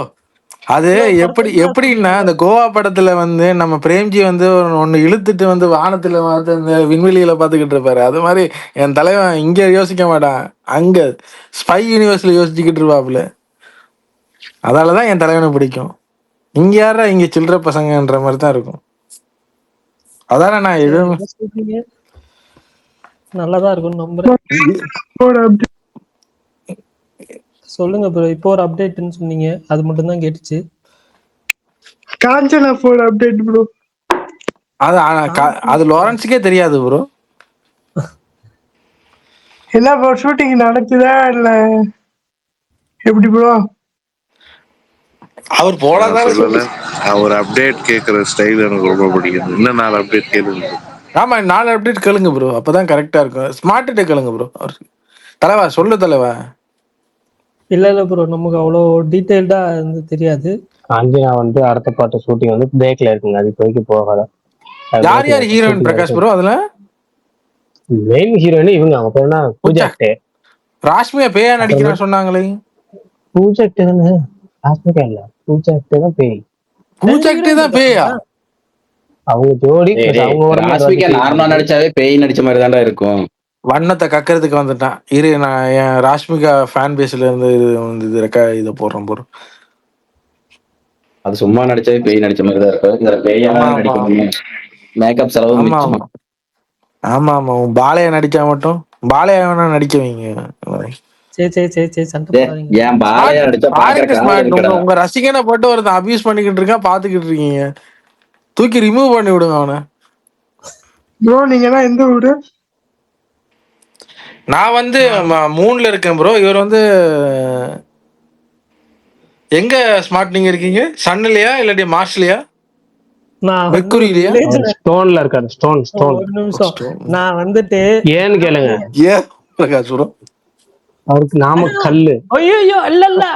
E: அது
F: இவ்வளவு
E: எப்படின்னா
F: பர்ஃபெக்ட்டா
E: அந்த கோவா படத்துல வந்து நம்ம பிரேம்ஜி வந்து ஒன்னு இழுத்துட்டு வந்து வானத்துல பார்த்து அந்த விண்வெளியில பாத்துக்கிட்டு இருப்பாரு. அது மாதிரி என் தலைவன் இங்க யோசிக்க மாட்டான், அங்க ஸ்பை யூனிவர்ஸ்ல யோசிச்சுக்கிட்டு இருப்பாப்புல. அதாலதான் என் தலைவனை பிடிக்கும். இங்க யாரா இங்க சில்லற பசங்கன்ற மாதிரி தான் இருக்கும். அதான நான்
F: சரி,
E: எதுவும்
F: என்ன சொல்றீங்க? நல்லதா இருக்கும்னு நம்புறேன். சொல்லுங்க ப்ரோ. இப்போ ஒரு அப்டேட்னு சொன்னீங்க, அது மட்டும் தான் கேட்டுச்சு.
J: Kanchana phone update bro.
E: அது லாரன்ஸுக்கே தெரியாது ப்ரோ.
J: என்ன ப்ரோ, ஷூட்டிங் நடக்குதா இல்ல எப்படி ப்ரோ?
E: அவர்
D: நான்
E: போனதால
D: சொல்லல, அவர் அப்டேட் கேட்குற ஸ்டைல் எனக்கு ரொம்ப பிடிக்கும். இன்னும் 4 அப்டேட் கேளுங்க.
E: ஆமா, 4 அப்டேட் கேளுங்க ப்ரோ, அப்பதான் கரெக்டா இருக்கும். ஸ்மார்ட் கேளுங்க ப்ரோ. அவர் தலைவா சொல்லு தலைவா.
F: இல்ல ப்ரோ, நமக்கு அவ்வளோ டீட்டெயில்டா தெரியாது.
A: காஞ்சனா வந்து அடுத்த பாட்டு ஷூட்டிங் வந்து பிரேக்ல இருக்குங்க. அது இப்போதைக்கு போகல.
E: யார் யார் ஹீரோயின் பிரகாஷ் ப்ரோ அதுல?
A: மெயின் ஹீரோயின் இவங்க, அவங்க பேர் என்ன, பூஜாக்டே.
E: ராஷ்மியா பேயா நடிக்கிறான்னு சொன்னாங்களே.
A: பூஜாக்டே தானே? ராஷ்மிகா இல்ல, பூஜாக்டே தான் பேய்.
E: பூஜாக்டே தான் பேயா?
A: அவங்க ஜோடி அவங்க
B: ராஷ்மிகா நார்மலா நடிச்சாவே பேய் நடிச்ச மாதிரி தான்டா இருக்கும்.
E: வண்ணத்தை கக்கிறதுக்கு வந்துட்டான். இரு, நான் என் ராஷ்மிகா ஃபேன் பேஸ்ல இருந்து இதை போடுறேன் ப்ரோ.
B: அது சும்மா நடிச்சாவே பேய் நடிச்ச மாதிரி தான் இருக்கும். இதுல பேயா நடிக்கணும், மேக்கப் செலவு மிச்சம்.
E: ஆமா ஆமா, பாலையா நடிச்சா மட்டும் பாலையா வேணா நடிக்க வைங்க.
F: சரி சண்டை போடாதீங்க.
B: ஏன் பாலையா நடிச்சா பாக்குற
E: உங்க ரசிகனை போட்டு ஒருத்தன் அபியூஸ் பண்ணிக்கிட்டு இருக்கான், பாத்துக்கிட்டு இருக்கீங்க. தூக்கி ரிமூவ் பண்ணி விடுங்க அவனை.
J: ப்ரோ நீங்க எந்த ஊரு?
E: நான் வந்து மூன்ல இருக்கேன் ப்ரோ. இவர் வந்து எங்க ஸ்மார்ட் நீங்க இருக்கீங்க? சன்னுலயா இல்லாட்டி மார்ஸ்லயா?
F: நான்
E: மெர்க்குரியிலயா?
A: ஸ்டோன்ல இருக்காரு. ஸ்டோன்.
F: ஒரு நிமிஷம், நான் வந்துட்டு
A: ஏன்னு கேளுங்க.
E: ஏன் பிரகாஷ் ப்ரோ?
A: அவருக்கு நாம கல்லு.
F: ஐயோ இல்ல,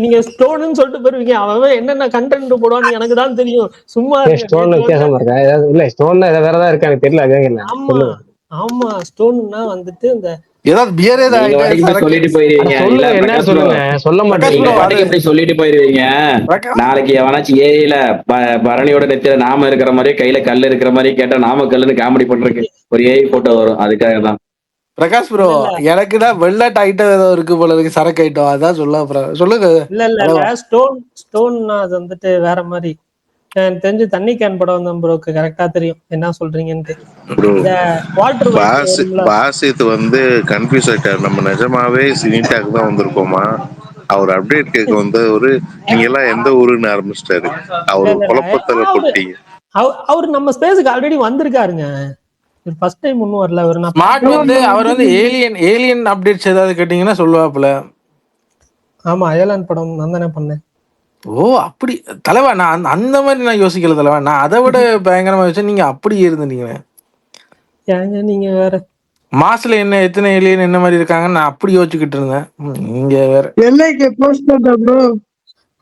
F: நீங்க ஸ்டோன்னு சொல்லிட்டு போயிருவீங்க. அவன் என்னென்ன கண்டென்ட் போடுவான்னு எனக்கு தான் தெரியும். சும்மா
A: ஸ்டோன்ல வித்தியாசமா இருக்கா? இல்ல ஸ்டோன்ல வேறதா இருக்கா எனக்கு தெரியல. அதே
F: ஆமா ஸ்டோன்னா வந்துட்டு இந்த
E: ஏதாவது பியர்
B: சொல்லிட்டு போயிருவீங்க.
A: என்ன சொல்லுங்க, சொல்ல மாட்டேங்க.
B: சொல்லிட்டு போயிருவீங்க. நாளைக்கு எவனாச்சும் ஏரியில பரணியோட நெத்தில நாம இருக்கிற மாதிரி கையில கல் இருக்கிற மாதிரி கேட்டா நாம கல்லுன்னு காமெடி பண்றதுக்கு ஒரு ஏஐ போட்டோ வரும். அதுக்காக தான்
E: பிரகாஷ் ப்ரோ, எனக்குதான் வெள்ளட் ஐட்டம் ஏதோ இருக்கு போல இருக்கு, சரக்கு ஐட்டம். அதான் சொல்லுங்க.
F: இல்ல ஸ்டோன்னா அது வந்துட்டு வேற மாதிரி. எனக்கு தெரிஞ்சு தண்ணி கேன் படம் வந்த ப்ரோக்கு கரெக்டா தெரியும் என்ன சொல்றீங்கன்ட்டு.
D: பாசித் வந்து கன்ஃபியூஸ் ஆயிட்டாரு. நம்ம நிஜமாவே சினிடாக்கு தான் வந்திருக்கோமா? அவர் அப்டேட் கேட்க வந்து நீங்க எல்லாம் எந்த ஊருன்னு ஆரம்பிச்சிட்டாரு. அவரு குழப்பத்துல கொட்டீங்க.
F: அவரு நம்ம ஸ்பேஸுக்கு ஆல்ரெடி வந்திருக்காருங்க. ஃபர்ஸ்ட் டைம் ஒன்னும் வரல.
E: அவர் வந்து ஏலியன் அப்டேட்ஸ் ஏதாவது கேட்டீங்கன்னா சொல்லுவாப்புல.
F: ஆமா, அயலான் படம் நான் தானே பண்ணேன்.
E: ஓ அப்படி தலைவா, நான் அந்த மாதிரி நான் யோசிக்கல தலைவா. நான் அதை விட பயங்கரமா யோசிச்சேன். நீங்க அப்படி இருந்தீங்க.
F: ஏங்க நீங்க வேற
E: மாஸ்ல என்ன எத்தனை ஏலியன் என்ன மாதிரி இருக்காங்கன்னு நான் அப்படி யோசிச்சுக்கிட்டு இருந்தேன். நீங்க வேற
J: எல்லைக்கு போஸ்ட் பண்ண ப்ரோ.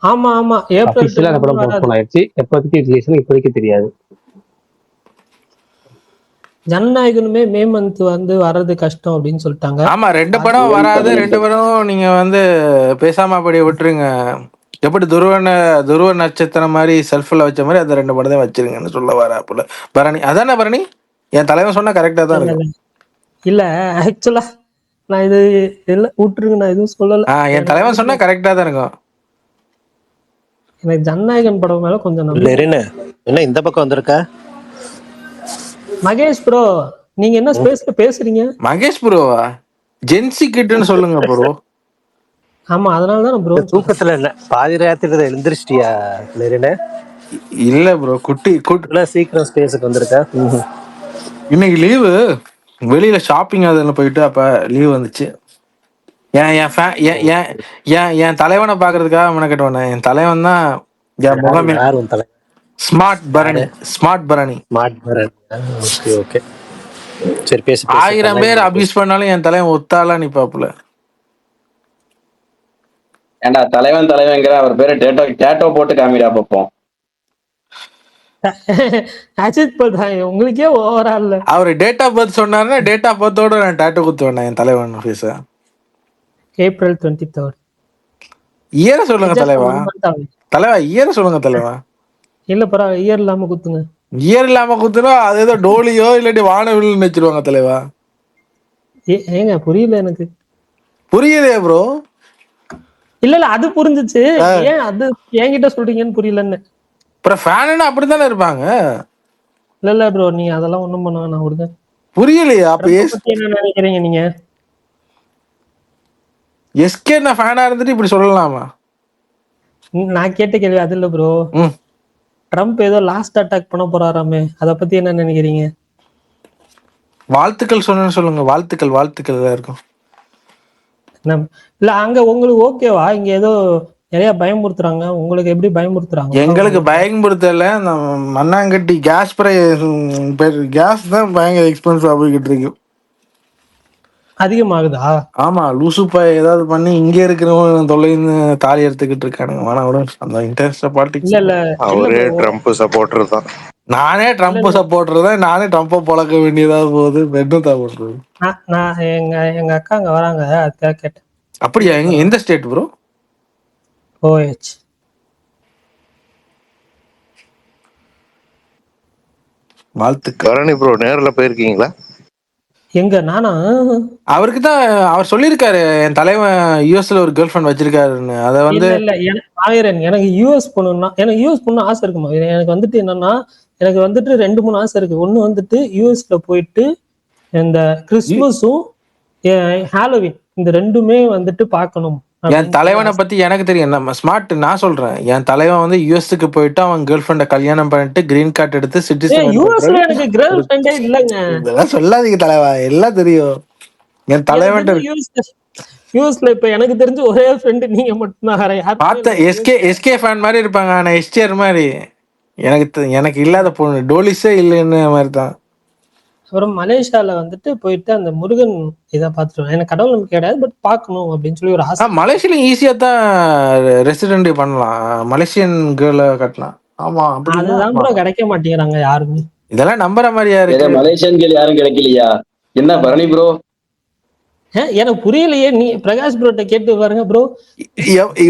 F: ஆமா
A: ஏப்ரல் அந்த படம் போஸ்ட்போன் ஆயிடுச்சு. எப்போதைக்கு ரிலீஸ்னு இப்போதைக்கு தெரியாது.
F: ஜனநாயகனுமே மே மந்த் வந்து வர்றது கஷ்டம் அப்படின்னு சொல்லிட்டாங்க.
E: ஆமா, 2 படம் வராது. 2 படம் நீங்க வந்து பேசாம அப்படியே விட்டுருங்க. எப்படி துருவ நட்சத்திரம் மாதிரி செல்ஃப்ல வச்ச மாதிரி அந்த 2 படம் தான் வச்சிருங்கன்னு சொல்ல வராப்புல பரணி. அதானே பரணி? என் தலைவன் சொன்னா கரெக்டா தான் இருக்கும்.
F: இல்ல ஆக்சுவலா நான் இது எல்லாம் விட்டுருங்க, நான் எதுவும் சொல்லல.
E: என் தலைவன் சொன்னா கரெக்டா தான் இருக்கும்.
F: எனக்கு ஜனநாயகன் படம் மேல கொஞ்சம்
K: என்ன இந்த பக்கம் வந்திருக்க?
F: மகேஷ் ப்ரோ, நீங்க என்ன ஸ்பேஸ்ல பேசுறீங்க?
E: மகேஷ் ப்ரோவா? ஜென்சி கிட்னு சொல்லுங்க ப்ரோ.
F: ஆமா, அதனால தான் ப்ரோ
K: தூக்கத்துல இல்ல, பாதி ராத்திரில எழுந்திரிச்சிட்டியா லெரினே?
E: இல்ல ப்ரோ, குட்டி
K: இவ்வளவு சீக்கிரம் ஸ்பேஸுக்கு வந்திருக்க.
E: இன்னைக்கு லீவு, வெளியில ஷாப்பிங் அதில் போயிட்டு அப்ப லீவ் வந்துச்சு. என் என் ஃபே- என் என் என் என் தலைவனை பாக்குறதுக்காக மெனக்கெட்டு வந்தேன். என் தலைவன் தான் என் முகமே.
K: யார் உன் தலை?
E: ஸ்மார்ட் பரணி,
K: யாரு?
E: ஸ்மார்ட் பரணி.
K: ஸ்மார்ட் பரன். ஓகே ஓகே, சரி பேசு பேசு.
E: 1000 பேர் அபியூஸ் பண்ணாலும் என் தலைவன் ஒத்தாலா நிப்பாப்புல.
B: ஏன்டா தலைவன்கிற அவர் பேரு டேட்டோ போட்டு காமிடா பார்ப்போம்.
F: அஜித் பண்றாங்க உங்களுக்கே ஓவரா இல்ல.
E: அவர் டேட் ஆஃப் பர்த் சொன்னாருன்னா டேட் ஆஃப் பர்த்தோட நான் டேட்டோ குத்து வேண்டாம் என் தலைவன் ஃபேஸ.
F: April 23rd.
E: இயரை சொல்லுங்க தலைவா. தலைவா இயரை சொல்லுங்க தலைவா.
F: இல்ல பரவாயில்ல, இயர் இல்லாம குத்துங்க.
E: இயர் இல்லாம குத்துனா அது ஏதோ டோலியோ இல்லாட்டி வானவில்னு வச்சிருவாங்க தலைவா.
F: ஏங்க புரியல எனக்கு.
E: புரியுதே ப்ரோ.
F: இல்ல அது புரிஞ்சிச்சு, ஏன் அது என்கிட்ட சொல்றீங்கன்னு புரியலன்னு.
E: அப்புறம் ஃபேனுன்னா அப்படித்தானே இருப்பாங்க.
F: இல்ல ப்ரோ, நீங்க அதெல்லாம் ஒண்ணும் பண்ண வேணாம் விடுங்க.
E: புரியலையா? அப்ப
F: என்ன நினைக்கிறீங்க நீங்க?
E: எஸ்கே நான் ஃபேனா இருந்துட்டு இப்படி சொல்லலாமா?
F: நான் கேட்ட கேள்வி அது இல்ல ப்ரோ. ட்ரம்ப் ஏதோ லாஸ்ட் அட்டாக் பண்ண போறாராமே, அத பத்தி என்ன நினைக்கிறீங்க?
E: வாழ்த்துக்கள் சொன்னு சொல்லுங்க. வாழ்த்துக்கள் வாழ்த்துக்கள் தான் இருக்கும்.
F: இல்ல அங்க உங்களுக்கு ஓகேவா? இங்க ஏதோ நிறைய பயமுறுத்துறாங்க, உங்களுக்கு எப்படி பயமுறுத்துறாங்க?
E: எங்களுக்கு பயமுறுத்தல, மண்ணாங்கட்டி கேஸ் கேஸ் தான் பயங்கர எக்ஸ்பென்சிவா போய்கிட்டு இருக்கு.
F: அதிகமாகுதா?
E: ஆமா, லூசுப்பா ஏதாவது பண்ணி இங்க இருக்கிறவங்க தொலைன்னு தாலி எடுத்துக்கிட்டு இருக்கானுங்க. வேணா விட அந்த இன்டர்ஸ்ட் பாலிடிக்ஸ்.
F: இல்ல
D: அவரே ட்ரம்ப் சப்போர்ட்டர் தான்.
E: நானே ட்ரம்ப் சப்போர்ட்டர் தான். நானே ட்ரம்ப்பை பொழக்க வேண்டியதா போகுது. பெட்டும் தான் போடுறது.
F: நான் எங்க அக்கா அங்க வராங்க, அதுக்காக கேட்டேன்.
E: அப்படியா? எந்த ஸ்டேட் ப்ரோ?
F: OH.
E: வாழ்த்துக்கள்.
D: பரணி ப்ரோ நேர்ல போயிருக்கீங்களா?
F: எங்க? நானா?
E: அவருக்கு தான் அவர் சொல்லியிருக்காரு என் தலைவன் யூஎஸ்ல ஒரு கேர்ள் ஃப்ரெண்ட் வச்சிருக்காருன்னு. அதை வந்து
F: இல்ல எனக்கு யூஎஸ் போகணும்னா, எனக்கு யூஎஸ் போகணும் ஆசை இருக்குமா. எனக்கு வந்துட்டு என்னன்னா, எனக்கு வந்துட்டு 2-3 ஆசை இருக்கு. ஒண்ணு வந்துட்டு யூஎஸ்ல போயிட்டு இந்த கிறிஸ்துமஸும் ஹாலோவின் இந்த ரெண்டுமே வந்துட்டு பார்க்கணும்.
E: என் தலைவனை பத்தி எனக்கு தெரியும். நம்ம ஸ்மார்ட் நான் சொல்றேன். என் தலைவன் வந்து யூஎஸ்க்கு போயிட்டு அவன் கேர்ள் ஃப்ரெண்ட கல்யாணம் பண்ணிட்டு கிரீன் கார்டு எடுத்து சிட்டிசன்.
F: யூஎஸ்ல எனக்கு கேர்ள் ஃப்ரெண்டே இல்லங்க.
E: இதெல்லாம் சொல்லாதீங்க தலைவா, எல்லாம் தெரியும். என் தலைவன்
F: யூஎஸ்ல இப்ப எனக்கு தெரிஞ்ச ஒரே ஃப்ரெண்ட் நீங்க மட்டும் தான்.
E: பார்த்த எஸ்கே ஃபேன் மாதிரி இருப்பாங்க, ஆனா எஸ்டிஆர் மாதிரி எனக்கு இல்லாத பொண்ணு டோலிஸே இல்லைன்னு மாதிரி தான்.
F: அப்புறம் மலேசியால வந்துட்டு போயிட்டு அந்த முருகன் இதை பார்த்துருவேன். எனக்கு கடவுள் நம்பிக்கை கிடையாது, பட் பார்க்கணும் அப்படின்னு சொல்லி ஒரு ஆசை.
E: மலேசியால ஈஸியா தான் ரெசிடென்ட் பண்ணலாம், மலேசியன் கேர்ள கட்டலாம். ஆமா,
F: அதுதான் ப்ரோ கிடைக்க மாட்டேங்கிறாங்க யாருமே.
E: இதெல்லாம் நம்புற மாதிரியா இருக்கு.
B: மலேசியன் கேர்ள் யாரும் கிடைக்கலையா? என்ன பரணி ப்ரோ,
F: எனக்கு புரியலையே. நீ பிரகாஷ் ப்ரோட்ட கேட்டு பாருங்க ப்ரோ.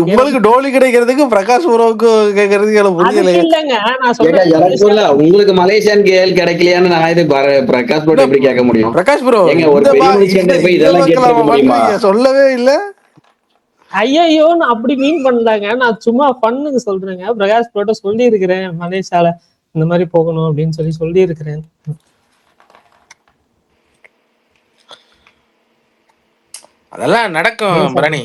E: உங்களுக்கு டோலி கிடைக்கிறதுக்கு பிரகாஷ் ப்ரோக்கு கேட்கறதுக்கு எனக்கு புரியல.
F: இல்லங்க நான் சொல்றேன்,
B: உங்களுக்கு மலேசியன் கேர்ள் கிடைக்கலையான்னு நான் இது பிரகாஷ் ப்ரோ எப்படி கேட்க முடியும்?
E: பிரகாஷ் ப்ரோ
B: ஒரு பெரிய மனுஷன் போய் இதெல்லாம் கேட்க முடியுமா?
E: சொல்லவே இல்ல.
F: ஐயோ நான் அப்படி மீன் பண்ணலாங்க, நான் சும்மா பண்ணுங்க சொல்றேங்க. பிரகாஷ் ப்ரோட்ட சொல்லி இருக்கிறேன் மலேசியால இந்த மாதிரி போகணும் அப்படின்னு சொல்லி இருக்கிறேன்.
E: அதெல்லாம் நடக்கும் பரணி.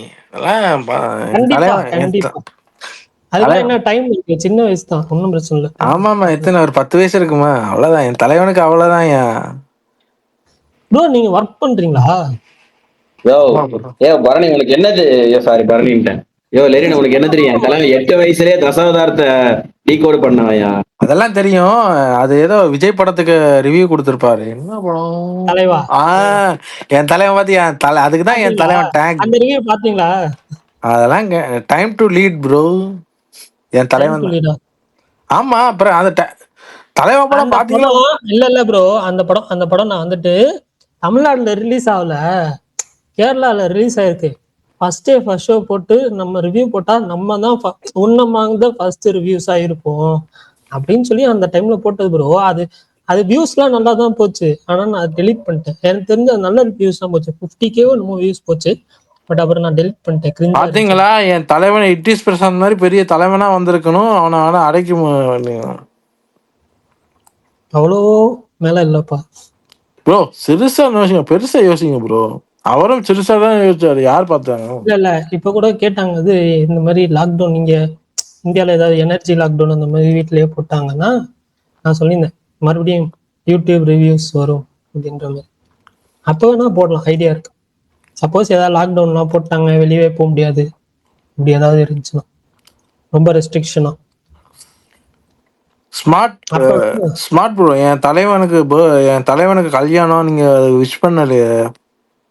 F: அதெல்லாம் என்ன டைம் இருக்கு, சின்ன வயசு தான், ஒன்னும் பிரச்சனை இல்லை.
E: ஆமாமா, எத்தனை ஒரு 10 வயசு இருக்குமா, அவ்வளவுதான். என் தலைவனுக்கு அவ்வளவுதான்.
F: ப்ரோ நீங்க ஒர்க் பண்றீங்களா?
B: பரணி உனக்கு என்னது? சாரி பரணிட்டேன். லெரின் உனக்கு என்ன தெரியும்? தலைவன் 8 வயசுலயே தசாவதாரத்தை டீகோட் பண்ணவையா?
E: அதெல்லாம் தெரியும். அது ஏதோ விஜய் படத்துக்கு ரிவ்யூ கொடுத்திருப்பாரு. என்ன படம்
F: தலைவா?
E: என் தலைவன் பாத்தி அதுக்குதான் என் தலைவன் டேக்.
F: அந்த ரிவ்யூ பாத்தீங்களா?
E: அதெல்லாம் டைம் டு லீட் ப்ரோ. என் தலைவன். ஆமா, அப்புறம் அந்த தலைவன் படம் பாத்தீங்களா?
F: இல்ல ப்ரோ, அந்த படம் நான் வந்துட்டு தமிழ்நாடுல ரிலீஸ் ஆகல, கேரளால ரிலீஸ் ஆயிருக்கு. ஃபர்ஸ்ட் ஷோ போட்டு நம்ம ரிவ்யூ போட்டா நம்ம தான் உன்னமாங்க ஃபர்ஸ்ட் ரிவ்யூஸா இருப்போம் அப்படின்னு சொல்லி அந்த டைம்ல போட்டது ப்ரோ. அது வியூஸ்லாம் நல்லா தான் போச்சு, ஆனா நான் டெலிட் பண்ணிட்டேன். எனக்கு தெரிஞ்ச நல்ல ரிவ்யூஸ் தான் போச்சு. 50K நம்ம வியூஸ் போச்சு, பட் அப்புறம் நான் டெலிட் பண்ணிட்டேன்.
E: பாத்தீங்களா, என் தலைவன் இட்டிஸ் பிரசாந்த் மாதிரி பெரிய தலைவனா வந்திருக்கணும். அவனை அடைக்கும்
F: அவ்வளோ மேல இல்லப்பா
E: ப்ரோ. சிறுசா யோசிங்க, பெருசா யோசிங்க ப்ரோ. அவரும் சிறுசா தான் யோசிச்சாரு. யார் பார்த்தாங்க?
F: இல்ல இப்ப கூட கேட்டாங்க, இது இந்த மாதிரி லாக்டவுன் நீங்க இந்தியாவில் ஏதாவது எனர்ஜி லாக்டவுன் அந்த மாதிரி வீட்டிலேயே போட்டாங்கன்னா நான் சொல்லியிருந்தேன் மறுபடியும் யூடியூப் ரிவ்யூஸ் வரும் அப்படின்ற மாதிரி. அப்போ வேணா போடலாம், ஐடியா இருக்கு. சப்போஸ் ஏதாவது லாக்டவுன்லாம் போட்டாங்க, வெளியே போக முடியாது, இப்படி ஏதாவது இருந்துச்சுன்னா ரொம்ப ரெஸ்ட்ரிக்ஷனா.
E: ஸ்மார்ட் ப்ரோ, என் தலைவனுக்கு கல்யாணம், நீங்க விஷ் பண்ணலையே?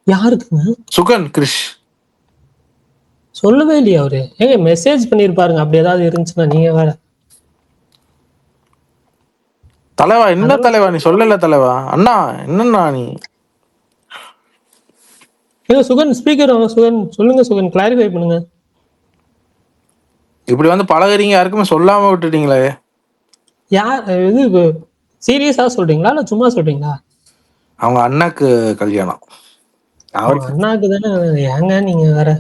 F: யாருக்குங்க?
E: சுகன் கிரிஷ்
F: சொல்லவே இல்லையா அவரு? ஏங்க மெசேஜ் பண்ணிருப்பாருங்க, அப்படி ஏதாவது இருந்துச்சுன்னா. நீங்க வேற
E: தலைவா, என்ன தலைவா நீ சொல்லல தலைவா? அண்ணா என்னண்ணா நீ?
F: சுகன் ஸ்பீக்கர் சுகன் சொல்லுங்க, சுகன் கிளாரிஃபை பண்ணுங்க.
E: இப்படி வந்து பழகுறீங்க, யாருக்குமே சொல்லாம விட்டுட்டீங்களே.
F: யார் இது? சீரியஸா சொல்றீங்களா இல்ல சும்மா சொல்றீங்களா?
E: அவங்க அண்ணாக்கு கல்யாணம். அவருக்கு
F: அண்ணாக்கு தானே. ஏங்க நீங்க வேற?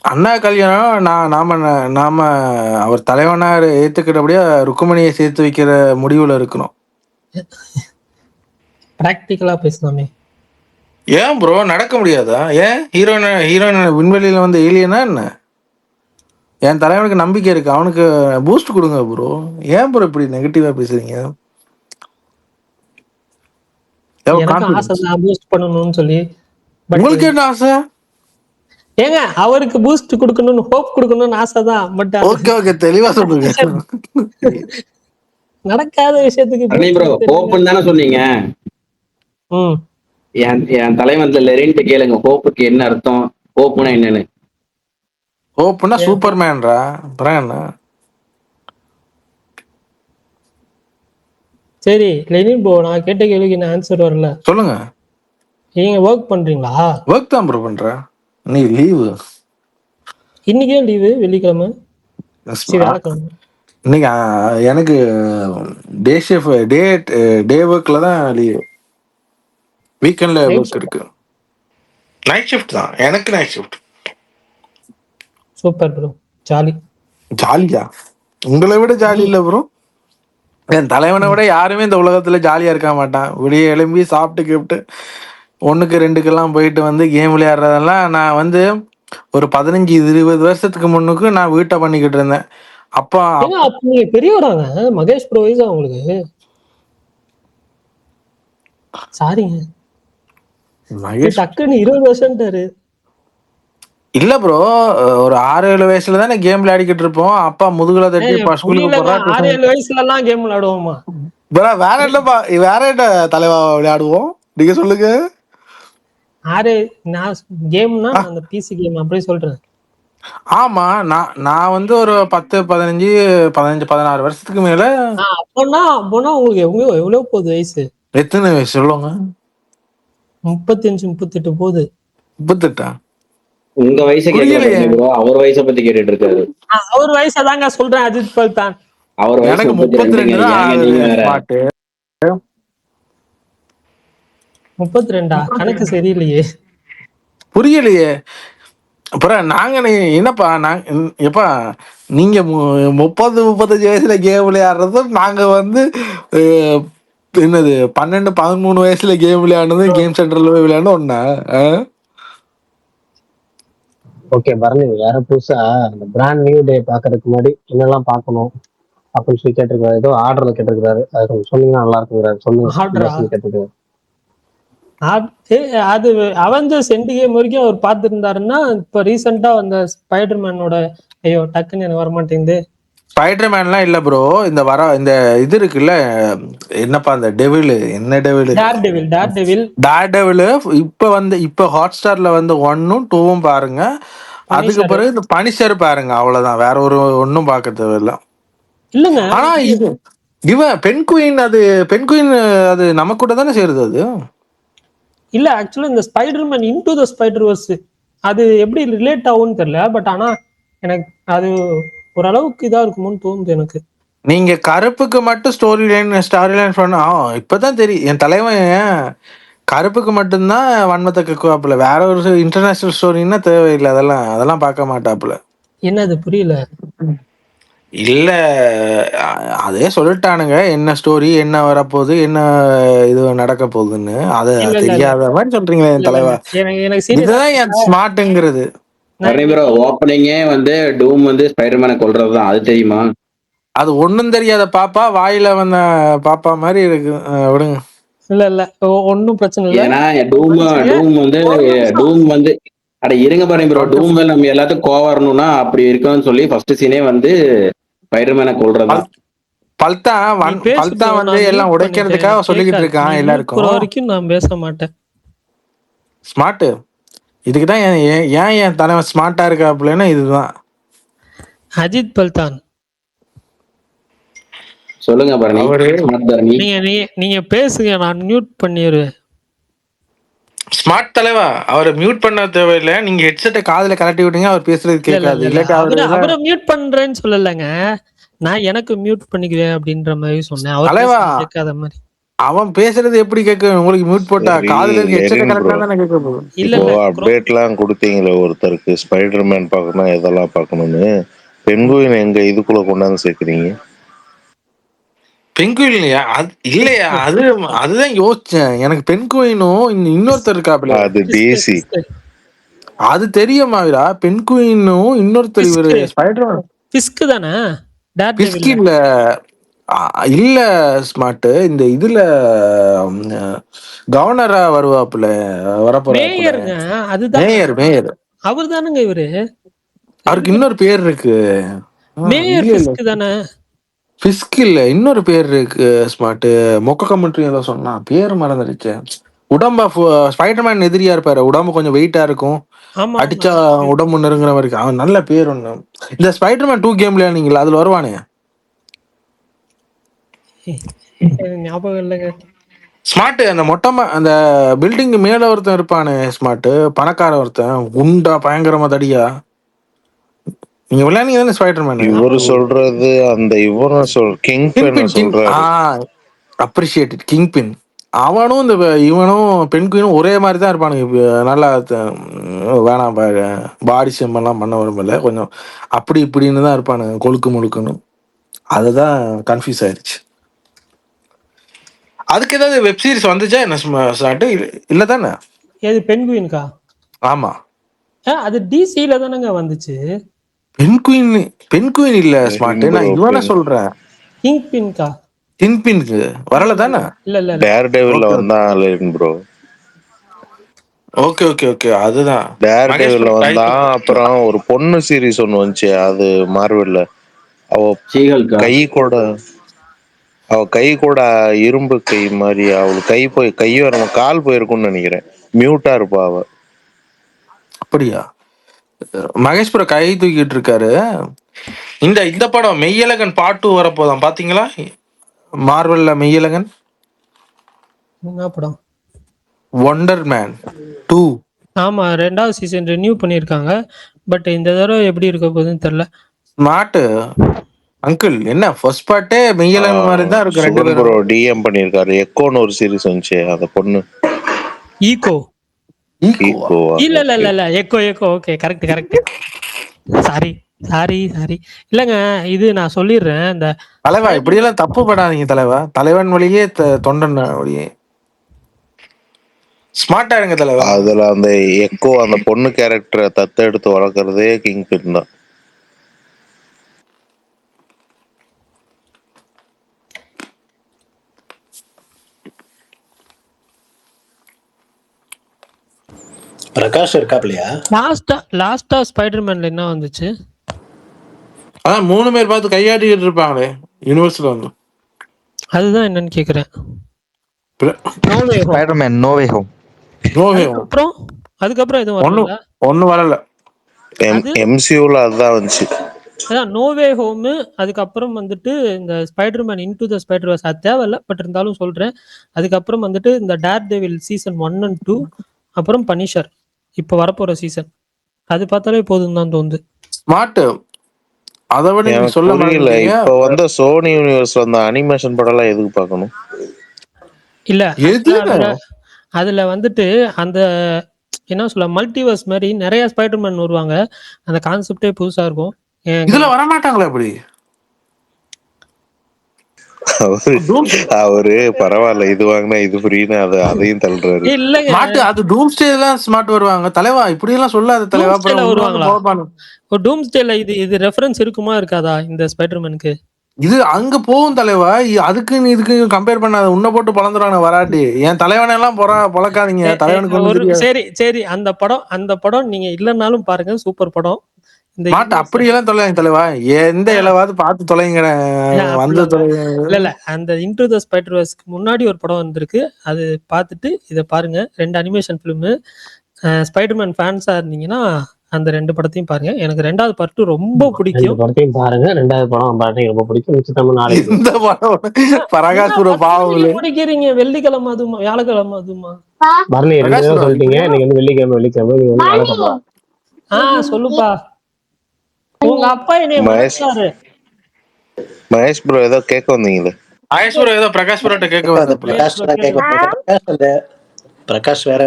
F: அண்ணா
E: கல்யாணம் நாம அவர் தலைவனார் ஏத்துக்கிறபடியா ருக்குமணியை சேர்த்து வைக்கிற முடிவுல இருக்கணும்.
F: பிராக்டிக்கலா பேசலாமே.
E: ஏன் ப்ரோ நடக்க முடியாதா? ஏன் ஹீரோயின் விண்வெளியில வந்து ஏலியனா என்ன? என் தலைவனுக்கு நம்பிக்கை இருக்கு, அவனுக்கு பூஸ்ட் கொடுங்க ப்ரோ. ஏன் ப்ரோ இப்படி நெகட்டிவா பேசுறீங்க?
F: எனக்கு ஆசை தான் பூஸ்ட் பண்ணணும்னு சொல்லி.
E: உங்களுக்கு என்ன ஆசை?
F: ஏங்க அவருக்கு பூஸ்ட் கொடுக்கணும்னு, ஹோப் கொடுக்கணும்னு ஆசை தான். பட்
E: ஓகே தெளிவா சொல்லுங்க.
F: நடக்காத விஷயத்துக்கு
B: ப்ரோ ஹோப்னு தானே சொன்னீங்க. என் தலைவன்ல லெரின்ட்டு கேளுங்க, ஹோப்புக்கு என்ன அர்த்தம், ஹோப்னா என்னன்னு.
E: ஹோப்னா சூப்பர்மேன்ரா, அப்புறம் என்ன?
F: சரி லெனின் ப்ரோ, நான் கேட்ட கேள்விக்கு என்ன ஆன்சர் வரல.
E: சொல்லுங்க.
F: நீங்க ஒர்க் பண்றீங்களா?
E: ஒர்க் தான் ப்ரோ பண்றேன். நீ லீவு?
F: இன்னைக்கே லீவு, வெள்ளிக்கிழமை.
E: இன்னைக்கு எனக்கு டே ஷிஃப்ட், டே ஒர்க்ல தான் லீவு. வீக்கெண்ட்ல ஒர்க் இருக்கு. நைட் ஷிஃப்ட் தான் எனக்கு. Night shift.
F: சூப்பர் ப்ரோ,
E: ஜாலியா? உங்களை விட ஜாலி இல்ல ப்ரோ. என் தலைவனை விட யாருமே இந்த உலகத்துல ஜாலியா இருக்க மாட்டான். விடிய எழும்பி சாப்பிட்டு கிப்ட்டு 1க்கு 2க்கெல்லாம் போயிட்டு வந்து கேம் விளையாடுறதெல்லாம் நான் வந்து ஒரு 15-20 வருஷத்துக்கு முன்னுக்கு நான் வீட்டை பண்ணிக்கிட்டு இருந்தேன். அப்பா
F: நீங்க பெரியவராங்க. மகேஷ் ப்ரோ வயசா உங்களுக்கு? சாரிங்க, டக்குன்னு 20 வருஷம்ட்டாரு.
E: இல்ல ப்ரோ, ஒரு 6-7 வயசுல தானே கேம் விளையாடிக்கிட்டு இருப்போம். அப்பா முதுகுல தட்டி ஸ்கூலுக்கு போறா.
F: 6-7 வயசுல எல்லாம் கேம் விளையாடுவோமா?
E: வேற என்ன தலைவா விளையாடுவோம், நீங்க சொல்லுங்க.
F: நான் கேம்னா அந்த பிசி கேம் அப்படி சொல்றேன்.
E: ஆமா, நான் வந்து ஒரு 10-15-16 வருஷத்துக்கு மேல.
F: அப்போனா உங்களுக்கு எவ்வளவு போகுது வயசு?
E: எத்தனை வயசு சொல்லுங்க?
F: 35-38 போகுது.
E: 38?
B: உங்க வயசை கேட்கல, அவர் வயசை பத்தி கேட்டுட்டு இருக்காரு.
F: அவர் வயசை தாங்க சொல்றேன், அஜித் பல்தான்.
B: அவர்
E: எனக்கு 32
F: 32 கணக்கு சரியில்லையே.
E: புரியலையே. அப்புறம் நாங்க என்னப்பா எப்பா நீங்க 30-35 வயசுல கேம் விளையாடுறது, நாங்க வந்து என்னது 12-13 வயசுல கேம் விளையாடுறது, கேம் சென்டர்ல போய் விளையாடணும் ஒண்ணா?
A: ஓகே பரணி, வேற புதுசா இந்த பிராண்ட் நியூ டே பாக்குறதுக்கு முன்னாடி என்னெல்லாம் பார்க்கணும் அப்படின்னு சொல்லி கேட்டிருக்காரு. ஏதோ ஆர்டர்ல கேட்டிருக்காரு, அது கொஞ்சம் சொன்னீங்கன்னா நல்லா இருக்குங்கிறாரு. சொல்லுங்க கேட்டிருக்காரு.
F: அது அவெஞ்சர்ஸ் எண்ட் கேம் வரைக்கும் அவர் பார்த்துருந்தாருன்னா, இப்ப ரீசெண்டா வந்த ஸ்பைடர்மேனோட, ஐயோ டக்குன்னு எனக்கு வரமாட்டேங்குது.
E: ஸ்பைடர்மேன்லாம் இல்ல ப்ரோ, இந்த இது இருக்குல்ல, என்னப்பா அந்த டெவில், என்ன டெவில்? Daredevil. இப்ப ஹாட் ஸ்டார்ல வந்து 1ம் 2ம் பாருங்க. அதுக்கு பிறகு இந்த பனிஷர் பாருங்க, அவ்வளவுதான். வேற ஒன்னும் பார்க்க தேவையில்லை.
F: இல்லங்க,
E: ஆனா இவன் பெண் குயின் அது நம்ம கூட தானே சேருது. அது
F: இல்ல, ஆக்சுவலா இந்த ஸ்பைடர்மேன் இன்டு தி ஸ்பைடர்வர்ஸ் அது எப்படி ரிலேட் ஆகும்னு தெரியல. பட் ஆனா எனக்கு அது ஓரளவுக்கு இதா இருக்குமோன்னு தோணுது எனக்கு.
E: நீங்க கருப்புக்கு மட்டும் ஸ்டோரி லைன் பண்ண இப்பதான் தெரியும். என் தலைவன் கருப்புக்கு மட்டும்தான் வன்மத்தை கக்குவாப்புல. வேற ஒரு இன்டர்நேஷனல் ஸ்டோரின்னா தேவையில்லை. அதெல்லாம் பார்க்க மாட்டாப்புல.
F: என்னது புரியல?
E: இல்ல அதே சொல்லிட்டானுங்க என்ன ஸ்டோரி, என்ன வரப்போகுது, என்ன இது நடக்க போகுதுன்னு. அது தெரியாத மாதிரி சொல்றீங்களா என் தலைவா? இதுதான் என் ஸ்மார்ட்ங்கிறது.
B: ஓப்பனிங்கே வந்து டூம் வந்து ஸ்பைடர்மேனை கொல்றதுதான், அது தெரியுமா?
E: அது ஒண்ணும் தெரியாத பாப்பா வாயில வந்த பாப்பா மாதிரி இருக்கு. விடுங்க.
F: இல்ல ஒன்னும் பிரச்சனை இல்ல.
B: ஏன்னா டூம் வந்து
F: ஒரு நிமிஷம்.
B: டூம் வந்து அட இருங்க பாருங்க ப்ரோ. டூம் மேல நம்ம எல்லாத்துக்கும் கோவம் வரணும்னா அப்படி இருக்கணும்னு சொல்லி ஃபர்ஸ்ட் சீனே வந்து ஸ்பைடர்மேனை கொல்றதுதான்.
E: பல்தா வந்து எல்லாம் உடைக்கிறதுக்காக சொல்லிக்கிட்டு இருக்கான் எல்லாருக்கும்.
F: வரைக்கும் நான் பேச மாட்டேன்.
E: ஸ்மார்ட் இதுக்குதான் ஏன் என் தலைவன் ஸ்மார்ட்டா இருக்காப்புலன்னா இதுதான்.
F: அஜித் பல்தான்
B: சொல்லுங்க பாருங்க.
F: நீங்க பேசுங்க, நான் மியூட் பண்ணிடுவேன்.
E: ஸ்மார்ட் தலைவா அவரை மியூட் பண்ண தேவையில்லை. நீங்க ஹெட்செட்டை காதுல கலட்டி விட்டீங்க, அவர் பேசுறது கேட்காது.
F: அவரை மியூட் பண்றேன்னு சொல்லலங்க, நான் எனக்கு மியூட் பண்ணிக்குவேன் அப்படின்ற மாதிரி சொன்னேன்.
D: தலைவா
F: கேட்காத மாதிரி
E: அவன் பேசுறது எப்படி கேட்கும் உங்களுக்கு? மியூட் போட்டா காதுல ஹெட்செட்டை கலெக்டா தானே கேட்க போகுது.
D: இப்போ அப்டேட்லாம் கொடுத்தீங்களே ஒருத்தருக்கு ஸ்பைடர்மேன் பார்க்கணும் எதெல்லாம் பார்க்கணும்னு, பெங்குயின் எங்க இதுக்குள்ள கொண்டாந்து சேர்க்குறீங்க?
E: பெங்குயின் இல்லையா? இல்லையா, அதுதான் யோசிச்சேன். எனக்கு பென்குயினும் இன்னொருத்தர் இருக்காப்ல,
D: அது டிசி.
E: அது தெரியுமாவிரா? பென்குயினும் இன்னொருத்தர் இவரு ஸ்பைடர்மேன்
F: பிஸ்க் தானே?
E: பிஸ்க் இல்ல ஸ்மார்ட். இந்த இதுல கவர்னரா வருவாப்புல,
F: மேயருங்க. அதுதான்
E: மேயர்.
F: அவர் தானுங்க இவரு.
E: அவருக்கு இன்னொரு பேர் இருக்கு.
F: மேயர் பிஸ்க் தானே?
E: பிஸ்க் இல்ல, இன்னொரு பேர் இருக்கு ஸ்மார்ட். மொக்க கமெண்ட்ரி ஏதோ சொன்னா, பேர் மறந்துடுச்சு. உடம்பா ஸ்பைடர்மேன் எதிரியா இருப்பாரு, உடம்பு கொஞ்சம் வெயிட்டா இருக்கும், அடிச்சா உடம்பு நெருங்குற மாதிரி இருக்கு. அவன் நல்ல பேர் ஒண்ணு. இந்த ஸ்பைடர்மேன் 2 கேம்ல நீங்களா அதுல வருவானே,
F: ஞாபகம் இல்லைங்க
E: ஸ்மார்ட். அந்த மொட்டமா அந்த பில்டிங் மேல ஒருத்தன் இருப்பானே ஸ்மார்ட், பணக்கார ஒருத்தன், குண்டா பயங்கரமா தடியா. நீங்க விளையாடுங்க தானே ஸ்பைடர்மேன்?
D: இவரு சொல்றது அந்த இவரும் கிங் பின் சொல்றாரு.
E: அப்ரிஷியேட்டட் கிங் பின். அவனும் இந்த இவனும் பென்குயினும் ஒரே மாதிரி தான் இருப்பானுங்க. நல்லா வேணாம் பாடி செம்மெல்லாம் பண்ண வரும்ல, கொஞ்சம் அப்படி இப்படின்னு தான் இருப்பானுங்க, கொழுக்கு முழுக்குன்னு. அதுதான் கன்ஃபியூஸ் ஆயிடுச்சு. அதுக்கு ஏதாவது வெப் சீரிஸ் வந்துச்சா என்ன ஸ்மார்ட்? இல்ல தானே?
F: ஏது பென்குயின்கா?
E: ஆமா,
F: அது டிசில தானங்க வந்துச்சு.
E: பென்குயின் இல்ல ஸ்மார்ட், நான் இவனை சொல்றேன்.
F: கிங் பின்கா?
E: கிங் பின்க்கு வரல தானே?
F: இல்ல
D: டேர் டெவில்ல வந்தான் ப்ரோ.
E: ஓகே ஓகே ஓகே, அதுதான்
D: டேர் டெவில்ல வந்தான். அப்புறம் ஒரு பொண்ணு சீரிஸ் ஒன்னு வந்துச்சு, அது மார்வெல்ல. அவ கை கூட இரும்பு கை மாதிரி, அவளுக்கு கை வர கால் போயிருக்கும்னு நினைக்கிறேன். மியூட்டா இருப்பா அவ.
E: அப்படியா? மகேஷ் ப்ரோ கை தூக்கிட்டு இருக்காரு. இந்த படம் மெய்யழகன் பார்ட் 2 வரப்போதான், பாத்தீங்களா? மார்வெல்ல மெய்யழகன்
F: என்ன படம்?
E: Wonder man 2.
F: ஆமா, 2வது சீசன் ரினியூ பண்ணிருக்காங்க. பட் இந்த தடவை எப்படி இருக்க போகுதுன்னு தெரியல.
E: ஸ்மார்ட் அங்கிள் என்ன ஃபர்ஸ்ட் பார்ட்டே மெய்யழகன் மாதிரி தான் இருக்கு. 2 பேரும்
D: ப்ரோ டிஎம் பண்ணிருக்காரு. எக்கோன்னு ஒரு சீரிஸ் வந்துச்சு, அந்த பொண்ணு
F: ஈகோ. இல்ல எக்கோ ஓகே, கரெக்ட். சாரி இல்லங்க, இது நான் சொல்லிடுறேன். இந்த
E: தலைவா இப்படி எல்லாம் தப்பு படாதீங்க தலைவா. தலைவன் வழியே தொண்டன் வழியே ஸ்மார்ட்டா இருங்க தலைவா.
D: அதுல அந்த எக்கோ அந்த பொண்ணு கேரக்டரை தத்தெடுத்து வளர்க்கறதே கிங் பின் தான்.
K: பிரகாஷ் இருக்காப்லையா?
F: லாஸ்டா ஸ்பைடர்மேன்ல என்ன வந்துச்சு?
E: அதான் 3 பேர் பார்த்து கையாட்டிட்டு இருப்பாங்களே யூனிவர்ஸ்ல வந்து, அதுதான்
F: என்னன்னு கேக்குறேன்.
L: Spiderman No Way Home.
F: அதுக்கப்புறம் எதுவும்
E: ஒன்னும் வரல.
D: எம்சியூல அதுதான் வந்துச்சு.
F: அதான் நோ வே ஹோம். அதுக்கப்புறம் வந்துட்டு இந்த ஸ்பைடர்மேன் இன்டு த ஸ்பைடர்வர்ஸ் அது தேவையில்ல, பட் இருந்தாலும் சொல்றேன். அதுக்கப்புறம் வந்துட்டு இந்த டேர் டெவில் சீசன் 1 and 2, அப்புறம் பனிஷர் இப்ப வரப்போற சீசன். அது பார்த்தாலே போதும் தான் தோணுது.
E: ஸ்மார்ட் அதை விட நீங்க சொல்ல
D: முடியல. இப்ப வந்த சோனி யூனிவர்ஸ் வந்த அனிமேஷன் படம் எல்லாம் எதுக்கு பார்க்கணும்?
F: இல்ல அதுல வந்துட்டு அந்த என்ன சொல்ல மல்டிவர்ஸ் மாதிரி நிறைய ஸ்பைடர்மேன் வருவாங்க. அந்த கான்செப்டே புதுசா இருக்கும்.
E: இதுல வர மாட்டாங்களா? அப்படி
D: அவரு பரவாயில்ல, இது வாங்கினா இது ஃப்ரீன்னு அதையும் தள்ளுறாரு.
E: இல்லங்க, அது டூம்ஸ்டே எல்லாம் ஸ்மார்ட் வருவாங்க தலைவா. இப்படி எல்லாம் சொல்லாத தலைவா.
F: வருவாங்களா? டூம்ஸ்டேல இது ரெஃபரன்ஸ் இருக்குமா இருக்காதா இந்த ஸ்பைடர்மேனுக்கு?
E: இது அங்க போகும் தலைவா. அதுக்கு நீ இதுக்கு கம்பேர் பண்ணாத. உன்னை போட்டு பழந்துறானு வராட்டி. என் தலைவனை எல்லாம் பொழக்காதீங்க. தலைவனுக்கு ஒண்ணு
F: ஒரு
E: தெரியாது.
F: சரி அந்த படம் நீங்க இல்லைன்னாலும் பாருங்க, சூப்பர் படம். இந்த
E: மாட்ட அப்படியெல்லாம் தொலைங்க தலைவா. எந்த இலவாவது பார்த்து தொலைங்க. வந்து
F: இல்ல அந்த இன்டு த ஸ்பைடர்வர்ஸ்க்கு முன்னாடி ஒரு படம் வந்திருக்கு, அது பார்த்துட்டு இதை பாருங்க. 2 அனிமேஷன் ஃபிலிமு. ஸ்பைடர்மேன் ஃபேன்ஸா இருந்தீங்கன்னா அந்த 2 படத்தையும் பாருங்க. எனக்கு 2வது பார்ட் ரொம்ப பிடிக்கும்.
A: படத்தையும் பாருங்க. 2வது படம் பாருங்க, ரொம்ப பிடிக்கும். நிச்சயமா நாளைக்கு
E: இந்த படம் பிரகாஷ் ப்ரோ பாவம்
F: முடிக்கிறீங்க. வெள்ளிக்கிழமை அதுமா, வியாழக்கிழமை அதுமா.
A: பரணி சொல்லிட்டீங்க. நீங்க வந்து வெள்ளிக்கிழமை நீங்க வந்து வியாழக்கிழமை.
F: சொல்லுப்பா. உங்க அப்பா என்னைய மறைச்சாரு.
D: மகேஷ் ப்ரோ ஏதோ கேட்க வந்தீங்களே.
E: மகேஷ் ப்ரோ ஏதோ பிரகாஷ் ப்ரோட்ட கேட்க
K: பிரகாஷ் வேற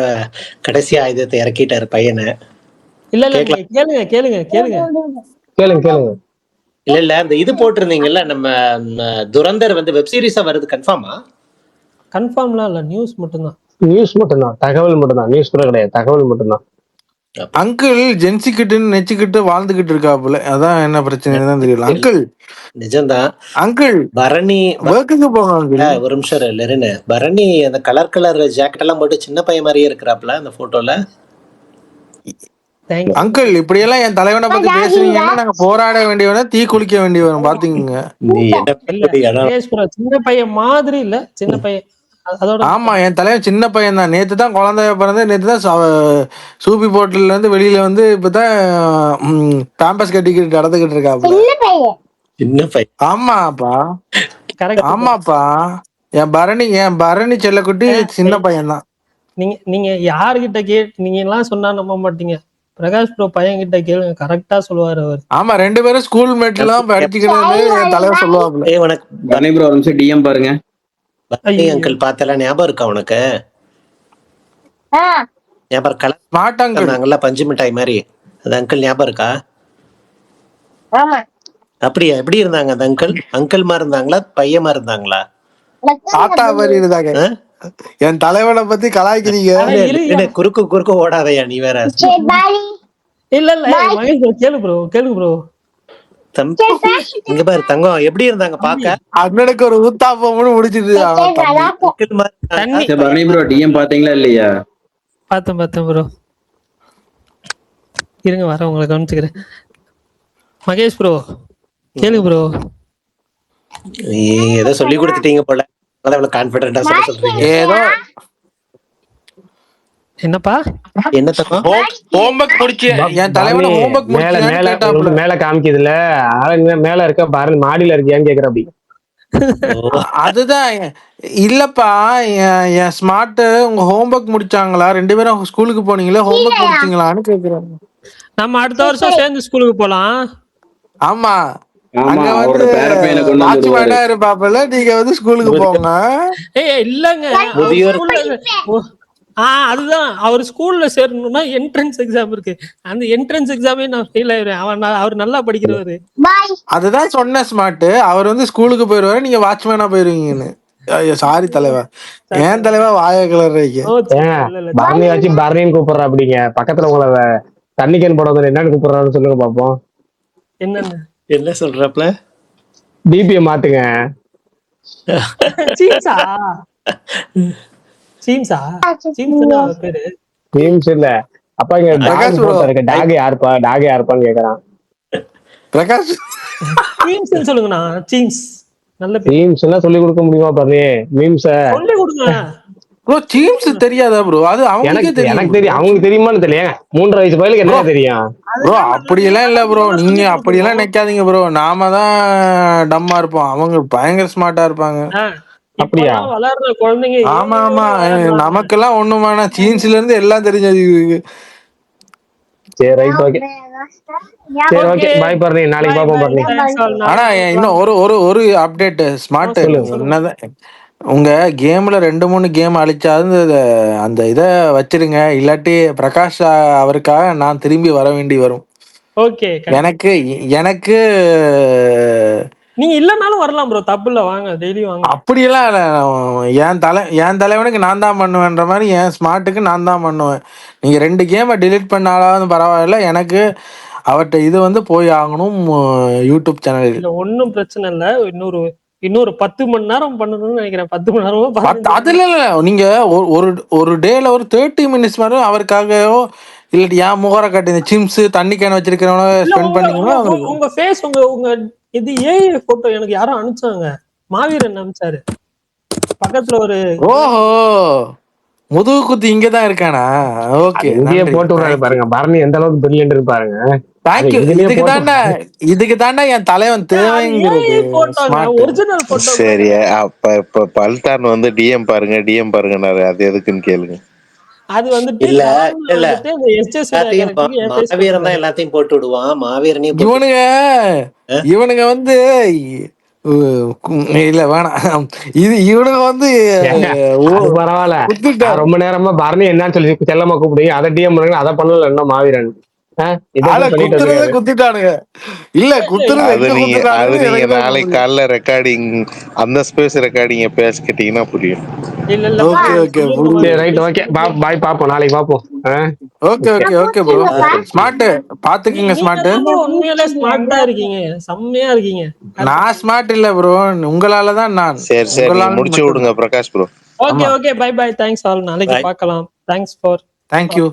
K: கடைசி ஆயுதத்தை இறக்கிட்டாரு பையனை.
F: இல்ல கேளுங்க.
K: இல்ல அந்த இது போட்டிருந்தீங்கல்ல, நம்ம துரந்தர் வந்து வெப் சீரிஸா வருது.
F: கன்ஃபார்ம்லாம் இல்ல, நியூஸ் மட்டும்தான்.
A: தகவல் மட்டும்தான். நியூஸ் கூட கிடையாது, தகவல் மட்டும்தான்.
E: அங்கிள் ஜென்சிக்கிட்டுன்னு நெச்சுக்கிட்டு வாழ்ந்துகிட்டு இருக்காப்புல. அதான் என்ன பிரச்சனைதான் தெரியல. அங்கிள்
K: நிஜம்தான்.
E: அங்கிள்
K: பரணி
E: ஒர்க்குக்கு போங்க அங்கிள்.
K: ஒரு நிமிஷம் இல்லைன்னு, பரணி அந்த கலர் ஜாக்கெட் எல்லாம் போட்டு சின்ன பையன் மாதிரியே இருக்கிறாப்புல அந்த போட்டோல.
E: அங்கிள் இப்படியெல்லாம் என் தலைவனை பத்தி பேசுறீங்கன்னா நாங்க போராட வேண்டியவன, தீ குளிக்க வேண்டியவன் பாத்தீங்க.
F: சின்ன பையன் மாதிரி இல்ல, சின்ன பையன்.
E: ஆமா, என் தலைவன் சின்ன பையன் தான். நேத்து தான் குழந்தைய பிறந்து, நேத்து தான் சூப்பி போட்டல்ல இருந்து வெளியில வந்து இப்பதான் பேம்பஸ் கட்டிக்கிட்டு நடந்துகிட்டு இருக்காப்புல.
K: சின்ன பையன்.
E: ஆமாப்பா, ஆமாப்பா. என் பரணி செல்லக்குட்டி சின்ன பையன் தான்.
F: நீங்க யாருகிட்ட நீங்க எல்லாம் சொன்னா நம்ப மாட்டீங்க. பிரகாஷ் ப்ரோ பையன் கிட்ட கேளுங்க, கரெக்டா சொல்லுவாரு அவர்.
E: ஆமா, 2 பேரும் ஸ்கூல் மேட் எல்லாம் படிச்சுக்கிறது என் தலைவர் சொல்லுவாப்புல.
B: பரணி ப்ரோ ஒரு நிமிஷம் டிஎம் பாருங்க.
K: அங்கிள் பார்த்தலாம் ஞாபகம் இருக்கா உனக்கு? ஞாபகம் கலர் பஞ்சு மிட்டாய் மாதிரி, அது அங்கிள் ஞாபகம் இருக்கா? அப்படியா? எப்படி இருந்தாங்க அந்த அங்கிள் மாதிரி இருந்தாங்களா, பையன் மாதிரி இருந்தாங்களா?
E: தாத்தா மாதிரி இருந்தாங்க. என் தலைவனை பத்தி கலாய்க்கிறீங்க.
K: குறுக்கு ஓடாதையா நீ வேற.
F: இல்ல கேளு ப்ரோ.
K: இங்க பாரு தங்கம், எப்படி இருந்தாங்க பாக்க?
E: அண்ணனுக்கு ஒரு ஊத்தாப்பம்னு முடிச்சிட்டு.
B: பரணி ப்ரோ டிஎம் பாத்தீங்களா இல்லையா?
F: பார்த்தேன் ப்ரோ. இருங்க வர உங்களை கவனிச்சுக்கிறேன். மகேஷ் ப்ரோ கேளு ப்ரோ.
K: ஏதோ சொல்லி கொடுத்துட்டீங்க போல, அவ்வளவு கான்ஃபிடென்ட்டா சொல்றீங்க.
E: ஏதோ
F: என்னப்பா
K: என்ன தப்பா?
E: ஹோம்வொர்க் முடிச்சு என் தலைவன ஹோம்வொர்க் முடிச்சு
A: மேல காமிக்குதுல, மேல இருக்க பாரு, மாடியில இருக்கியான்னு கேக்குற. அப்படி
E: அதுதான் இல்லப்பா. என் ஸ்மார்ட் உங்க ஹோம்வொர்க் முடிச்சாங்களா? 2 பேரும் ஸ்கூலுக்கு போனீங்களா, ஹோம்வொர்க் முடிச்சீங்களான்னு கேக்குறாங்க.
F: நம்ம அடுத்த வருஷம் சேர்ந்து ஸ்கூலுக்கு போலாம்.
E: ஆமா, அங்க வந்து வாட்ச்மேனா இருப்பாப்பல, நீங்க வந்து ஸ்கூலுக்கு போங்க.
F: இல்லங்க, அதுதான் அவர் ஸ்கூல்ல சேரணும்னா என்ட்ரன்ஸ் எக்ஸாம் இருக்கு. அந்த என்ட்ரன்ஸ் எக்ஸாமே நான் ஃபெயில் ஆயிடுவேன். அவர் நல்லா படிக்கிறவரு.
E: அதுதான் சொன்ன ஸ்மார்ட். அவர் வந்து ஸ்கூலுக்கு போயிருவாரு, நீங்க வாட்ச்மேனா போயிருவீங்கன்னு. சாரி தலைவா, ஏன் தலைவா வாய கிளறீங்க?
A: பரணி வச்சு பரணின்னு கூப்பிடுற. அப்படிங்க பக்கத்துல உங்களை தண்ணி கேன் போட வந்து என்னன்னு கூப்பிடுறான்னு சொல்லுங்க பாப்போம்.
K: என்ன சொல்றப்பல?
A: டிபியை மாத்துங்க. இல்ல அப்பா, இங்க டாக் யாருப்பான்னு கேக்குறான்.
F: பிரகாஷ் சொல்லுங்கண்ணா. நல்ல
A: டீம்ஸ் எல்லாம் சொல்லி கொடுக்க முடியுமா பாரு? மீம்ஸ்
F: சொல்லி கொடுங்க
E: ப்ரோ. டீம்ஸ் தெரியாதா ப்ரோ? அது
A: எனக்கு தெரியும். அவங்களுக்கு தெரியுமான்னு தெரியல. 3.5 வயசு பையனுக்கு என்ன தெரியும்
E: ப்ரோ? அப்படியெல்லாம் இல்ல ப்ரோ, நீங்க அப்படியெல்லாம் நினைக்காதீங்க ப்ரோ. நாம தான் டம்மா இருப்போம், அவங்க பயங்கர ஸ்மார்ட்டா இருப்பாங்க.
A: அப்படியா?
F: வளர்ற குழந்தைங்க.
E: ஆமா நமக்கெல்லாம் ஒண்ணுமானா ஜீன்ஸ்ல இருந்து எல்லாம் தெரிஞ்சது.
A: சரி ரைட், ஓகே. சரி ஓகே, பாய் பரணி, நாளைக்கு பாப்போம் பரணி.
E: ஆனா இன்னும் ஒரு அப்டேட் ஸ்மார்ட். என்னதான் உங்க கேம்ல 2-3 கேம் அழிச்சாது அந்த இதை வச்சிருங்க, இல்லாட்டி பிரகாஷ் அவருக்காக நான் திரும்பி வர வேண்டி வரும்.
F: ஓகே,
E: எனக்கு
F: நீங்க இல்லனாலும் வரலாம் ப்ரோ, தப்பு இல்ல, வாங்க டெய்லி வாங்க.
E: அப்படியெல்லாம் என் தலைவனுக்கு நான் தான் பண்ணுவேன்ற மாதிரி என் ஸ்மார்ட்டுக்கு நான் தான் பண்ணுவேன். நீங்க 2 கேமை டிலீட் பண்ணாலாவது பரவாயில்ல, எனக்கு அவர்கிட்ட இது வந்து போய் ஆகணும் யூடியூப் சேனல்.
F: இல்ல ஒன்னும் பிரச்சனை இல்ல. இன்னொரு 10 மணி நேரம் பண்ணணும்னு நினைக்கிறேன். 10 மணி நேரமோ 15
E: அதுல இல்ல நீங்க ஒரு டேல ஒரு 30 மினிட்ஸ் மாதிரி அவருக்காகவோ இல்லாட்டி ஏன் முகரை காட்டி இந்த சிம்ஸ் தண்ணி கேன் வச்சிருக்கிறவன
F: இல்ல
E: ஸ்பெண்ட் பண்ணீங்கன்னா அவருக்கு
F: உங்க ஃபேஸ் உங்க இது ஏஐ போட்டோ எனக்கு யாரும் அனுப்பிச்சாங்க. மாவீரன் அனுப்பிச்சாரு. பக்கத்துல ஒரு
E: ஓஹோ முதுகு குத்தி இங்கதான் இருக்கானா? ஓகே
A: இங்கேயே போட்டு விடுறாரு பாருங்க. பரணி எந்த அளவுக்கு பிரில்லியன்ட் இருப்பாருங்க.
E: தேங்க்யூ. இதுக்கு தாண்டா என் தலைவன் தேவைங்கிறது.
F: Original photo.
D: சரி, அப்ப இப்ப பல்தான் வந்து டிஎம் பாருங்கன்னாரு. அது எதுக்குன்னு கேளுங்க.
F: அது வந்துட்டு
K: இல்ல
F: இந்த எஸ்எஸ்
K: மாவீரன் தான் எல்லாத்தையும் போட்டு விடுவான். மாவீரனையும்
E: இவனுங்க வந்து இல்ல வேணாம். இவனுங்க வந்து
A: பரவாயில்ல. ரொம்ப நேரமா பரணி என்னன்னு சொல்லி செல்லமா கூப்பிடுங்க. அதை டிஎம் பண்ணுங்க. அதை பண்ணல என்ன மாவீரன்
E: குத்திட்டானுங்க. இல்ல
D: அது நீங்க நாளைக்கு காலைல ரெக்கார்டிங் அந்த ஸ்பேஸ் ரெக்கார்டிங் பேசிக்கிட்டீங்கன்னா புரியும்.
A: பாய் பாப்போம். நாளைக்கு பாப்போம்.
E: Okay bro. ஸ்மார்ட் பாத்துக்கங்க. ஸ்மார்ட்
F: உண்மையிலே ஸ்மார்ட்டா இருக்கீங்க. செம்மையா இருக்கீங்க.
E: நான் ஸ்மார்ட் இல்ல ப்ரோ, உங்களால தான் நான்.
D: சரி முடிச்சு விடுங்க Prakash bro.
F: Okay bye thanks all. நாளைக்கு பார்க்கலாம். Thanks for
E: thank you.